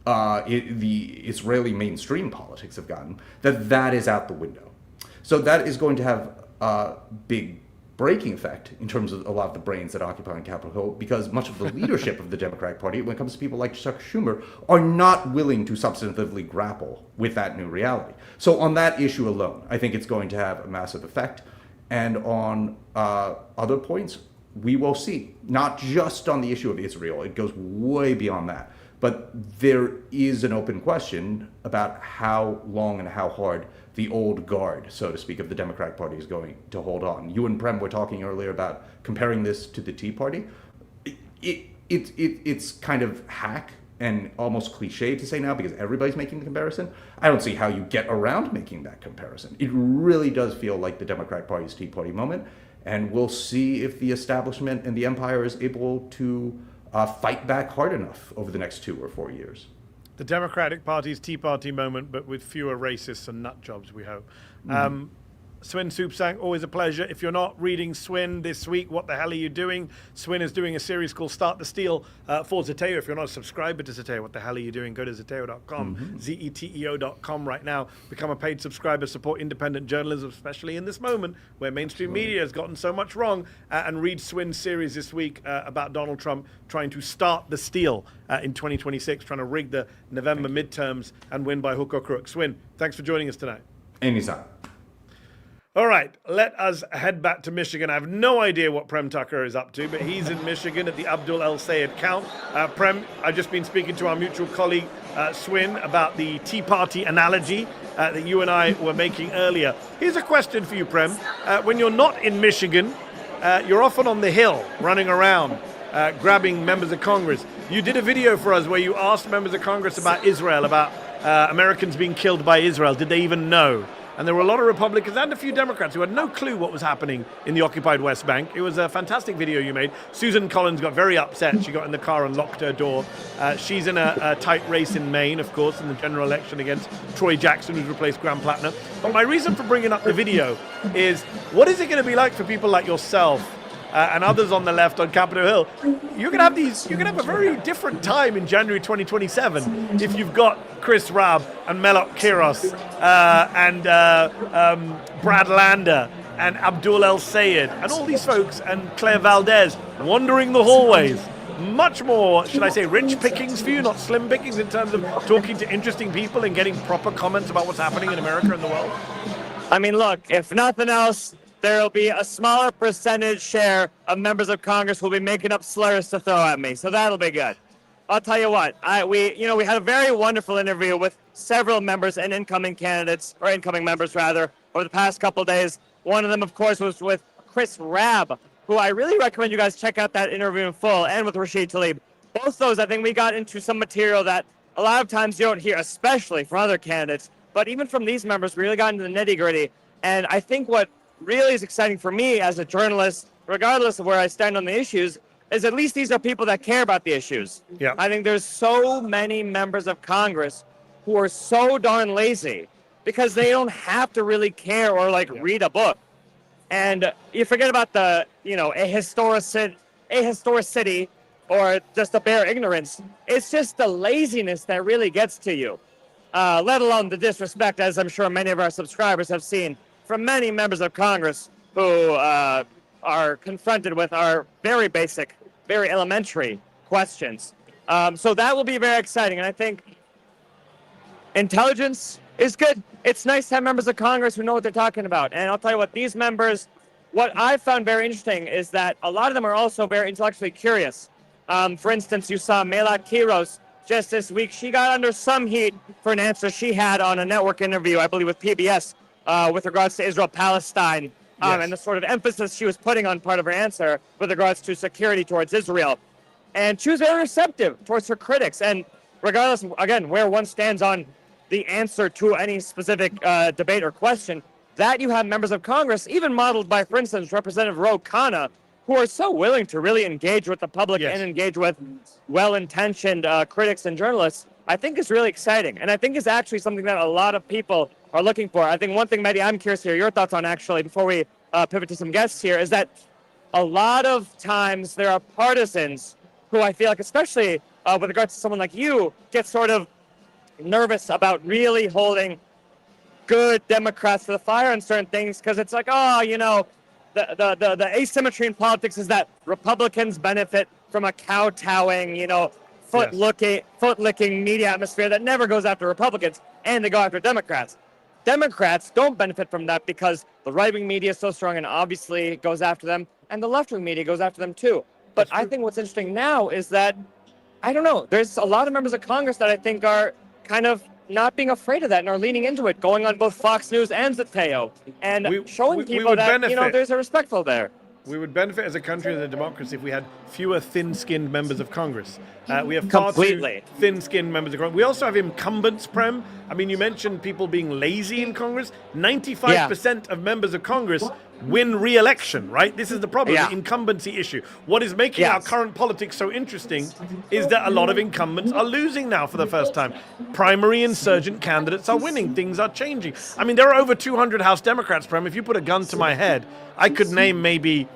S10: the Israeli mainstream politics have gotten, that is out the window. So that is going to have a big breaking effect in terms of a lot of the brains that occupy Capitol Hill, because much of the leadership of the Democratic Party, when it comes to people like Chuck Schumer, are not willing to substantively grapple with that new reality. So on that issue alone, I think it's going to have a massive effect. And on other points, we will see, not just on the issue of Israel, it goes way beyond that. But there is an open question about how long and how hard the old guard, so to speak, of the Democratic Party is going to hold on. You and Prem were talking earlier about comparing this to the Tea Party. It's kind of hack and almost cliche to say now because everybody's making the comparison. I don't see how you get around making that comparison. It really does feel like the Democratic Party's Tea Party moment, and we'll see if the establishment and the empire is able to fight back hard enough over the next 2 or 4 years.
S1: The Democratic Party's Tea Party moment, but with fewer racists and nut jobs, we hope. Swin Soupsang, always a pleasure. If you're not reading Swin this week, what the hell are you doing? Swin is doing a series called Start the Steal for Zeteo. If you're not a subscriber to Zeteo, what the hell are you doing? Go to zeteo.com, Zeteo.com right now. Become a paid subscriber, support independent journalism, especially in this moment where mainstream media has gotten so much wrong, and read Swin's series this week about Donald Trump trying to start the steal in 2026, trying to rig the November midterms and win by hook or crook. Swin, thanks for joining us tonight.
S10: Anytime.
S1: All right, let us head back to Michigan. I have no idea what Prem Tucker is up to, but he's in Michigan at the Abdul El-Sayed count. Prem, I've just been speaking to our mutual colleague, Swin, about the Tea Party analogy that you and I were making earlier. Here's a question for you, Prem. When you're not in Michigan, you're often on the Hill, running around, grabbing members of Congress. You did a video for us where you asked members of Congress about Israel, about Americans being killed by Israel. Did they even know? And there were a lot of Republicans and a few Democrats who had no clue what was happening in the occupied West Bank. It was a fantastic video you made. Susan Collins got very upset. She got in the car and locked her door. She's in a tight race in Maine, of course, in the general election against Troy Jackson, who's replaced Graham Plattner. But my reason for bringing up the video is, what is it going to be like for people like yourself and others on the left on Capitol Hill? You're going to have a very different time in January 2027 if you've got Chris Raab and Melot Kiros and Brad Lander and Abdul El-Sayed and all these folks and Claire Valdez wandering the hallways. Much more, should I say, rich pickings for you, not slim pickings, in terms of talking to interesting people and getting proper comments about what's happening in America and the world.
S2: I mean, look, if nothing else, there will be a smaller percentage share of members of Congress who will be making up slurs to throw at me. So that'll be good. I'll tell you what, we had a very wonderful interview with several members and incoming members rather, over the past couple of days. One of them, of course, was with Chris Raab, who I really recommend you guys check out that interview in full, and with Rashid Tlaib. Both those, I think we got into some material that a lot of times you don't hear, especially from other candidates, but even from these members, we really got into the nitty-gritty. And I think what really is exciting for me as a journalist, regardless of where I stand on the issues, is at least these are people that care about the issues.
S1: Yeah.
S2: I think there's so many members of Congress who are so darn lazy because they don't have to really care or read a book. And you forget about the, a historicity or just a bare ignorance. It's just the laziness that really gets to you, let alone the disrespect, as I'm sure many of our subscribers have seen from many members of Congress who are confronted with our very basic, very elementary questions. So that will be very exciting. And I think intelligence is good. It's nice to have members of Congress who know what they're talking about. And I'll tell you what, these members, what I found very interesting is that a lot of them are also very intellectually curious. For instance, you saw Melot Kiros just this week. She got under some heat for an answer she had on a network interview, I believe with PBS, with regards to Israel-Palestine. And the sort of emphasis she was putting on part of her answer with regards to security towards Israel. And she was very receptive towards her critics. And regardless, again, where one stands on the answer to any specific debate or question, that you have members of Congress, even modeled by, for instance, Representative Ro Khanna, who are so willing to really engage with the public and engage with well-intentioned critics and journalists, I think is really exciting. And I think is actually something that a lot of people are looking for. I think one thing, Mehdi, I'm curious to hear your thoughts on, actually, before we pivot to some guests here, is that a lot of times there are partisans who I feel like, especially with regards to someone like you, get sort of nervous about really holding good Democrats to the fire on certain things, because it's like, the asymmetry in politics is that Republicans benefit from a kowtowing, foot-licking media atmosphere that never goes after Republicans, and they go after Democrats. Democrats don't benefit from that because the right-wing media is so strong and obviously goes after them, and the left-wing media goes after them too. But I think what's interesting now is that, I don't know, there's a lot of members of Congress that I think are kind of not being afraid of that and are leaning into it, going on both Fox News and Zeteo, and showing people that, there's a respectful there.
S1: We would benefit as a country, as a democracy, if we had fewer thin-skinned members of Congress. We have far too thin-skinned members of Congress. We also have incumbents, Prem. I mean, you mentioned people being lazy in Congress. 95% of members of Congress win re-election, right? This is the problem,
S2: Yeah.
S1: the incumbency issue. What is making our
S2: Yes.
S1: current politics so interesting is that a lot of incumbents are losing now for the first time. Primary insurgent candidates are winning. Things are changing. I mean, there are over 200 House Democrats, Prem. If you put a gun to my head, I could name maybe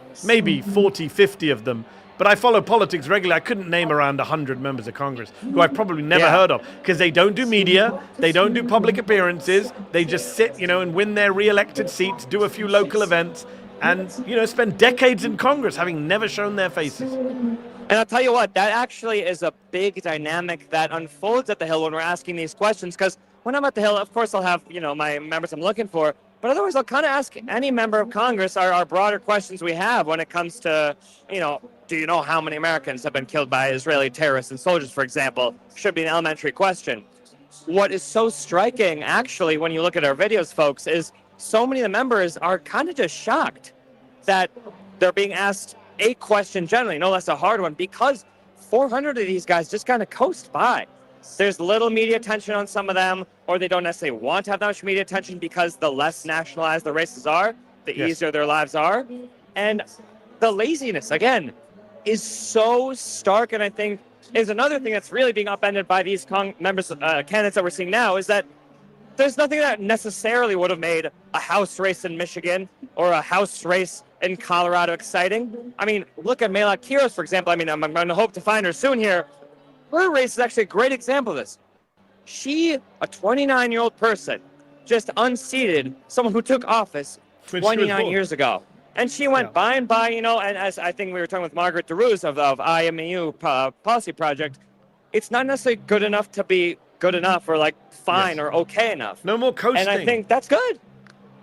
S1: 40, 50 of them. But I follow politics regularly. I couldn't name around 100 members of Congress who I've probably never heard of because they don't do media, they don't do public appearances, they just sit, and win their re-elected seats, do a few local events, and, spend decades in Congress having never shown their faces.
S2: And I'll tell you what, that actually is a big dynamic that unfolds at the Hill when we're asking these questions. Because when I'm at the Hill, of course, I'll have, my members I'm looking for. But otherwise, I'll kind of ask any member of Congress our broader questions we have when it comes to, do you know how many Americans have been killed by Israeli terrorists and soldiers, for example? Should be an elementary question. What is so striking, actually, when you look at our videos, folks, is so many of the members are kind of just shocked that they're being asked a question generally, no less a hard one, because 400 of these guys just kind of coast by. There's little media attention on some of them, or they don't necessarily want to have that much media attention because the less nationalized the races are, the easier their lives are. And the laziness, again, is so stark, and I think is another thing that's really being upended by these candidates that we're seeing now, is that there's nothing that necessarily would have made a House race in Michigan or a House race in Colorado exciting. I mean, look at Mehdi Kiros, for example. I mean, I'm going to hope to find her soon here. Her race is actually a great example of this. She, a 29-year-old person, just unseated someone who took office 29 years ago. And she went by and by, and as I think we were talking with Margaret DeRuse of IMU Policy Project, it's not necessarily good enough to be good enough or fine or okay enough.
S1: No more coasting.
S2: And I think that's good.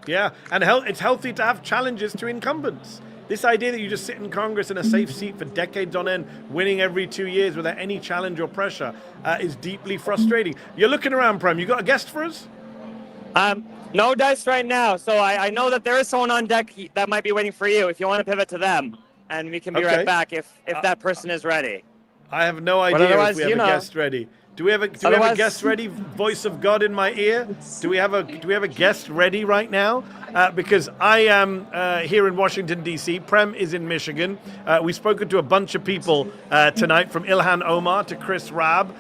S1: Yeah, and it's healthy to have challenges to incumbents. This idea that you just sit in Congress in a safe seat for decades on end, winning every 2 years without any challenge or pressure, is deeply frustrating. You're looking around, Prem. You got a guest for us?
S2: No dice right now, so I know that there is someone on deck that might be waiting for you if you want to pivot to them, and we can be right back if that person is ready.
S1: I have no idea if we have a guest ready. Do we have a guest ready? Voice of God in my ear. Do we have a guest ready right now? Because I am here in Washington D.C. Prem is in Michigan. We've spoken to a bunch of people tonight, from Ilhan Omar to Chris Rabb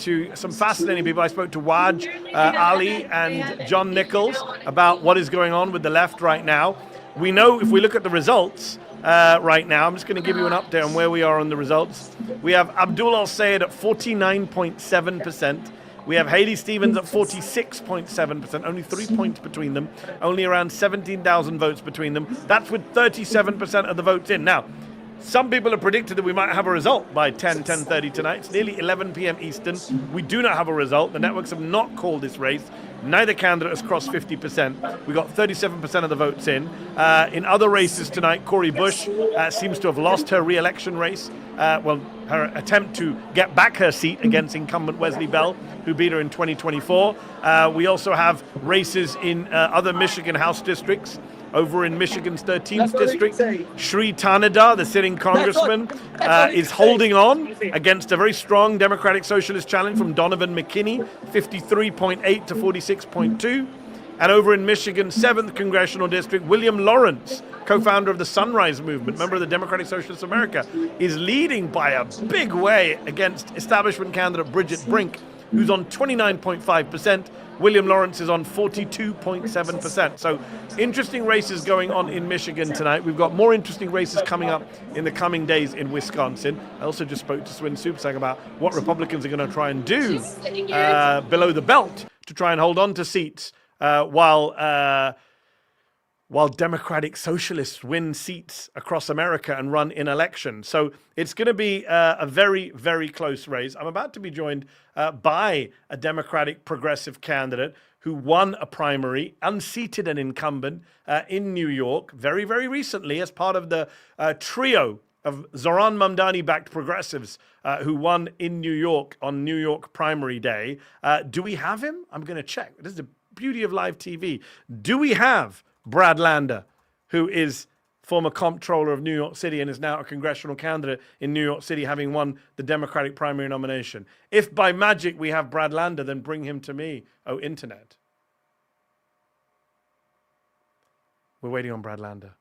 S1: to some fascinating people. I spoke to Wajahat Ali and John Nichols about what is going on with the left right now. We know, if we look at the results right now, I'm just going to give you an update on where we are on the results. We have Abdul El-Sayed at 49.7%. We have Haley Stevens at 46.7%, only 3 points between them, only around 17,000 votes between them. That's with 37% of the votes in. Now, some people have predicted that we might have a result by 10:30 tonight. It's nearly 11 p.m. Eastern. We do not have a result. The networks have not called this race. Neither candidate has crossed 50%. We got 37% of the votes in. In other races tonight, Cori Bush seems to have lost her re-election race. Her attempt to get back her seat against incumbent Wesley Bell, who beat her in 2024. We also have races in other Michigan House districts. Over in Michigan's 13th district, Sri Tanada, the sitting congressman, is holding on against a very strong Democratic Socialist challenge from Donovan McKinney, 53.8 to 46.2. And over in Michigan's 7th congressional district, William Lawrence, co-founder of the Sunrise Movement, member of the Democratic Socialists of America, is leading by a big way against establishment candidate Bridget Brink, who's on 29.5%. William Lawrence is on 42.7%. So interesting races going on in Michigan tonight. We've got more interesting races coming up in the coming days in Wisconsin. I also just spoke to Swin Supsang about what Republicans are going to try and do below the belt to try and hold on to seats while Democratic Socialists win seats across America and run in elections. So it's going to be a very, very close race. I'm about to be joined by a Democratic progressive candidate who won a primary, unseated an incumbent in New York very, very recently as part of the trio of Zoran Mamdani-backed progressives who won in New York on New York primary day. Do we have him? I'm going to check. This is the beauty of live TV. Do we have Brad Lander, who is former comptroller of New York City and is now a congressional candidate in New York City, having won the Democratic primary nomination? If by magic we have Brad Lander, then bring him to me, oh internet. We're waiting on Brad Lander.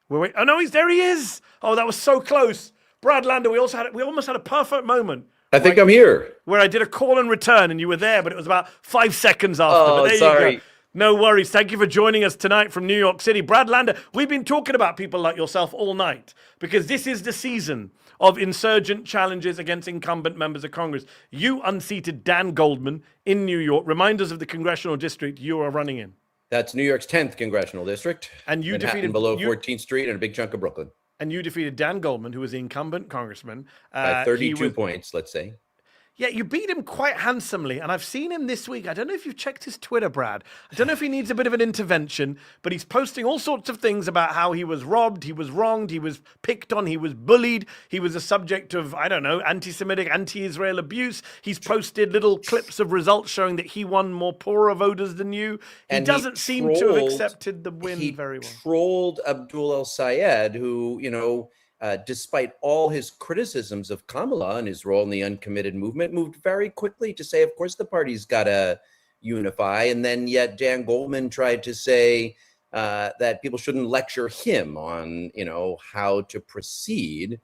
S1: Oh no, there he is. Oh, that was so close. Brad Lander, we almost had a perfect moment.
S11: I think I'm here.
S1: Where I did a call and return and you were there, but it was about 5 seconds after.
S11: Oh,
S1: but there
S11: sorry.
S1: you go. No worries. Thank you for joining us tonight from New York City. Brad Lander, we've been talking about people like yourself all night because this is the season of insurgent challenges against incumbent members of Congress. You unseated Dan Goldman in New York. Remind us of the congressional district you are running in.
S11: That's New York's 10th congressional district.
S1: And you
S11: Manhattan
S1: defeated
S11: below 14th Street and a big chunk of Brooklyn.
S1: And you defeated Dan Goldman, who was the incumbent congressman.
S11: By 32 points, let's say.
S1: Yeah, you beat him quite handsomely, and I've seen him this week. I don't know if you've checked his Twitter, Brad. I don't know if he needs a bit of an intervention, but he's posting all sorts of things about how he was robbed, he was wronged, he was picked on, he was bullied, he was a subject of, I don't know, anti-Semitic, anti-Israel abuse. He's posted little clips of results showing that he won more poorer voters than you. He doesn't seem to have accepted the win very well.
S11: He trolled Abdul El-Sayed, who, despite all his criticisms of Kamala and his role in the uncommitted movement, moved very quickly to say, of course, the party's got to unify. And then yet Dan Goldman tried to say that people shouldn't lecture him on, how to proceed.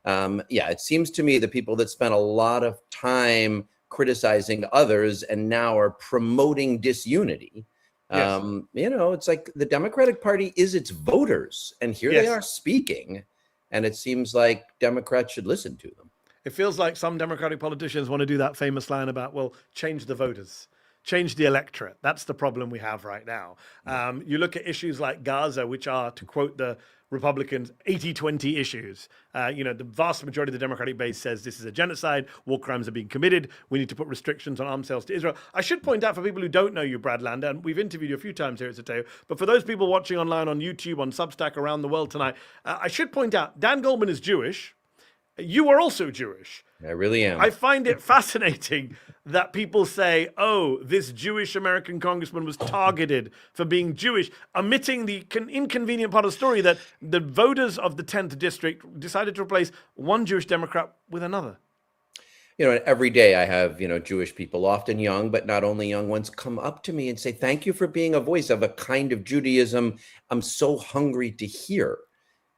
S11: It seems to me the people that spent a lot of time criticizing others and now are promoting disunity.
S1: Yes.
S11: It's like the Democratic Party is its voters, and here they are speaking. And it seems like Democrats should listen to them.
S1: It feels like some Democratic politicians want to do that famous line about, well, change the voters, change the electorate. That's the problem we have right now. You look at issues like Gaza, which are, to quote the Republicans, 80-20 issues. The vast majority of the Democratic base says this is a genocide, war crimes are being committed, we need to put restrictions on arms sales to Israel. I should point out for people who don't know you, Brad Lander, and we've interviewed you a few times here at Zeteo, but for those people watching online on YouTube, on Substack, around the world tonight, I should point out Dan Goldman is Jewish. You are also Jewish.
S11: I really am.
S1: I find it fascinating that people say, oh, this Jewish American congressman was targeted for being Jewish, omitting the inconvenient part of the story that the voters of the 10th district decided to replace one Jewish Democrat with another.
S11: Every day I have, Jewish people, often young, but not only young ones, come up to me and say, thank you for being a voice of a kind of Judaism I'm so hungry to hear.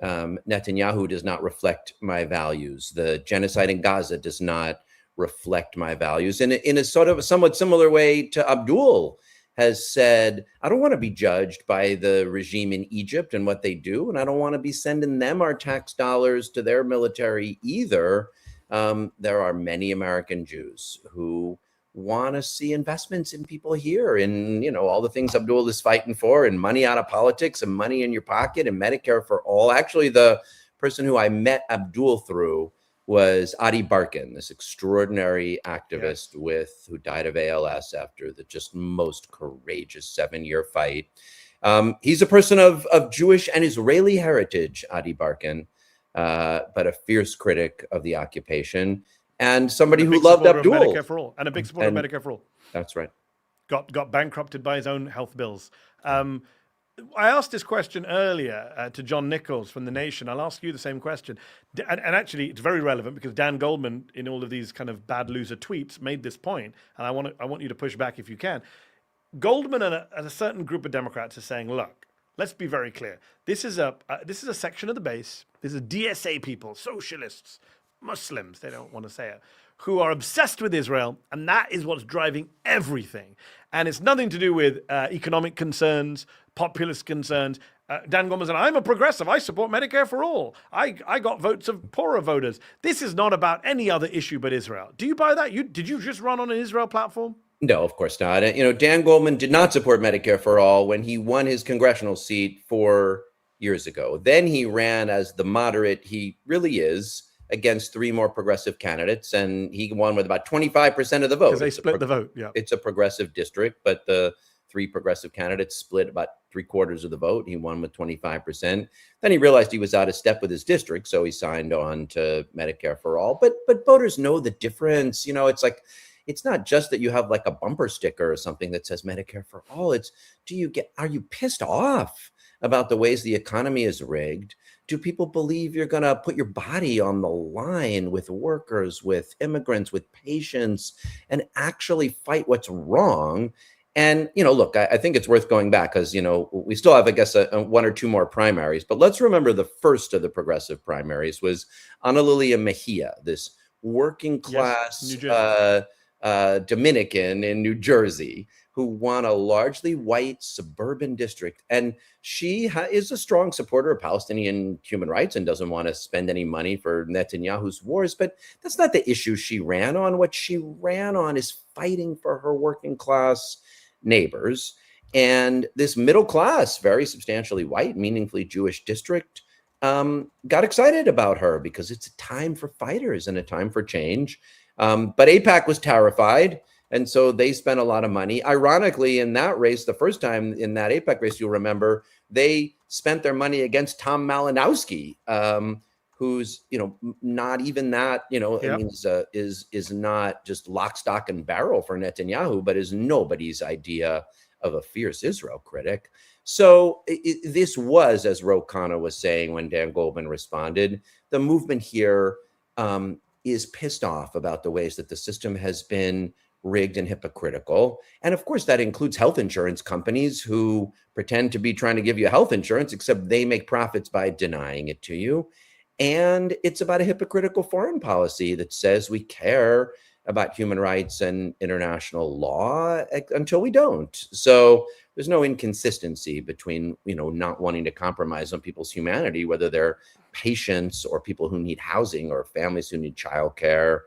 S11: Netanyahu does not reflect my values. The genocide in Gaza does not reflect my values. And in a sort of somewhat similar way to Abdul has said, I don't want to be judged by the regime in Egypt and what they do. And I don't want to be sending them our tax dollars to their military either. There are many American Jews who want to see investments in people here and, all the things Abdul is fighting for, and money out of politics and money in your pocket and Medicare for all. Actually, the person who I met Abdul through was Adi Barkan, this extraordinary activist who died of ALS after the just most courageous 7-year fight. He's a person of Jewish and Israeli heritage, Adi Barkan, but a fierce critic of the occupation. And somebody who loved Abdul.
S1: Medicare for all, and a big supporter of Medicare for all.
S11: That's right.
S1: Got bankrupted by his own health bills. I asked this question earlier to John Nichols from The Nation. I'll ask you the same question. And actually, it's very relevant because Dan Goldman, in all of these kind of bad loser tweets, made this point. And I want you to push back if you can. Goldman and a certain group of Democrats are saying, look, let's be very clear. This is a section of the base. This is DSA people, socialists, Muslims, they don't want to say it, who are obsessed with Israel, and that is what's driving everything. And it's nothing to do with economic concerns, populist concerns. Dan Goldman said, I'm a progressive. I support Medicare for all. I got votes of poorer voters. This is not about any other issue but Israel. Do you buy that? Did you just run on an Israel platform?
S11: No, of course not. Dan Goldman did not support Medicare for all when he won his congressional seat 4 years ago. Then he ran as the moderate he really is against 3 more progressive candidates, and he won with about 25% of the vote.
S1: Because they split the vote, yeah.
S11: It's a progressive district, but the 3 progressive candidates split about 3/4 of the vote. He won with 25%. Then he realized he was out of step with his district, so he signed on to Medicare for all. But voters know the difference. It's like, it's not just that you have like a bumper sticker or something that says Medicare for all. It's, are you pissed off about the ways the economy is rigged? Do people believe you're going to put your body on the line with workers, with immigrants, with patients, and actually fight what's wrong? And, look, I think it's worth going back because, we still have, I guess, one or two more primaries. But let's remember the first of the progressive primaries was Ana Lilia Mejia, this working class Dominican in New Jersey who won a largely white suburban district. And she is a strong supporter of Palestinian human rights and doesn't want to spend any money for Netanyahu's wars. But that's not the issue she ran on. What she ran on is fighting for her working class neighbors. And this middle class, very substantially white, meaningfully Jewish district got excited about her because it's a time for fighters and a time for change. But AIPAC was terrified. And so they spent a lot of money. Ironically, in that race, the first time in that AIPAC race, you'll remember, they spent their money against Tom Malinowski, who's, not even that, I mean, is not just lock, stock, and barrel for Netanyahu, but is nobody's idea of a fierce Israel critic. So this was, as Ro Khanna was saying when Dan Goldman responded, the movement here is pissed off about the ways that the system has been rigged and hypocritical. And of course, that includes health insurance companies who pretend to be trying to give you health insurance, except they make profits by denying it to you. And it's about a hypocritical foreign policy that says we care about human rights and international law until we don't. So there's no inconsistency between, not wanting to compromise on people's humanity, whether they're patients or people who need housing or families who need childcare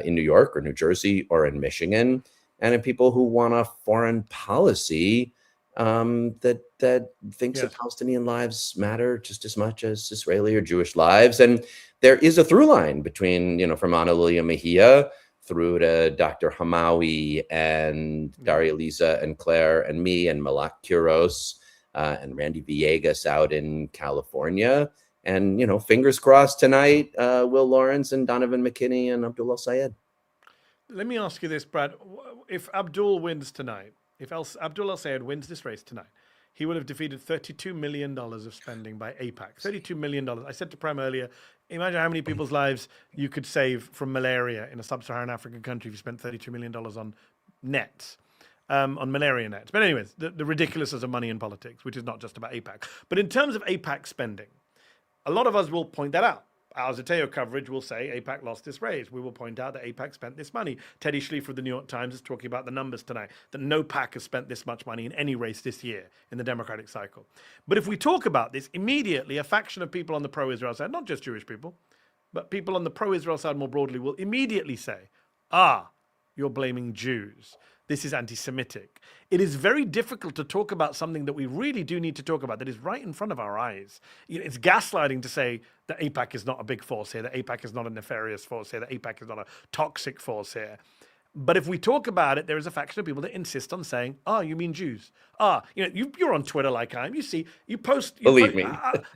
S11: in New York or New Jersey or in Michigan, and in people who want a foreign policy that thinks that Palestinian lives matter just as much as Israeli or Jewish lives. And there is a through line between, from Ana Lilia Mejia through to Dr. Hamawi and Daria Lisa and Claire and me and Malak Kuros and Randy Villegas out in California. And, fingers crossed tonight, Will Lawrence and Donovan McKinney and Abdul El-Sayed.
S1: Let me ask you this, Brad. If Abdul wins tonight, if Abdul El-Sayed wins this race tonight, he will have defeated $32 million of spending by AIPAC. $32 million. I said to Prem earlier, imagine how many people's lives you could save from malaria in a sub-Saharan African country if you spent $32 million on nets. On malaria nets. But anyways, the ridiculousness of money in politics, which is not just about AIPAC. But in terms of AIPAC spending, a lot of us will point that out. Our Zeteo coverage will say AIPAC lost this race. We will point out that AIPAC spent this money. Teddy Schleifer of the New York Times is talking about the numbers tonight, that no PAC has spent this much money in any race this year in the Democratic cycle. But if we talk about this, immediately a faction of people on the pro-Israel side, not just Jewish people, but people on the pro-Israel side more broadly, will immediately say, you're blaming Jews. This is anti-Semitic. It is very difficult to talk about something that we really do need to talk about that is right in front of our eyes. It's gaslighting to say that AIPAC is not a big force here, that AIPAC is not a nefarious force here, that AIPAC is not a toxic force here. But if we talk about it, there is a faction of people that insist on saying, you mean Jews. You're on Twitter like I am. You post.
S11: Believe me.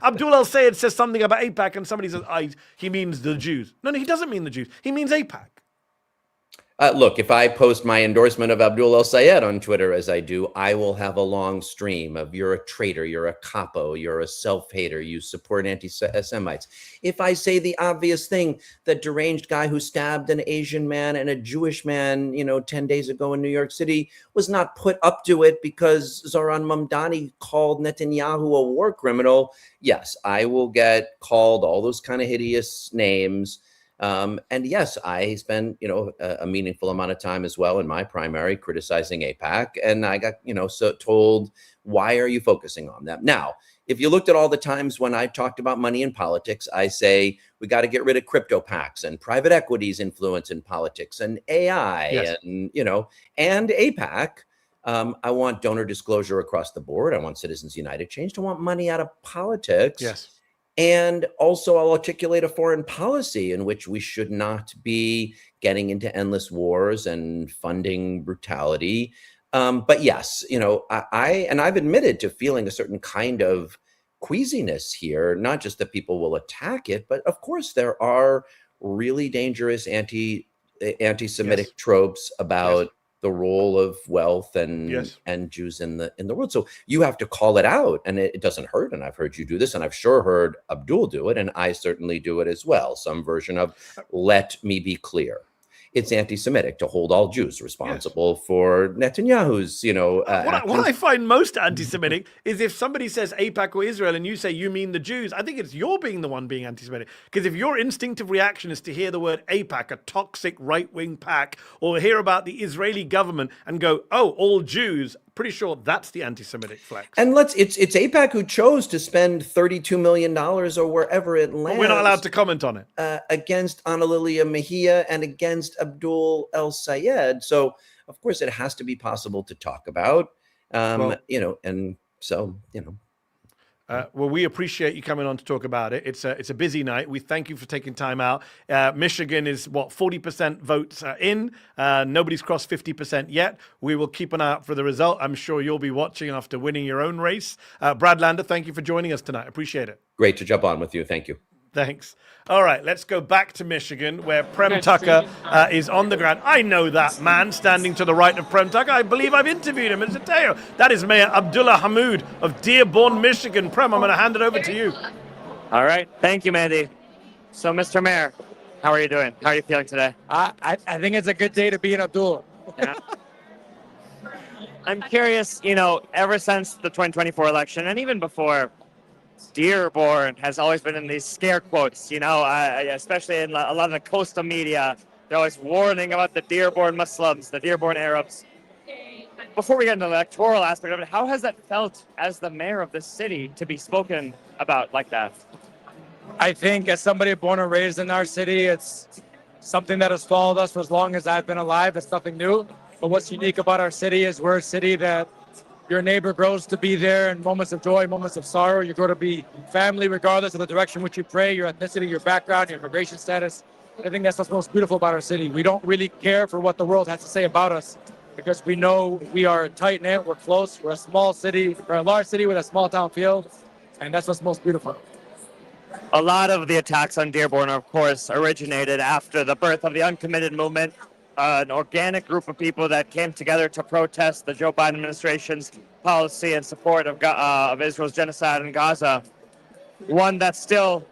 S1: Abdul El-Sayed says something about AIPAC and somebody says, he means the Jews. No, he doesn't mean the Jews. He means AIPAC.
S11: Look, if I post my endorsement of Abdul El-Sayed on Twitter, as I do, I will have a long stream of you're a traitor, you're a capo, you're a self-hater, you support anti-Semites. If I say the obvious thing, that deranged guy who stabbed an Asian man and a Jewish man, 10 days ago in New York City was not put up to it because Zoran Mamdani called Netanyahu a war criminal, yes, I will get called all those kind of hideous names. And yes, I spent, a meaningful amount of time as well in my primary criticizing AIPAC. And I got, told, why are you focusing on them? Now, if you looked at all the times when I talked about money in politics, I say, we got to get rid of crypto PACs and private equities influence in politics and AI and, and AIPAC. I want donor disclosure across the board. I want Citizens United changed. I want money out of politics.
S1: Yes.
S11: And also I'll articulate a foreign policy in which we should not be getting into endless wars and funding brutality. But yes, I've admitted to feeling a certain kind of queasiness here, not just that people will attack it, but of course there are really dangerous anti-Semitic tropes about the role of wealth and Jews in the world. So you have to call it out, and it doesn't hurt. And I've heard you do this, and I've sure heard Abdul do it, and I certainly do it as well. Some version of "let me be clear." it's anti-Semitic to hold all Jews responsible for Netanyahu's,
S1: what I find most anti-Semitic is if somebody says AIPAC or Israel and you say you mean the Jews. I think it's you're being the one being anti-Semitic, because if your instinctive reaction is to hear the word AIPAC, a toxic right-wing pack, or hear about the Israeli government and go, oh, all Jews, pretty sure that's the anti-Semitic flex.
S11: And it's AIPAC who chose to spend $32 million or wherever it lands.
S1: But we're not allowed to comment on it.
S11: Against Ana Lilia Mejia and against Abdul El-Sayed. So, of course, it has to be possible to talk about, Well,
S1: we appreciate you coming on to talk about it. It's a busy night. We thank you for taking time out. Michigan is 40% votes in. Nobody's crossed 50% yet. We will keep an eye out for the result. I'm sure you'll be watching after winning your own race. Brad Lander, thank you for joining us tonight. Appreciate it.
S11: Great to jump on with you. Thank you.
S1: Thanks. All right, let's go back to Michigan, where Prem Tucker is on the ground. I know that man standing to the right of Prem Tucker. I believe I've interviewed him at Zeteo. That is Mayor Abdullah Hammoud of Dearborn, Michigan. Prem, I'm going to hand it over to you.
S2: All right. Thank you, Mehdi. So, Mr. Mayor, how are you doing? How are you feeling today?
S12: I think it's a good day to be in Abdullah.
S2: Yeah. I'm curious, ever since the 2024 election, and even before, Dearborn has always been in these scare quotes, especially in a lot of the coastal media. They're always warning about the Dearborn Muslims, the Dearborn Arabs. Before we get into the electoral aspect of it, how has that felt as the mayor of this city to be spoken about like that?
S12: I think as somebody born and raised in our city, it's something that has followed us for as long as I've been alive. It's nothing new. But what's unique about our city is we're a city that your neighbor grows to be there in moments of joy, moments of sorrow. You grow to be family regardless of the direction which you pray, your ethnicity, your background, your immigration status. I think that's what's most beautiful about our city. We don't really care for what the world has to say about us because we know we are tight-knit, we're close, we're a small city, we're a large city with a small town feel, and that's what's most beautiful.
S2: A lot of the attacks on Dearborn, of course, originated after the birth of the uncommitted movement, an organic group of people that came together to protest the Joe Biden administration's policy and support of Israel's genocide in Gaza. One that still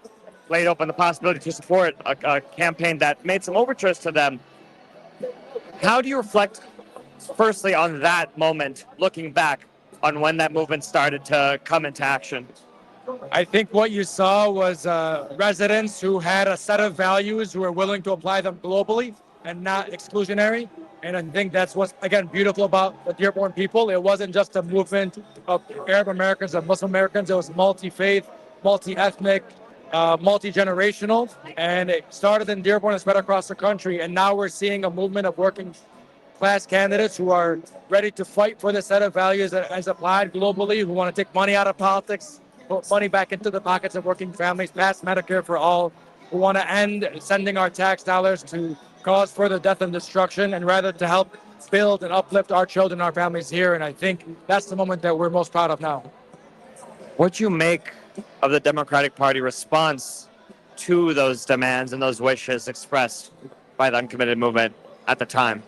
S2: laid open the possibility to support a campaign that made some overtures to them. How do you reflect, firstly, on that moment, looking back on when that movement started to come into action?
S12: I think what you saw was residents who had a set of values who were willing to apply them globally and not exclusionary. And I think that's what's, again, beautiful about the Dearborn people. It wasn't just a movement of Arab Americans and Muslim Americans. It was multi-faith, multi-ethnic, multi-generational. And it started in Dearborn and spread across the country. And now we're seeing a movement of working class candidates who are ready to fight for the set of values that is applied globally, who want to take money out of politics, put money back into the pockets of working families, pass Medicare for all, who want to end sending our tax dollars to cause further death and destruction, and rather to help build and uplift our children, our families here. And I think that's the moment that we're most proud of now.
S2: What do you make of the Democratic Party response to those demands and those wishes expressed by the uncommitted movement at the time?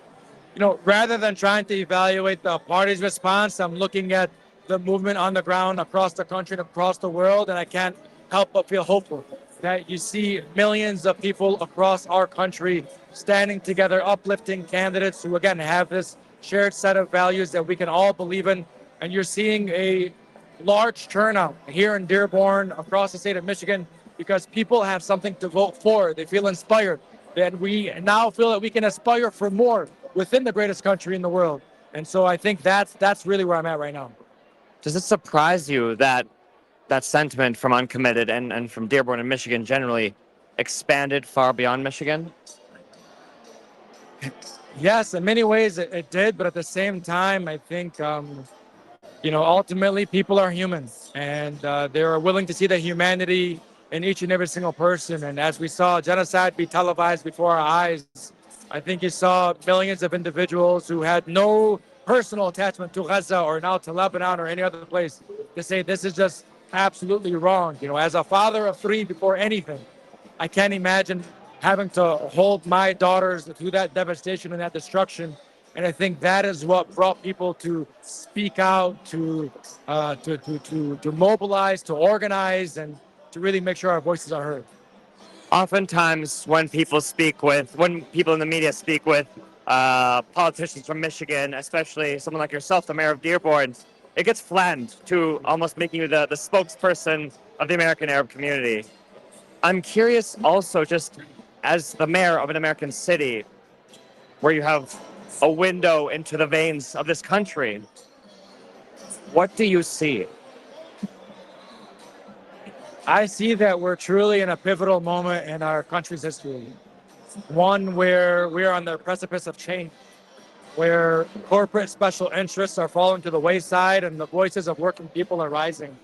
S12: Rather than trying to evaluate the party's response, I'm looking at the movement on the ground across the country and across the world, and I can't help but feel hopeful that you see millions of people across our country standing together, uplifting candidates who, again, have this shared set of values that we can all believe in. And you're seeing a large turnout here in Dearborn, across the state of Michigan, because people have something to vote for. They feel inspired. And we now feel that we can aspire for more within the greatest country in the world. And so I think that's really where I'm at right now.
S2: Does it surprise you that sentiment from uncommitted and from Dearborn and Michigan generally expanded far beyond Michigan?
S12: Yes, in many ways it did, but at the same time, I think, ultimately people are humans, and they are willing to see the humanity in each and every single person. And as we saw genocide be televised before our eyes, I think you saw millions of individuals who had no personal attachment to Gaza or now to Lebanon or any other place to say this is just absolutely wrong. As a father of three, before anything, I can't imagine having to hold my daughters through that devastation and that destruction. And I think that is what brought people to speak out, to mobilize, to organize, and to really make sure our voices are heard.
S2: Oftentimes, when people in the media speak with politicians from Michigan, especially someone like yourself, the mayor of Dearborn, it gets flattened to almost making you the spokesperson of the American Arab community. I'm curious also, just as the mayor of an American city, where you have a window into the veins of this country, what do you see?
S12: I see that we're truly in a pivotal moment in our country's history. One where we are on the precipice of change, where corporate special interests are falling to the wayside and the voices of working people are rising.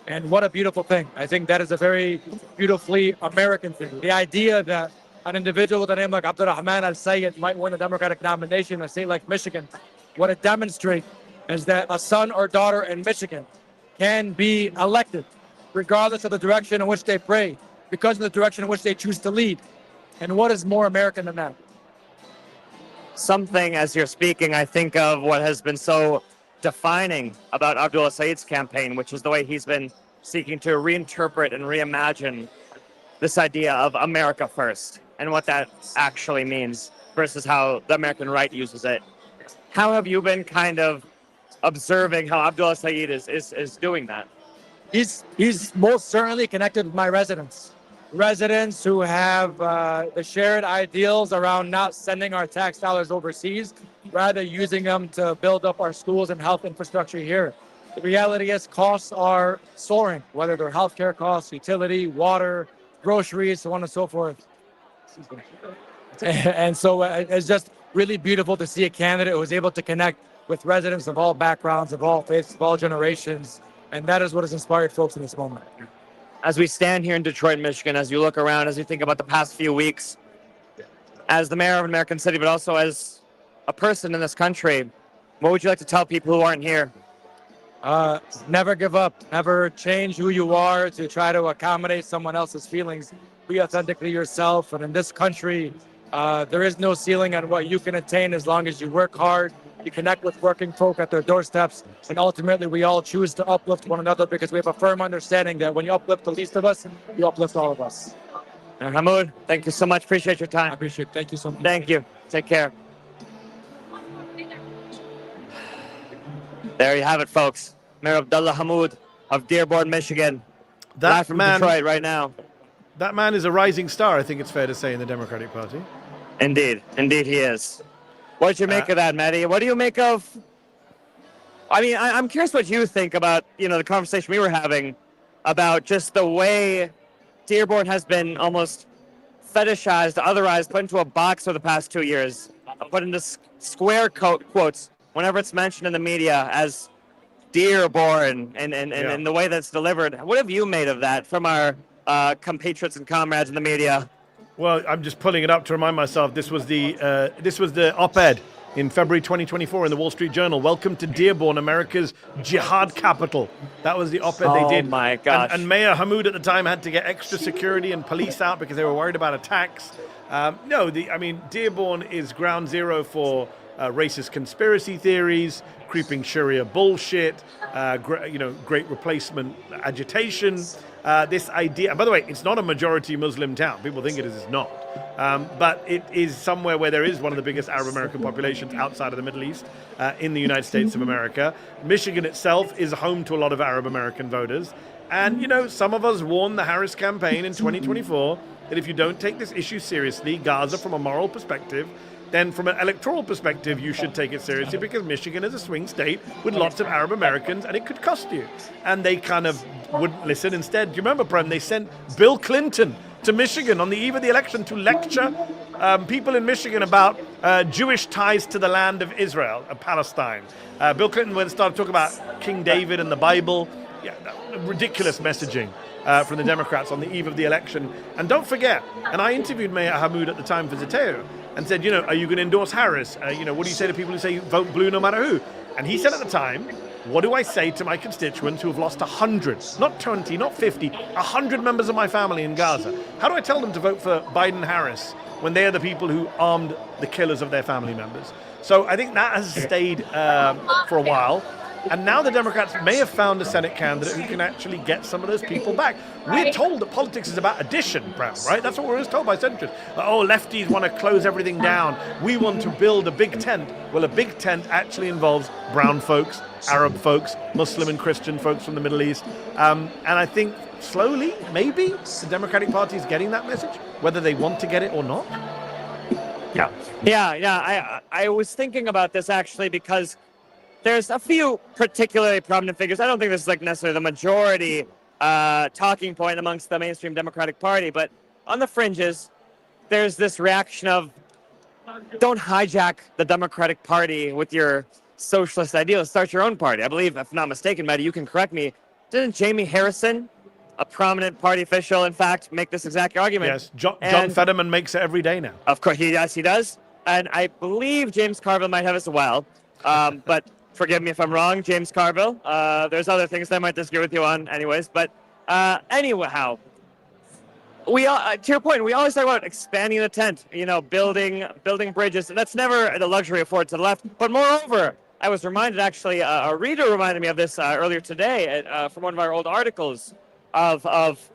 S12: And what a beautiful thing. I think that is a very beautifully American thing. The idea that an individual with a name like Abdul El-Sayed might win a Democratic nomination in a state like Michigan, what it demonstrates is that a son or daughter in Michigan can be elected regardless of the direction in which they pray, because of the direction in which they choose to lead. And what is more American than that?
S2: Something, as you're speaking, I think of what has been so defining about Abdul El-Sayed's campaign, which is the way he's been seeking to reinterpret and reimagine this idea of America first and what that actually means versus how the American right uses it. How have you been kind of observing how Abdul El-Sayed is doing that?
S12: He's most certainly connected with my residents who have the shared ideals around not sending our tax dollars overseas, rather using them to build up our schools and health infrastructure here. The reality is costs are soaring, whether they're healthcare costs, utility, water, groceries, so on and so forth. And so it's just really beautiful to see a candidate who was able to connect with residents of all backgrounds, of all faiths, of all generations. And that is what has inspired folks in this moment.
S2: As we stand here in Detroit, Michigan, as you look around, as you think about the past few weeks, as the mayor of an American city, but also as a person in this country, what would you like to tell people who aren't here?
S12: Never give up. Never change who you are to try to accommodate someone else's feelings. Be authentically yourself. And in this country, there is no ceiling on what you can attain as long as you work hard, you connect with working folk at their doorsteps, and ultimately we all choose to uplift one another because we have a firm understanding that when you uplift the least of us, you uplift all of us.
S2: Hamoud, thank you so much. Appreciate your time.
S12: I appreciate it. Thank you so much.
S2: Thank you. Take care. There you have it, folks. Mayor Abdullah Hamoud of Dearborn, Michigan. Live from Detroit right now.
S1: That man is a rising star, I think it's fair to say, in the Democratic Party.
S2: Indeed. Indeed he is. What did you make of that, Mehdi? What do you make of... I mean, I'm curious what you think about, the conversation we were having about just the way Dearborn has been almost fetishized, otherized, put into a box for the past 2 years, put into square quotes whenever it's mentioned in the media as Dearborn and the way that's delivered. What have you made of that from our compatriots and comrades in the media?
S1: Well, I'm just pulling it up to remind myself. This was the op-ed in February 2024 in the Wall Street Journal. Welcome to Dearborn, America's jihad capital. That was the op-ed they did.
S2: Oh my gosh!
S1: And Mayor Hamoud at the time had to get extra security and police out because they were worried about attacks. Dearborn is ground zero for racist conspiracy theories, creeping Sharia bullshit, great replacement agitation. This idea, and by the way, it's not a majority Muslim town. People think it is, it's not. But it is somewhere where there is one of the biggest Arab American populations outside of the Middle East in the United States of America. Michigan itself is home to a lot of Arab American voters. And, some of us warned the Harris campaign in 2024 that if you don't take this issue seriously, Gaza from a moral perspective, then from an electoral perspective, you should take it seriously because Michigan is a swing state with lots of Arab Americans and it could cost you. And they kind of wouldn't listen. Instead, do you remember, Prem, they sent Bill Clinton to Michigan on the eve of the election to lecture people in Michigan about Jewish ties to the land of Israel, Palestine. Bill Clinton started talking about King David and the Bible. Yeah, ridiculous messaging from the Democrats on the eve of the election. And don't forget, and I interviewed Mayor Hamoud at the time for Zeteo and said, are you going to endorse Harris? What do you say to people who say vote blue no matter who? And he said at the time, what do I say to my constituents who have lost 100, not 20, not 50, 100 members of my family in Gaza? How do I tell them to vote for Biden-Harris when they are the people who armed the killers of their family members? So I think that has stayed for a while. And now the Democrats may have found a Senate candidate who can actually get some of those people back. We're told that politics is about addition, Prem, right? That's what we're always told by centrists. Oh, lefties want to close everything down. We want to build a big tent. Well, a big tent actually involves brown folks, Arab folks, Muslim and Christian folks from the Middle East. And I think slowly, maybe, the Democratic Party is getting that message, whether they want to get it or not.
S2: Yeah. I was thinking about this actually because there's a few particularly prominent figures. I don't think this is like necessarily the majority talking point amongst the mainstream Democratic Party, but on the fringes, there's this reaction of don't hijack the Democratic Party with your socialist ideals. Start your own party. I believe, if I'm not mistaken, Mehdi, you can correct me. Didn't Jamie Harrison, a prominent party official, in fact, make this exact argument?
S1: Yes, John Fetterman makes it every day now.
S2: Of course, he does. And I believe James Carville might have as well. But forgive me if I'm wrong, James Carville. There's other things that I might disagree with you on anyways. But anyhow, to your point, we always talk about expanding the tent, building bridges. And that's never the luxury afforded to the left. But moreover, I was reminded, actually, a reader reminded me of this earlier today from one of our old articles of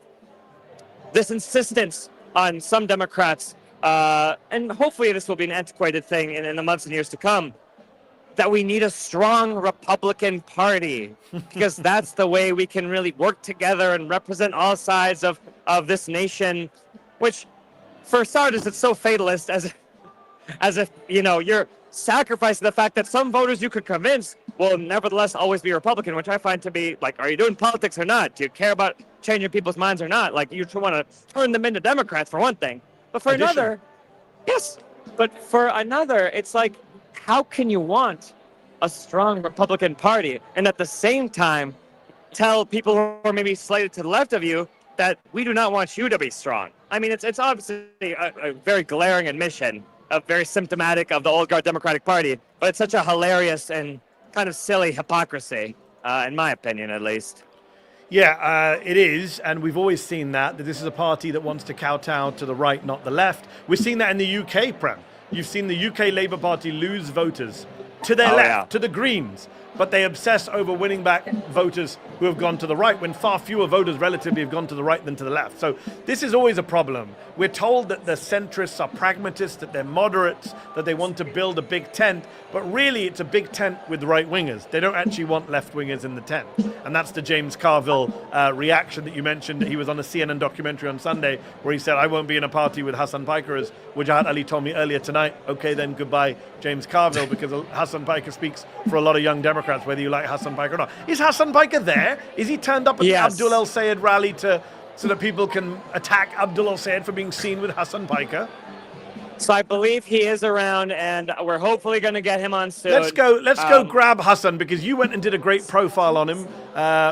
S2: this insistence on some Democrats, and hopefully this will be an antiquated thing in the months and years to come, that we need a strong Republican Party, because that's the way we can really work together and represent all sides of this nation, which, for starters, it's so fatalist as if you're sacrificing the fact that some voters you could convince will nevertheless always be Republican, which I find to be like, are you doing politics or not? Do you care about changing people's minds or not? Like, you want to turn them into Democrats for one thing, but for another, yes, but for another, it's like, how can you want a strong Republican Party and at the same time tell people who are maybe slightly to the left of you that we do not want you to be strong? I mean, it's obviously a very glaring admission, very symptomatic of the old guard Democratic Party, but it's such a hilarious and kind of silly hypocrisy, in my opinion, at least.
S1: Yeah, it is, and we've always seen that this is a party that wants to kowtow to the right, not the left. We've seen that in the UK, Prem. You've seen the UK Labour Party lose voters to their left, to the Greens, but they obsess over winning back voters who have gone to the right, when far fewer voters relatively have gone to the right than to the left. So this is always a problem. We're told that the centrists are pragmatists, that they're moderates, that they want to build a big tent, but really it's a big tent with right-wingers. They don't actually want left-wingers in the tent. And that's the James Carville reaction that you mentioned. He was on a CNN documentary on Sunday where he said, I won't be in a party with Hassan Piker, as Wajahat Ali told me earlier tonight. Okay, then goodbye, James Carville, because Hassan Piker speaks for a lot of young Democrats, whether you like Hassan Piker or not. Is Hassan Piker there? Is he turned up at the Abdul El-Sayed rally so that people can attack Abdul El-Sayed for being seen with Hassan Piker?
S2: So I believe he is around, and we're hopefully going to get him on soon.
S1: Let's go grab Hassan, because you went and did a great profile on him,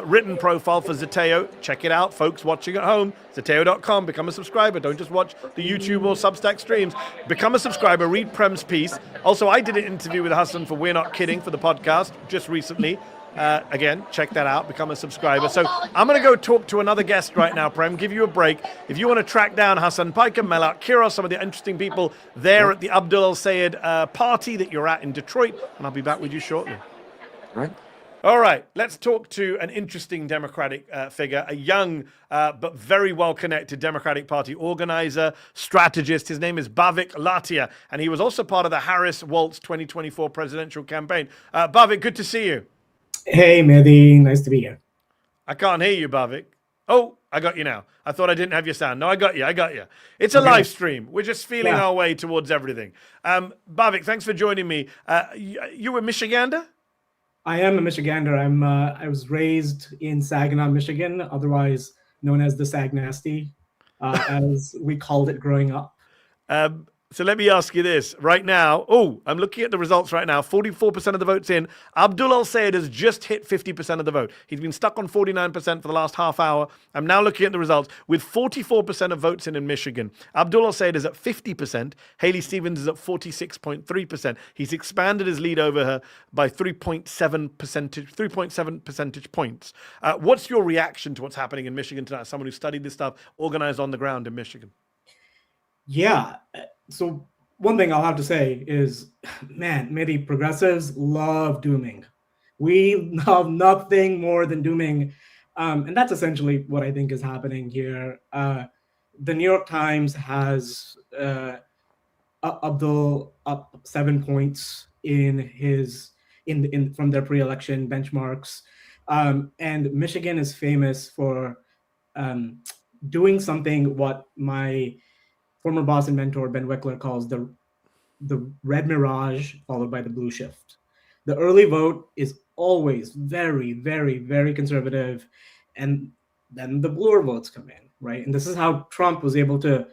S1: written profile for Zeteo. Check it out, folks watching at home. Zeteo.com. Become a subscriber. Don't just watch the YouTube or Substack streams. Become a subscriber. Read Prem's piece. Also, I did an interview with Hassan for We're Not Kidding for the podcast just recently. Again, check that out. Become a subscriber. So I'm going to go talk to another guest right now, Prem. Give you a break. If you want to track down Hassan Piker, Melat Kiros, some of the interesting people there at the Abdul El-Sayed party that you're at in Detroit, and I'll be back with you shortly. All right, let's talk to an interesting Democratic figure, a young but very well-connected Democratic Party organizer, strategist. His name is Bhavik Latia, and he was also part of the Harris-Walz 2024 presidential campaign. Bhavik, good to see you.
S13: Hey, Mehdi. Nice to be here.
S1: I can't hear you, Bhavik. Oh, I got you now. I thought I didn't have your sound. No, I got you. It's a live stream. We're just feeling our way towards everything. Bhavik, thanks for joining me. You were Michigander?
S13: I am a Michigander. I was raised in Saginaw, Michigan, otherwise known as the Sag Nasty, as we called it growing up.
S1: So let me ask you this. Right now, I'm looking at the results right now. 44% of the votes in. Abdul El-Sayed has just hit 50% of the vote. He's been stuck on 49% for the last half hour. I'm now looking at the results with 44% of votes in Michigan. Abdul El-Sayed is at 50%. Haley Stevens is at 46.3%. He's expanded his lead over her by 3.7 percentage points. What's your reaction to what's happening in Michigan tonight? Someone who studied this stuff, organized on the ground in Michigan.
S13: Yeah. So one thing I'll have to say is, man, many progressives love dooming. We have nothing more than dooming. And that's essentially what I think is happening here. The New York Times has Abdul up 7 points in from their pre-election benchmarks, and Michigan is famous for doing something what my former boss and mentor Ben Wickler calls the red mirage followed by the blue shift. The early vote is always very, very, very conservative, and then the bluer votes come in, right? And this is how Trump was able to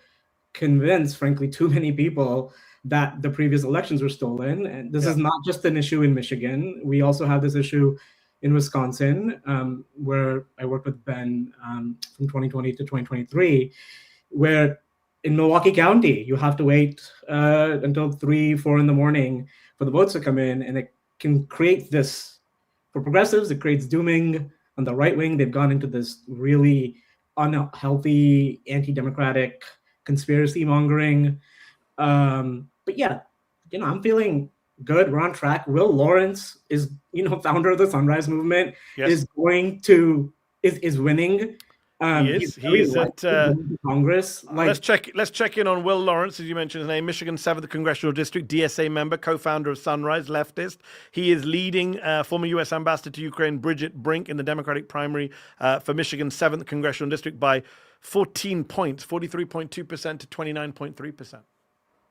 S13: convince, frankly, too many people that the previous elections were stolen. And this is not just an issue in Michigan. We also have this issue in Wisconsin, where I worked with Ben from 2020 to 2023, where in Milwaukee County, you have to wait until 3, 4 in the morning for the votes to come in. And it can create this, for progressives, it creates dooming. On the right wing, they've gone into this really unhealthy, anti-democratic conspiracy mongering. But yeah, I'm feeling good. We're on track. Will Lawrence is, founder of the Sunrise Movement, is winning.
S1: He is at
S13: Congress.
S1: Let's check in on Will Lawrence, as you mentioned his name, Michigan 7th Congressional District, DSA member, co-founder of Sunrise, leftist. He is leading former U.S. Ambassador to Ukraine, Bridget Brink, in the Democratic primary for Michigan 7th Congressional District by 14 points, 43.2% to 29.3%.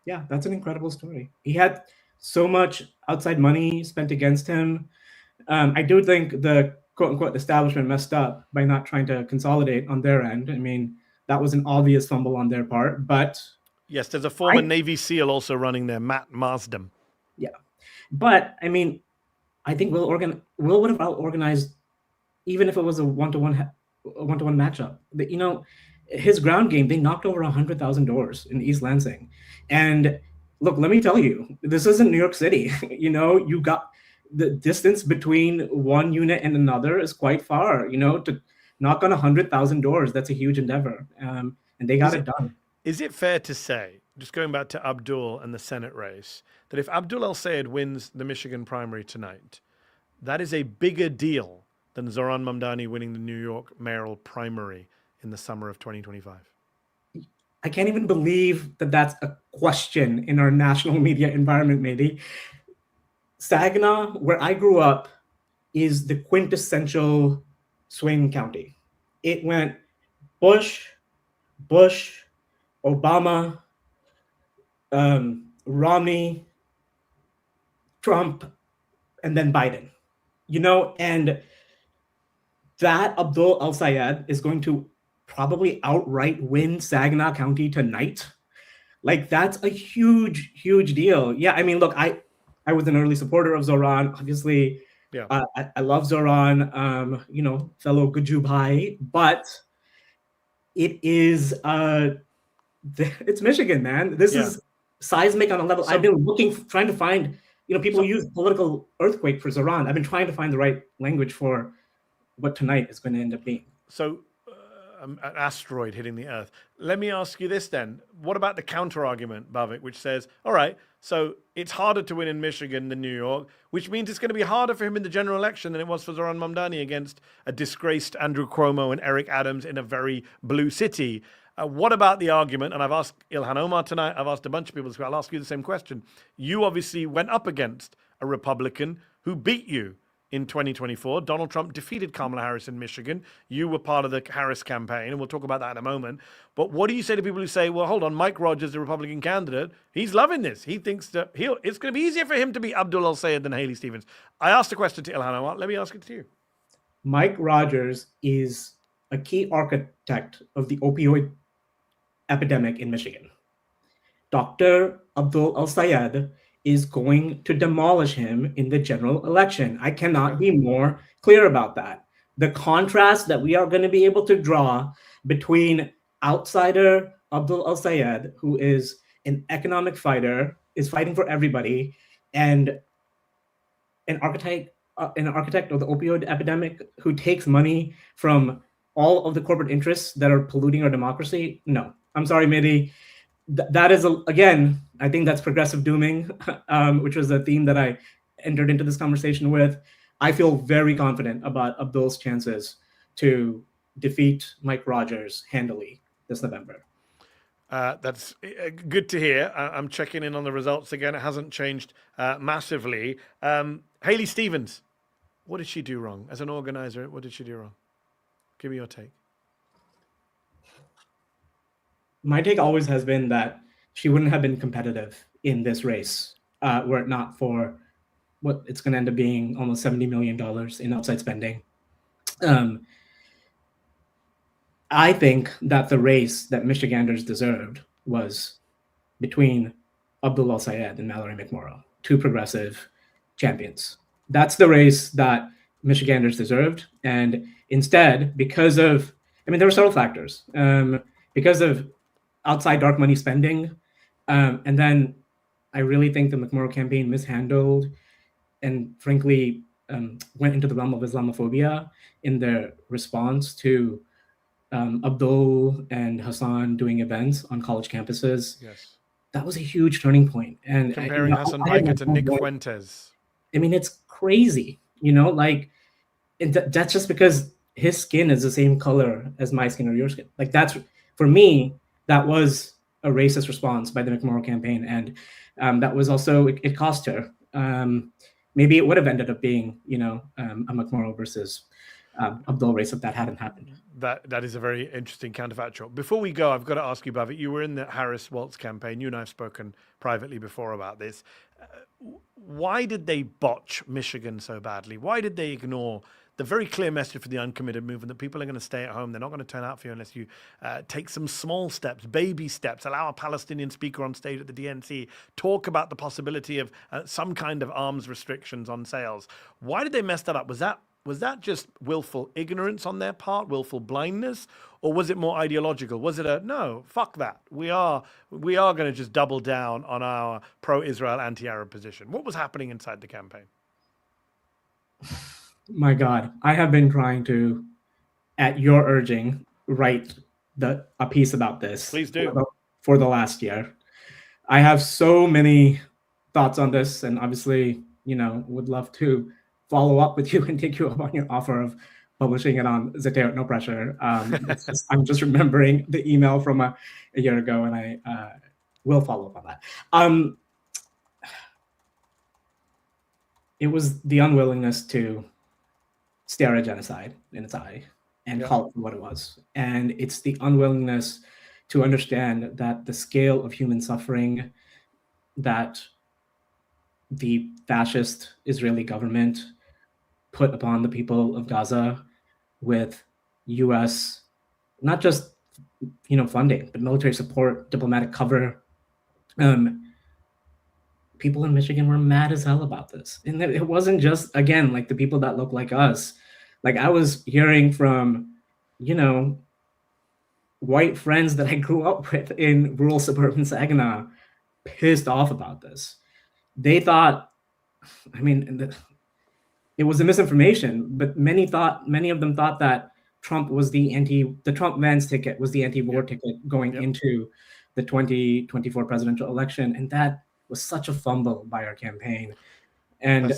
S13: Yeah, that's an incredible story. He had so much outside money spent against him. I do think the quote-unquote establishment messed up by not trying to consolidate on their end. I mean, that was an obvious fumble on their part, but...
S1: Yes, there's a former Navy SEAL also running there, Matt Marsden.
S13: Yeah. But, I mean, I think Will would have out-organized even if it was a one-to-one matchup. His ground game, they knocked over 100,000 doors in East Lansing. And look, let me tell you, this isn't New York City. You got... the distance between one unit and another is quite far. To knock on 100,000 doors, that's a huge endeavor. And they got it done.
S1: Is it fair to say, just going back to Abdul and the Senate race, that if Abdul El-Sayed wins the Michigan primary tonight, that is a bigger deal than Zohran Mamdani winning the New York mayoral primary in the summer of 2025?
S13: I can't even believe that that's a question in our national media environment, Mehdi. Saginaw, where I grew up, is the quintessential swing county. It went Bush, Obama, Romney, Trump, and then Biden. And that Abdul El-Sayed is going to probably outright win Saginaw County tonight. That's a huge, huge deal. Yeah, I mean, look, I was an early supporter of Zohran. Obviously, I love Zohran, fellow Gujub High, but it is, it's Michigan, man. This is seismic on a level. I've been trying to find, people use political earthquake for Zohran. I've been trying to find the right language for what tonight is going to end up being.
S1: So, an asteroid hitting the Earth. Let me ask you this then. What about the counter argument, Bhavik, which says, all right, so it's harder to win in Michigan than New York, which means it's going to be harder for him in the general election than it was for Zohran Mamdani against a disgraced Andrew Cuomo and Eric Adams in a very blue city. What about the argument? And I've asked Ilhan Omar tonight, I've asked a bunch of people, so I'll ask you the same question. You obviously went up against a Republican who beat you in 2024. Donald Trump defeated Kamala Harris in Michigan. You were part of the Harris campaign, and we'll talk about that in a moment. But what do you say to people who say, well, hold on, Mike Rogers, the Republican candidate, he's loving this. He thinks that it's going to be easier for him to beat Abdul El-Sayed than Haley Stevens. I asked a question to Ilhan Omar. Let me ask it to you.
S13: Mike Rogers is a key architect of the opioid epidemic in Michigan. Dr. Abdul El-Sayed is going to demolish him in the general election. I cannot be more clear about that. The contrast that we are going to be able to draw between outsider Abdul El-Sayed, who is an economic fighter, is fighting for everybody, and an architect of the opioid epidemic who takes money from all of the corporate interests that are polluting our democracy. No, I'm sorry, Mehdi. That is, again, I think that's progressive dooming, which was a theme that I entered into this conversation with. I feel very confident about Abdul's chances to defeat Mike Rogers handily this November.
S1: That's good to hear. I'm checking in on the results again. It hasn't changed massively. Haley Stevens, what did she do wrong? As an organizer, what did she do wrong? Give me your take.
S13: My take always has been that she wouldn't have been competitive in this race were it not for what it's going to end up being almost $70 million in outside spending. I think that the race that Michiganders deserved was between Abdul El-Sayed and Mallory McMorrow, two progressive champions. That's the race that Michiganders deserved. And instead, because of, there were several factors. Because of outside dark money spending, and then I really think the McMorrow campaign mishandled and frankly went into the realm of Islamophobia in their response to Abdul and Hassan doing events on college campuses.
S1: Yes.
S13: That was a huge turning point. And
S1: comparing Hassan Piker to Nick Fuentes.
S13: It's crazy, that's just because his skin is the same color as my skin or your skin. That's, for me, that was a racist response by the McMorrow campaign. And that was also, it cost her. Maybe it would have ended up being, a McMorrow versus Abdul race if that hadn't happened.
S1: That is a very interesting counterfactual. Before we go, I've got to ask you, Bhavik, you were in the Harris-Waltz campaign. You and I have spoken privately before about this. Why did they botch Michigan so badly? Why did they ignore the very clear message for the uncommitted movement that people are going to stay at home? They're not going to turn out for you unless you take some small steps, baby steps, allow a Palestinian speaker on stage at the DNC, talk about the possibility of some kind of arms restrictions on sales. Why did they mess that up? Was that just willful ignorance on their part, willful blindness, or was it more ideological? Was it no, fuck that. We are going to just double down on our pro-Israel, anti-Arab position? What was happening inside the campaign?
S13: My God, I have been trying to, at your urging, write a piece about this.
S1: Please do.
S13: For the last year. I have so many thoughts on this, and obviously, would love to follow up with you and take you up on your offer of publishing it on Zeteo. No pressure. I'm just remembering the email from a year ago, and I will follow up on that. It was the unwillingness to stare at genocide in its eye and call it for what it was. And it's the unwillingness to understand that the scale of human suffering that the fascist Israeli government put upon the people of Gaza with U.S. not just funding, but military support, diplomatic cover. People in Michigan were mad as hell about this, and it wasn't just the people that look like us. I was hearing from white friends that I grew up with in rural suburban Saginaw, pissed off about this. They thought, it was a misinformation, but many of them thought that the Trump-Vance ticket was the anti-war ticket going into the 2024 presidential election. And that was such a fumble by our campaign. And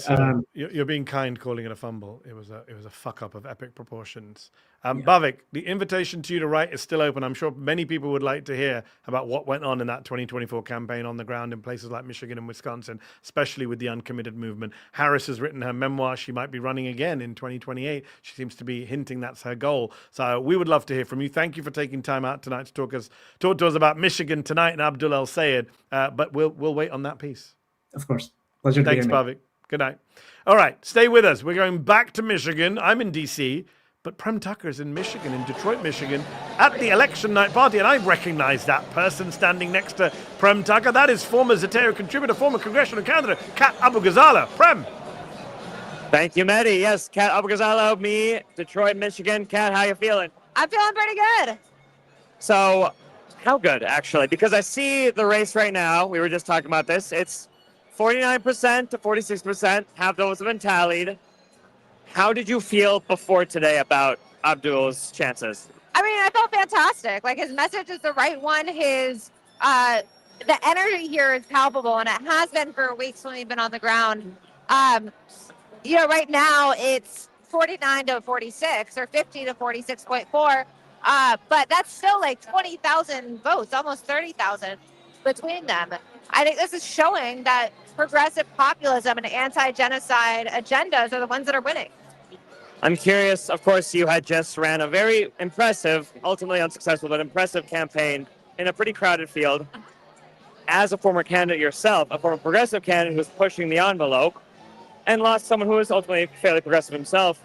S1: you're being kind calling it a fumble. It was a fuck up of epic proportions. Bhavik, the invitation to you to write is still open. I'm sure many people would like to hear about what went on in that 2024 campaign on the ground in places like Michigan and Wisconsin, especially with the uncommitted movement. Harris has written her memoir. She might be running again in 2028. She seems to be hinting that's her goal. So we would love to hear from you. Thank you for taking time out tonight to talk to us about Michigan tonight and Abdul El-Sayed. But we'll wait on that piece.
S13: Of course. Pleasure to be here.
S1: Thanks, Bhavik. Good night. All right, stay with us. We're going back to Michigan. I'm in D.C., but Prem Tucker's in Michigan, in Detroit, Michigan, at the election night party, and I recognize that person standing next to Prem Tucker. That is former Zeteo contributor, former congressional candidate, Kat Abu-Ghazala. Prem.
S2: Thank you, Mehdi. Yes, Kat Abu-Ghazala, me, Detroit, Michigan. Kat, how you feeling?
S5: I'm feeling pretty good.
S2: So, how good, actually? Because I see the race right now. We were just talking about this. It's 49% to 46%. Half those have been tallied. How did you feel before today about Abdul's chances?
S5: I felt fantastic. His message is the right one. His the energy here is palpable, and it has been for weeks when we've been on the ground.
S14: right now it's 49 to 46 or 50 to 46.4. But that's still like 20,000 votes, almost 30,000 between them. I think this is showing that progressive populism and anti-genocide agendas are the ones that are winning.
S2: I'm curious, of course, you had just ran a very impressive, ultimately unsuccessful, but impressive campaign in a pretty crowded field. As a former candidate yourself, a former progressive candidate who was pushing the envelope, and lost someone who was ultimately fairly progressive himself,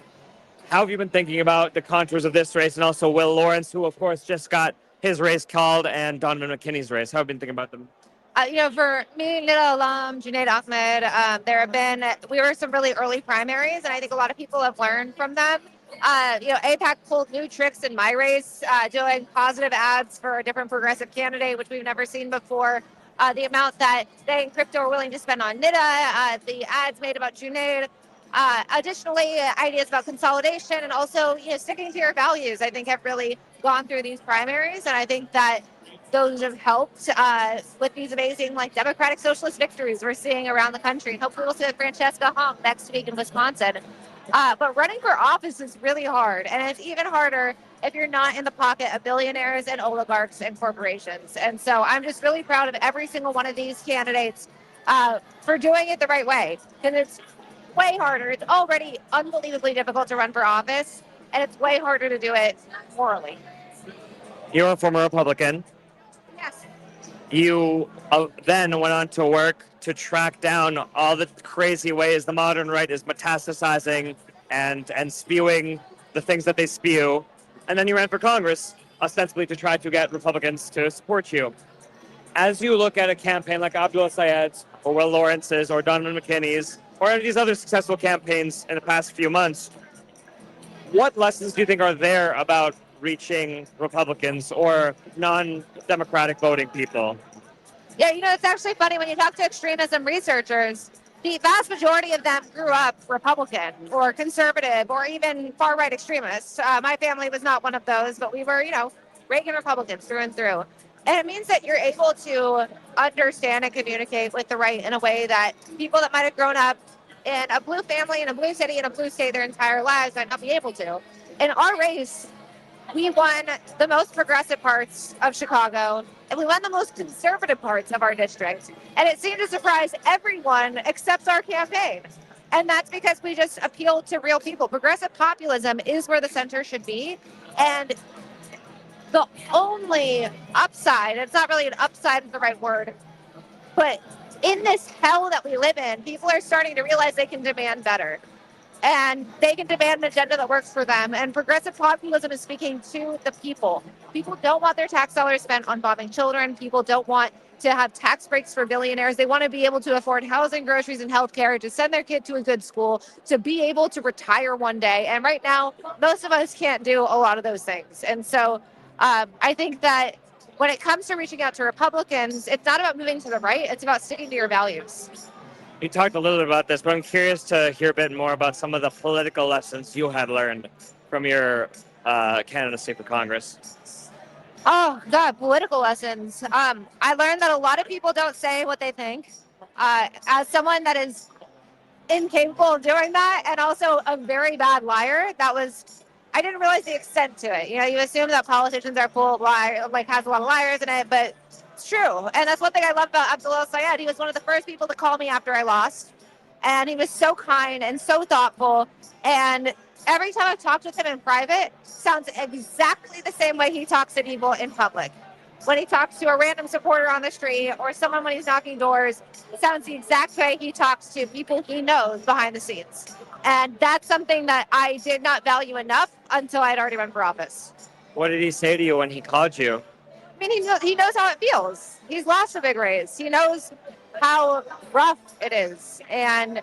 S2: how have you been thinking about the contours of this race and also Will Lawrence, who, of course, just got his race called, and Donovan McKinney's race? How have you been thinking about them?
S14: For me, Nida Alam, Junaid Ahmed, we were some really early primaries, and I think a lot of people have learned from them. APAC pulled new tricks in my race, doing positive ads for a different progressive candidate, which we've never seen before. The amount that they in crypto are willing to spend on Nida, the ads made about Junaid. Additionally, ideas about consolidation and also, sticking to your values, I think have really gone through these primaries, and I think that those have helped with these amazing democratic socialist victories we're seeing around the country. And hopefully we'll see Francesca Hong next week in Wisconsin. But running for office is really hard, and it's even harder if you're not in the pocket of billionaires and oligarchs and corporations. And so I'm just really proud of every single one of these candidates for doing it the right way, because it's way harder. It's already unbelievably difficult to run for office, and it's way harder to do it morally.
S2: You're a former Republican.
S14: Yes.
S2: You then went on to work to track down all the crazy ways the modern right is metastasizing and spewing the things that they spew. And then you ran for Congress, ostensibly to try to get Republicans to support you. As you look at a campaign like Abdul El-Sayed's or Will Lawrence's or Donovan McKinney's or any of these other successful campaigns in the past few months, what lessons do you think are there about reaching Republicans or non-democratic voting people?
S14: Yeah, it's actually funny when you talk to extremism researchers, the vast majority of them grew up Republican or conservative or even far-right extremists. My family was not one of those, but we were, Reagan Republicans through and through. And it means that you're able to understand and communicate with the right in a way that people that might have grown up in a blue family, in a blue city, in a blue state their entire lives might not be able to. In our race, we won the most progressive parts of Chicago, and we won the most conservative parts of our district. And it seemed to surprise everyone except our campaign. And that's because we just appealed to real people. Progressive populism is where the center should be. And the only upside, it's not really an upside is the right word, but in this hell that we live in, people are starting to realize they can demand better. And they can demand an agenda that works for them. And progressive populism is speaking to the people. People don't want their tax dollars spent on bombing children. People don't want to have tax breaks for billionaires. They want to be able to afford housing, groceries, and healthcare, to send their kid to a good school, to be able to retire one day. And right now, most of us can't do a lot of those things. And so I think that when it comes to reaching out to Republicans, it's not about moving to the right. It's about sticking to your values.
S2: You talked a little bit about this, but I'm curious to hear a bit more about some of the political lessons you had learned from your candidacy for Congress.
S14: Oh, God, political lessons. I learned that a lot of people don't say what they think. As someone that is incapable of doing that and also a very bad liar, I didn't realize the extent to it. You assume that politicians are full of liars, has a lot of liars in it, but it's true. And that's one thing I love about Abdul El-Sayed. He was one of the first people to call me after I lost. And he was so kind and so thoughtful. And every time I've talked with him in private, sounds exactly the same way he talks to people in public. When he talks to a random supporter on the street or someone when he's knocking doors, it sounds the exact way he talks to people he knows behind the scenes. And that's something that I did not value enough until I'd already run for office.
S2: What did he say to you when he called you?
S14: I mean, he knows how it feels. He's lost a big race. He knows how rough it is. And,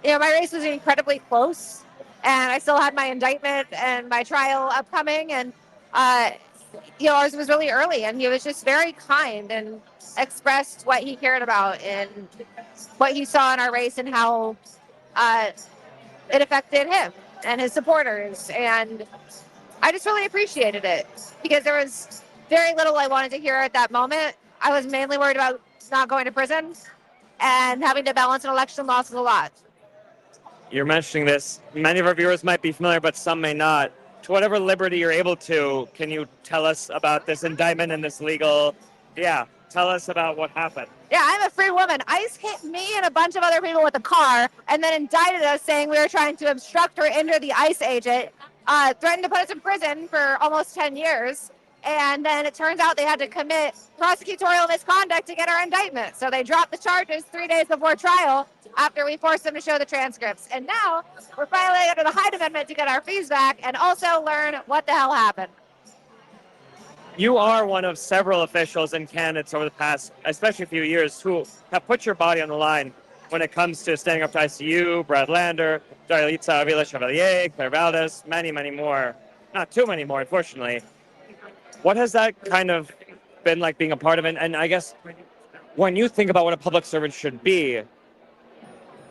S14: my race was incredibly close. And I still had my indictment and my trial upcoming. And, ours was really early. And he was just very kind and expressed what he cared about and what he saw in our race and how it affected him and his supporters. And I just really appreciated it because there was very little I wanted to hear at that moment. I was mainly worried about not going to prison, and having to balance an election loss is a lot.
S2: you're mentioning this. Many of our viewers might be familiar, but some may not. To whatever liberty you're able to, can you tell us about this indictment and this legal? Yeah, tell us about what happened.
S14: Yeah, I'm a free woman. ICE hit me and a bunch of other people with a car and then indicted us saying we were trying to obstruct or injure the ICE agent, threatened to put us in prison for almost 10 years. And then it turns out they had to commit prosecutorial misconduct to get our indictment. So they dropped the charges 3 days before trial after we forced them to show the transcripts. And now we're filing under the Hyde Amendment to get our fees back and also learn what the hell happened.
S2: You are one of several officials and candidates over the past, especially a few years, who have put your body on the line when it comes to standing up to ICU, Brad Lander, Darlitza Avila Chevalier, Claire Valdez, many, many more. Not too many more, unfortunately. What has that kind of been like being a part of it? And I guess when you think about what a public servant should be,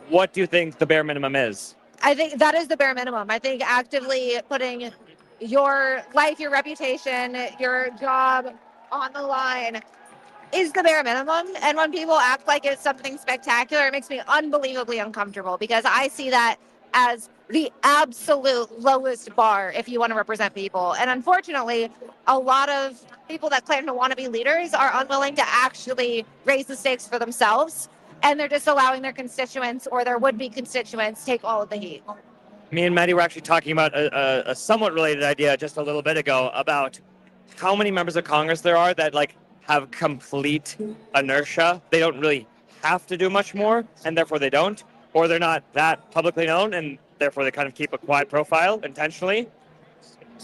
S2: what do you think the bare minimum is?
S14: I think that is the bare minimum. I think actively putting your life, your reputation, your job on the line is the bare minimum. And when people act like it's something spectacular, it makes me unbelievably uncomfortable because I see that as the absolute lowest bar if you want to represent people. And unfortunately, a lot of people that claim to want to be leaders are unwilling to actually raise the stakes for themselves. And they're just allowing their constituents or their would-be constituents take all of the heat.
S2: Me and Mehdi were actually talking about a somewhat related idea just a little bit ago about how many members of Congress there are that like have complete inertia. They don't really have to do much more, and therefore they don't, or they're not that publicly known, and therefore they kind of keep a quiet profile intentionally.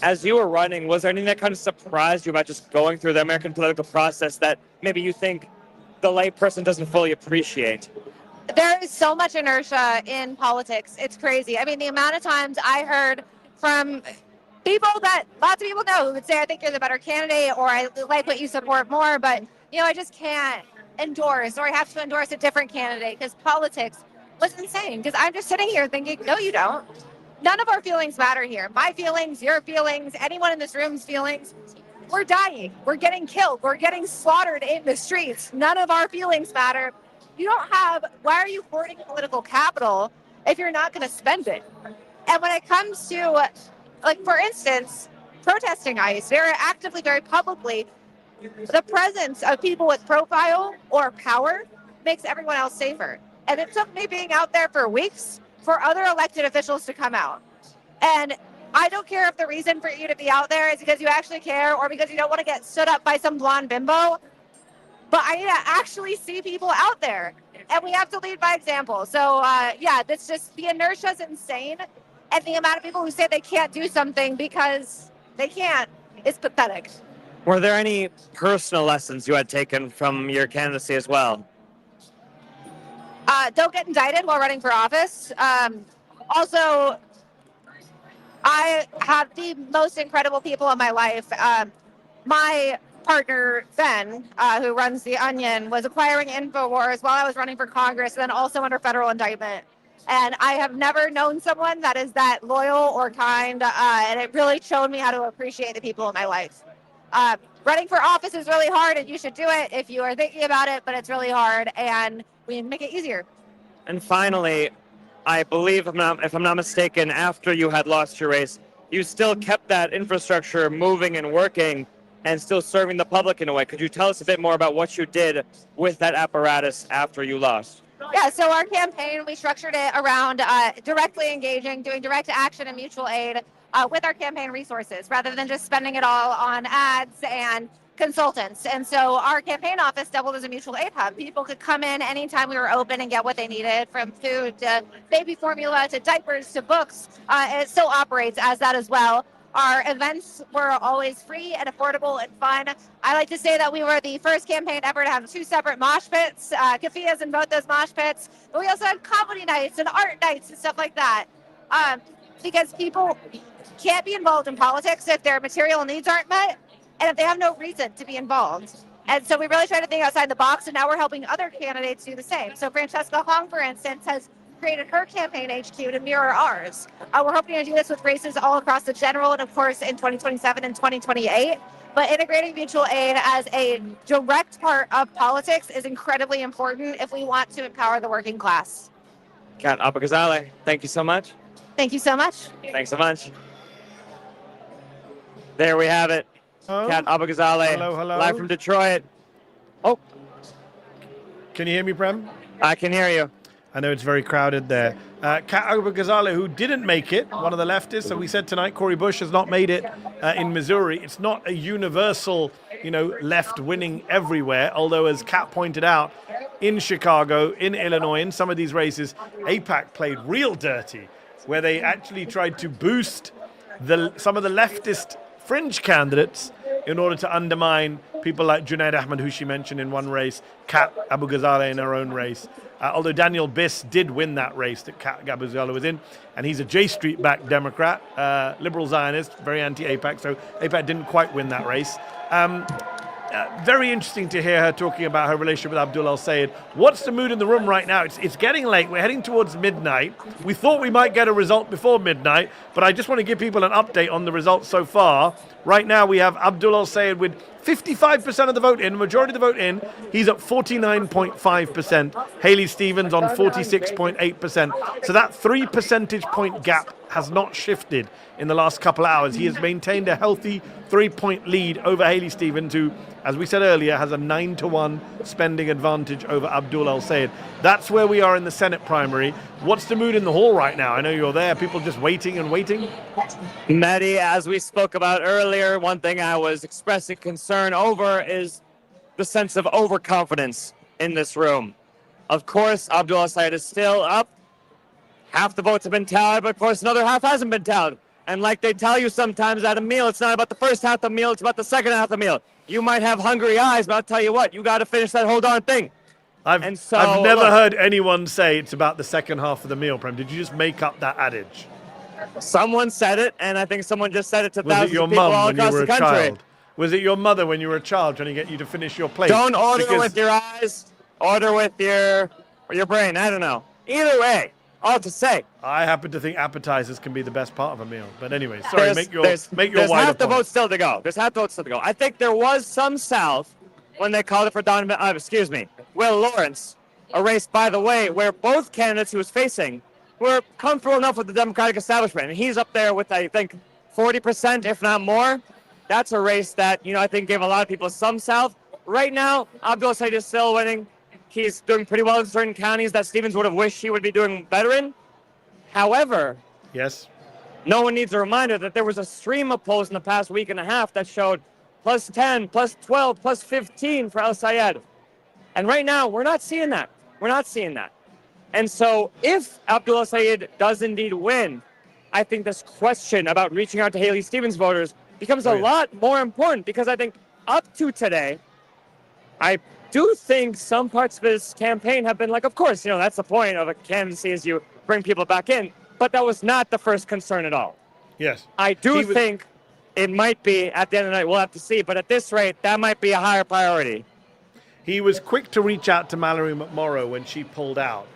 S2: As you were running, was there anything that kind of surprised you about just going through the American political process that maybe you think the layperson doesn't fully appreciate?
S14: There is so much inertia in politics. It's crazy. I mean, the amount of times I heard from people that lots of people know who would say, I think you're the better candidate, or I like what you support more, but, you know, I just can't endorse, or I have to endorse a different candidate because politics was insane. Because I'm just sitting here thinking, no, you don't. None of our feelings matter here. My feelings, your feelings, anyone in this room's feelings. We're dying. We're getting killed. We're getting slaughtered in the streets. None of our feelings matter. You don't have, why are you hoarding political capital if you're not going to spend it? And when it comes to, like, for instance, protesting ICE, very actively, very publicly, the presence of people with profile or power makes everyone else safer. And it took me being out there for weeks for other elected officials to come out. And I don't care if the reason for you to be out there is because you actually care or because you don't want to get stood up by some blonde bimbo. But I need to actually see people out there. And we have to lead by example. So, yeah, that's just, the inertia is insane. And the amount of people who say they can't do something because they can't is pathetic.
S2: Were there any personal lessons you had taken from your candidacy as well?
S14: Don't get indicted while running for office. Also, I have the most incredible people in my life. My partner, Ben, who runs The Onion, was acquiring InfoWars while I was running for Congress, and then also under federal indictment. And I have never known someone that is that loyal or kind, and it really showed me how to appreciate the people in my life. Running for office is really hard, and you should do it if you are thinking about it, but it's really hard, and we make it easier.
S2: And finally, I believe, if I'm not mistaken, after you had lost your race, you still kept that infrastructure moving and working and still serving the public in a way. Could you tell us a bit more about what you did with that apparatus after you lost?
S14: Yeah, so our campaign, we structured it around directly engaging, doing direct action and mutual aid with our campaign resources, rather than just spending it all on ads and consultants. And so our campaign office doubled as a mutual aid hub. People could come in anytime we were open and get what they needed, from food to baby formula to diapers to books. It still operates as that as well. Our events were always free and affordable and fun. I like to say that we were the first campaign ever to have 2 separate mosh pits, cafes in both those mosh pits. But we also had comedy nights and art nights and stuff like that. Because people can't be involved in politics if their material needs aren't met and if they have no reason to be involved. And so we really try to think outside the box, and now we're helping other candidates do the same. So Francesca Hong, for instance, has created her campaign HQ to mirror ours. We're hoping to do this with races all across the general and, of course, in 2027 and 2028. But integrating mutual aid as a direct part of politics is incredibly important if we want to empower the working class.
S2: Kat Abou-Ghazaleh, thank you so much.
S14: Thank you so much.
S2: Thanks so much. There we have it. Kat Abou-Ghazaleh,
S1: Hello, hello.
S2: live from Detroit. Oh.
S1: Can you hear me, Prem?
S2: I can hear you.
S1: I know it's very crowded there. Kat Abou-Ghazaleh, who didn't make it, one of the leftists. So we said tonight, Cori Bush has not made it in Missouri. It's not a universal, left winning everywhere. Although, as Kat pointed out, in Chicago, in Illinois, in some of these races, AIPAC played real dirty, where they actually tried to boost some of the leftist fringe candidates in order to undermine people like Junaid Ahmed, who she mentioned in one race, Kat Abou-Ghazaleh in her own race. Although Daniel Biss did win that race that Kat Abou-Ghazaleh was in, and he's a J Street-backed Democrat, liberal Zionist, very anti-AIPAC, so AIPAC didn't quite win that race. Very interesting to hear her talking about her relationship with Abdul El-Sayed. What's the mood in the room right now? It's getting late. We're heading towards midnight. We thought we might get a result before midnight, but I just want to give people an update on the results so far. Right now we have Abdul El-Sayed with 55% of the vote in, majority of the vote in. He's at 49.5%. Haley Stevens on 46.8%. So that 3 percentage point gap has not shifted in the last couple of hours. He has maintained a healthy 3-point lead over Haley Stevens, who, as we said earlier, has a 9-1 spending advantage over Abdul El-Sayed. That's where we are in the Senate primary. What's the mood in the hall right now? I know you're there. People just waiting and waiting.
S2: Mehdi, as we spoke about earlier, one thing I was expressing concern over is the sense of overconfidence in this room. Of course, Abdul El-Sayed is still up. Half the votes have been tallied, but of course another half hasn't been tallied. And like they tell you sometimes at a meal, it's not about the first half of the meal, it's about the second half of the meal. You might have hungry eyes, but I'll tell you what, you got to finish that whole darn thing.
S1: I've never heard anyone say it's about the second half of the meal, Prem. Did you just make up that adage?
S2: Someone said it, and I think someone just said it to thousands of people all across the country.
S1: Child? Was it your mother when you were a child trying to get you to finish your plate?
S2: Don't order with your eyes, order with your brain. I don't know. Either way, all to say.
S1: I happen to think appetizers can be the best part of a meal. But anyway, sorry, make your wider point.
S2: There's half the votes still to go. I think there was some South when they called it for Will Lawrence, a race, by the way, where both candidates he was facing were comfortable enough with the Democratic establishment. And he's up there with, I think, 40%, if not more. That's a race that, I think gave a lot of people some South. Right now, Abdul El-Sayed is still winning. He's doing pretty well in certain counties that Stevens would have wished he would be doing better in. However,
S1: yes,
S2: no one needs a reminder that there was a stream of polls in the past week and a half that showed +10, +12, +15 for El-Sayed. And right now, we're not seeing that. And so if Abdul El-Sayed does indeed win, I think this question about reaching out to Haley Stevens voters becomes a lot more important, because I think up to today, I do think some parts of his campaign have been like, of course, that's the point of a candidacy, is you bring people back in. But that was not the first concern at all.
S1: Yes.
S2: I do think it might be, at the end of the night, we'll have to see. But at this rate, that might be a higher priority.
S1: He was quick to reach out to Mallory McMorrow when she pulled out.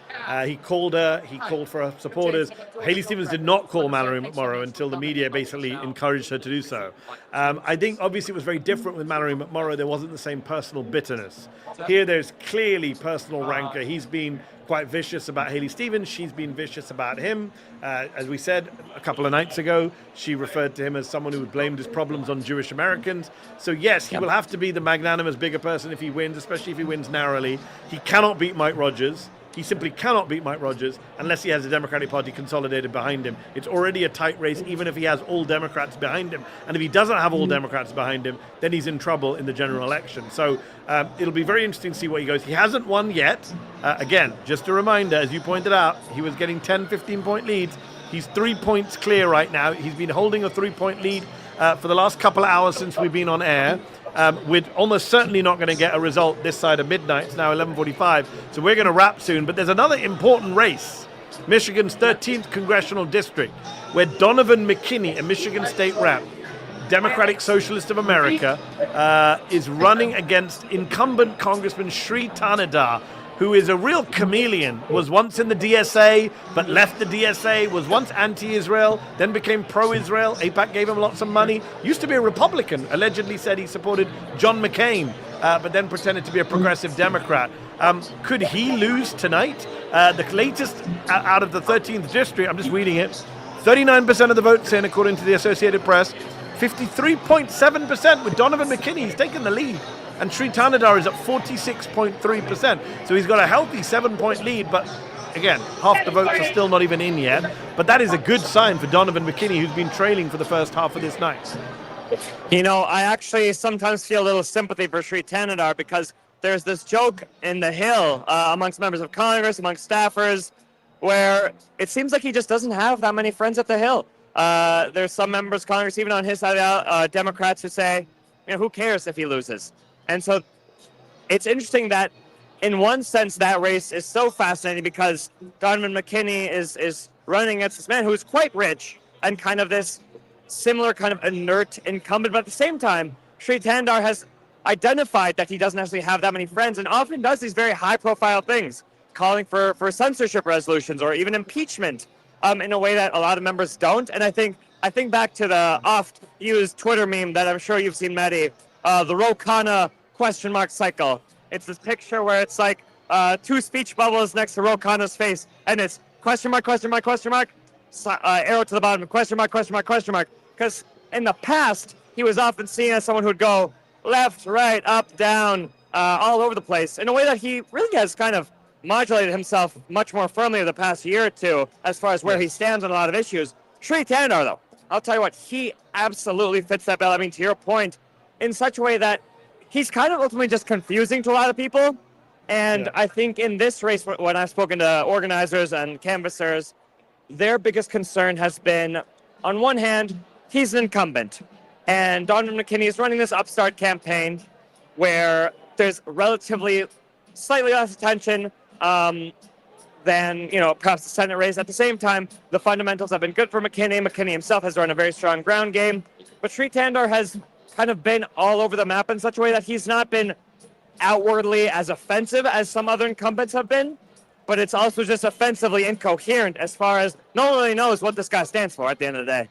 S1: He called her. He called for her supporters. Haley Stevens did not call Mallory McMorrow until the media basically encouraged her to do so. I think obviously it was very different with Mallory McMorrow. There wasn't the same personal bitterness. Here there's clearly personal rancor. He's been quite vicious about Haley Stevens. She's been vicious about him. As we said a couple of nights ago, she referred to him as someone who blamed his problems on Jewish Americans. So yes, he will have to be the magnanimous bigger person if he wins, especially if he wins narrowly. He cannot beat Mike Rogers. He simply cannot beat Mike Rogers unless he has the Democratic Party consolidated behind him. It's already a tight race, even if he has all Democrats behind him. And if he doesn't have all Democrats behind him, then he's in trouble in the general election. So it'll be very interesting to see where he goes. He hasn't won yet. Again, just a reminder, as you pointed out, he was getting 10, 15-point leads. He's 3 points clear right now. He's been holding a 3-point lead for the last couple of hours since we've been on air. We're almost certainly not going to get a result this side of midnight. It's now 11:45, so we're going to wrap soon. But there's another important race, Michigan's 13th congressional district, where Donovan McKinney, a Michigan state rep, Democratic Socialist of America, is running against incumbent Congressman Sri Tanadar, who is a real chameleon, was once in the DSA, but left the DSA, was once anti-Israel, then became pro-Israel. AIPAC gave him lots of money. Used to be a Republican, allegedly said he supported John McCain, but then pretended to be a progressive Democrat. Could he lose tonight? The latest out of the 13th district, I'm just reading it, 39% of the votes in, according to the Associated Press, 53.7% with Donovan McKinney. He's taken the lead. And Sri Tanadar is at 46.3%. So he's got a healthy 7-point lead, but again, half the votes are still not even in yet. But that is a good sign for Donovan McKinney, who's been trailing for the first half of this night.
S2: You know, I actually sometimes feel a little sympathy for Sri Tanadar because there's this joke in the Hill amongst members of Congress, amongst staffers, where it seems like he just doesn't have that many friends at the Hill. There's some members of Congress, even on his side, Democrats, who say, you know, who cares if he loses? And so it's interesting that in one sense that race is so fascinating because Donovan McKinney is running against this man who's quite rich and kind of this similar kind of inert incumbent. But at the same time, Sri Tanadar has identified that he doesn't actually have that many friends and often does these very high-profile things, calling for censorship resolutions or even impeachment in a way that a lot of members don't. And I think back to the oft-used Twitter meme that I'm sure you've seen, Mehdi, the Ro Khanna question mark cycle. It's this picture where it's like two speech bubbles next to Ro Khanna's face, and it's question mark, question mark, question mark, arrow to the bottom, question mark, question mark, question mark. Because in the past, he was often seen as someone who'd go left, right, up, down, all over the place in a way that he really has kind of modulated himself much more firmly in the past year or two as far as where he stands on a lot of issues. Sri Tanadar, though, I'll tell you what, he absolutely fits that bill. I mean, to your point, in such a way that he's kind of ultimately just confusing to a lot of people. And I think in this race, when I've spoken to organizers and canvassers, their biggest concern has been, on one hand, he's an incumbent. And Donovan McKinney is running this upstart campaign where there's relatively slightly less attention than, you know, perhaps the Senate race. At the same time, the fundamentals have been good for McKinney. McKinney himself has run a very strong ground game. But Sri Tanadar has kind of been all over the map in such a way that he's not been outwardly as offensive as some other incumbents have been, but it's also just offensively incoherent as far as no one really knows what this guy stands for at the end of the day.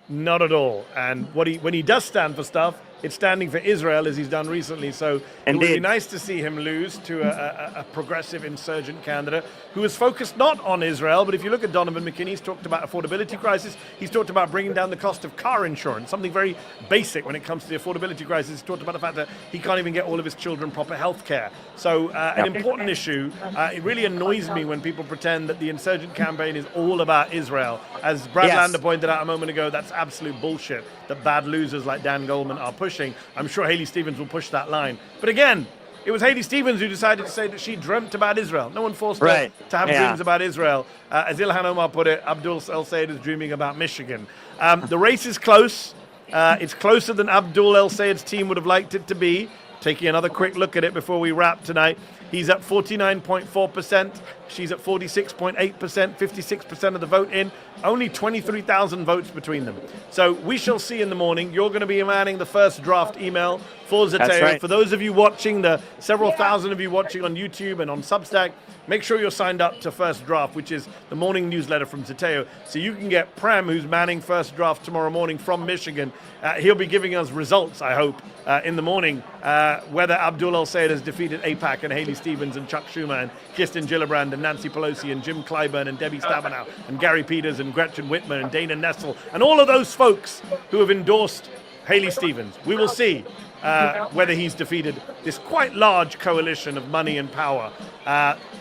S1: Not at all. And when he does stand for stuff, it's standing for Israel, as he's done recently. So it would be nice to see him lose to a progressive insurgent candidate who is focused not on Israel. But if you look at Donovan McKinney, he's talked about affordability crisis. He's talked about bringing down the cost of car insurance, something very basic when it comes to the affordability crisis. He's talked about the fact that he can't even get all of his children proper health care. So an important issue. It really annoys me when people pretend that the insurgent campaign is all about Israel. As Brad Lander pointed out a moment ago, that's absolute bullshit that bad losers like Dan Goldman are pushing. I'm sure Haley Stevens will push that line. But again, it was Haley Stevens who decided to say that she dreamt about Israel. No one forced her to have dreams about Israel. As Ilhan Omar put it, Abdul El-Sayed is dreaming about Michigan. The race is close. It's closer than Abdul El-Sayed's team would have liked it to be. Taking another quick look at it before we wrap tonight. He's at 49.4%. She's at 46.8%, 56% of the vote in. Only 23,000 votes between them. So we shall see in the morning. You're going to be manning the first draft email for Zeteo.
S2: That's right.
S1: For those of you watching, the several thousand of you watching on YouTube and on Substack, make sure you're signed up to First Draft, which is the morning newsletter from Zeteo. So you can get Prem, who's manning First Draft tomorrow morning from Michigan. He'll be giving us results, I hope, in the morning, whether Abdul El-Sayed has defeated AIPAC and Haley Stevens and Chuck Schumer and Kirsten Gillibrand and Nancy Pelosi and Jim Clyburn and Debbie Stabenow and Gary Peters and Gretchen Whitmer and Dana Nessel and all of those folks who have endorsed Haley Stevens. We will see whether he's defeated this quite large coalition of money and power.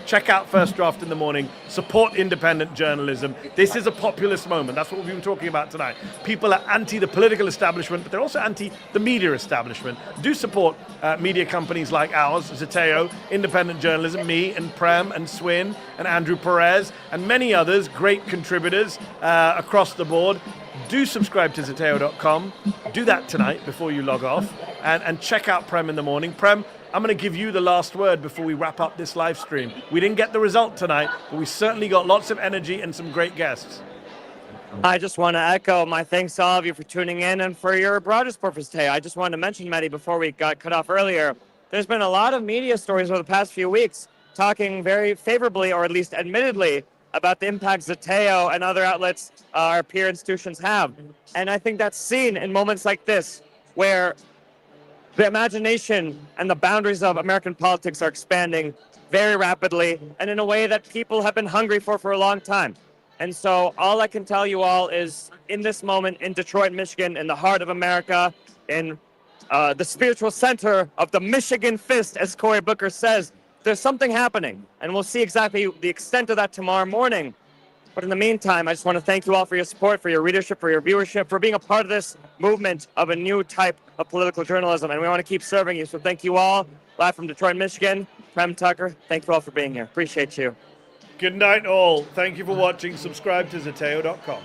S1: Check out First Draft in the morning. Support independent journalism. This is a populist moment. That's what we've been talking about tonight. People are anti the political establishment, but they're also anti the media establishment. Do support media companies like ours, Zeteo, independent journalism, me and Prem and Swin and Andrew Perez and many others, great contributors across the board. Do subscribe to Zeteo.com. Do that tonight before you log off and check out Prem in the morning. Prem, I'm going to give you the last word before we wrap up this live stream. We didn't get the result tonight, but we certainly got lots of energy and some great guests.
S2: I just want to echo my thanks to all of you for tuning in and for your broader support for Zeteo. I just wanted to mention, Mehdi, before we got cut off earlier, there's been a lot of media stories over the past few weeks talking very favorably, or at least admittedly, about the impact Zeteo and other outlets, our peer institutions have. And I think that's seen in moments like this, where The imagination and the boundaries of American politics are expanding very rapidly and in a way that people have been hungry for a long time. And so all I can tell you all is in this moment in Detroit, Michigan, in the heart of America, in the spiritual center of the Michigan fist, as Cory Booker says, there's something happening. And we'll see exactly the extent of that tomorrow morning. But in the meantime, I just want to thank you all for your support, for your readership, for your viewership, for being a part of this movement of a new type of political journalism. And we want to keep serving you. So thank you all. Live from Detroit, Michigan, Prem Tucker. Thank you all for being here. Appreciate you.
S1: Good night, all. Thank you for watching. Subscribe to Zeteo.com.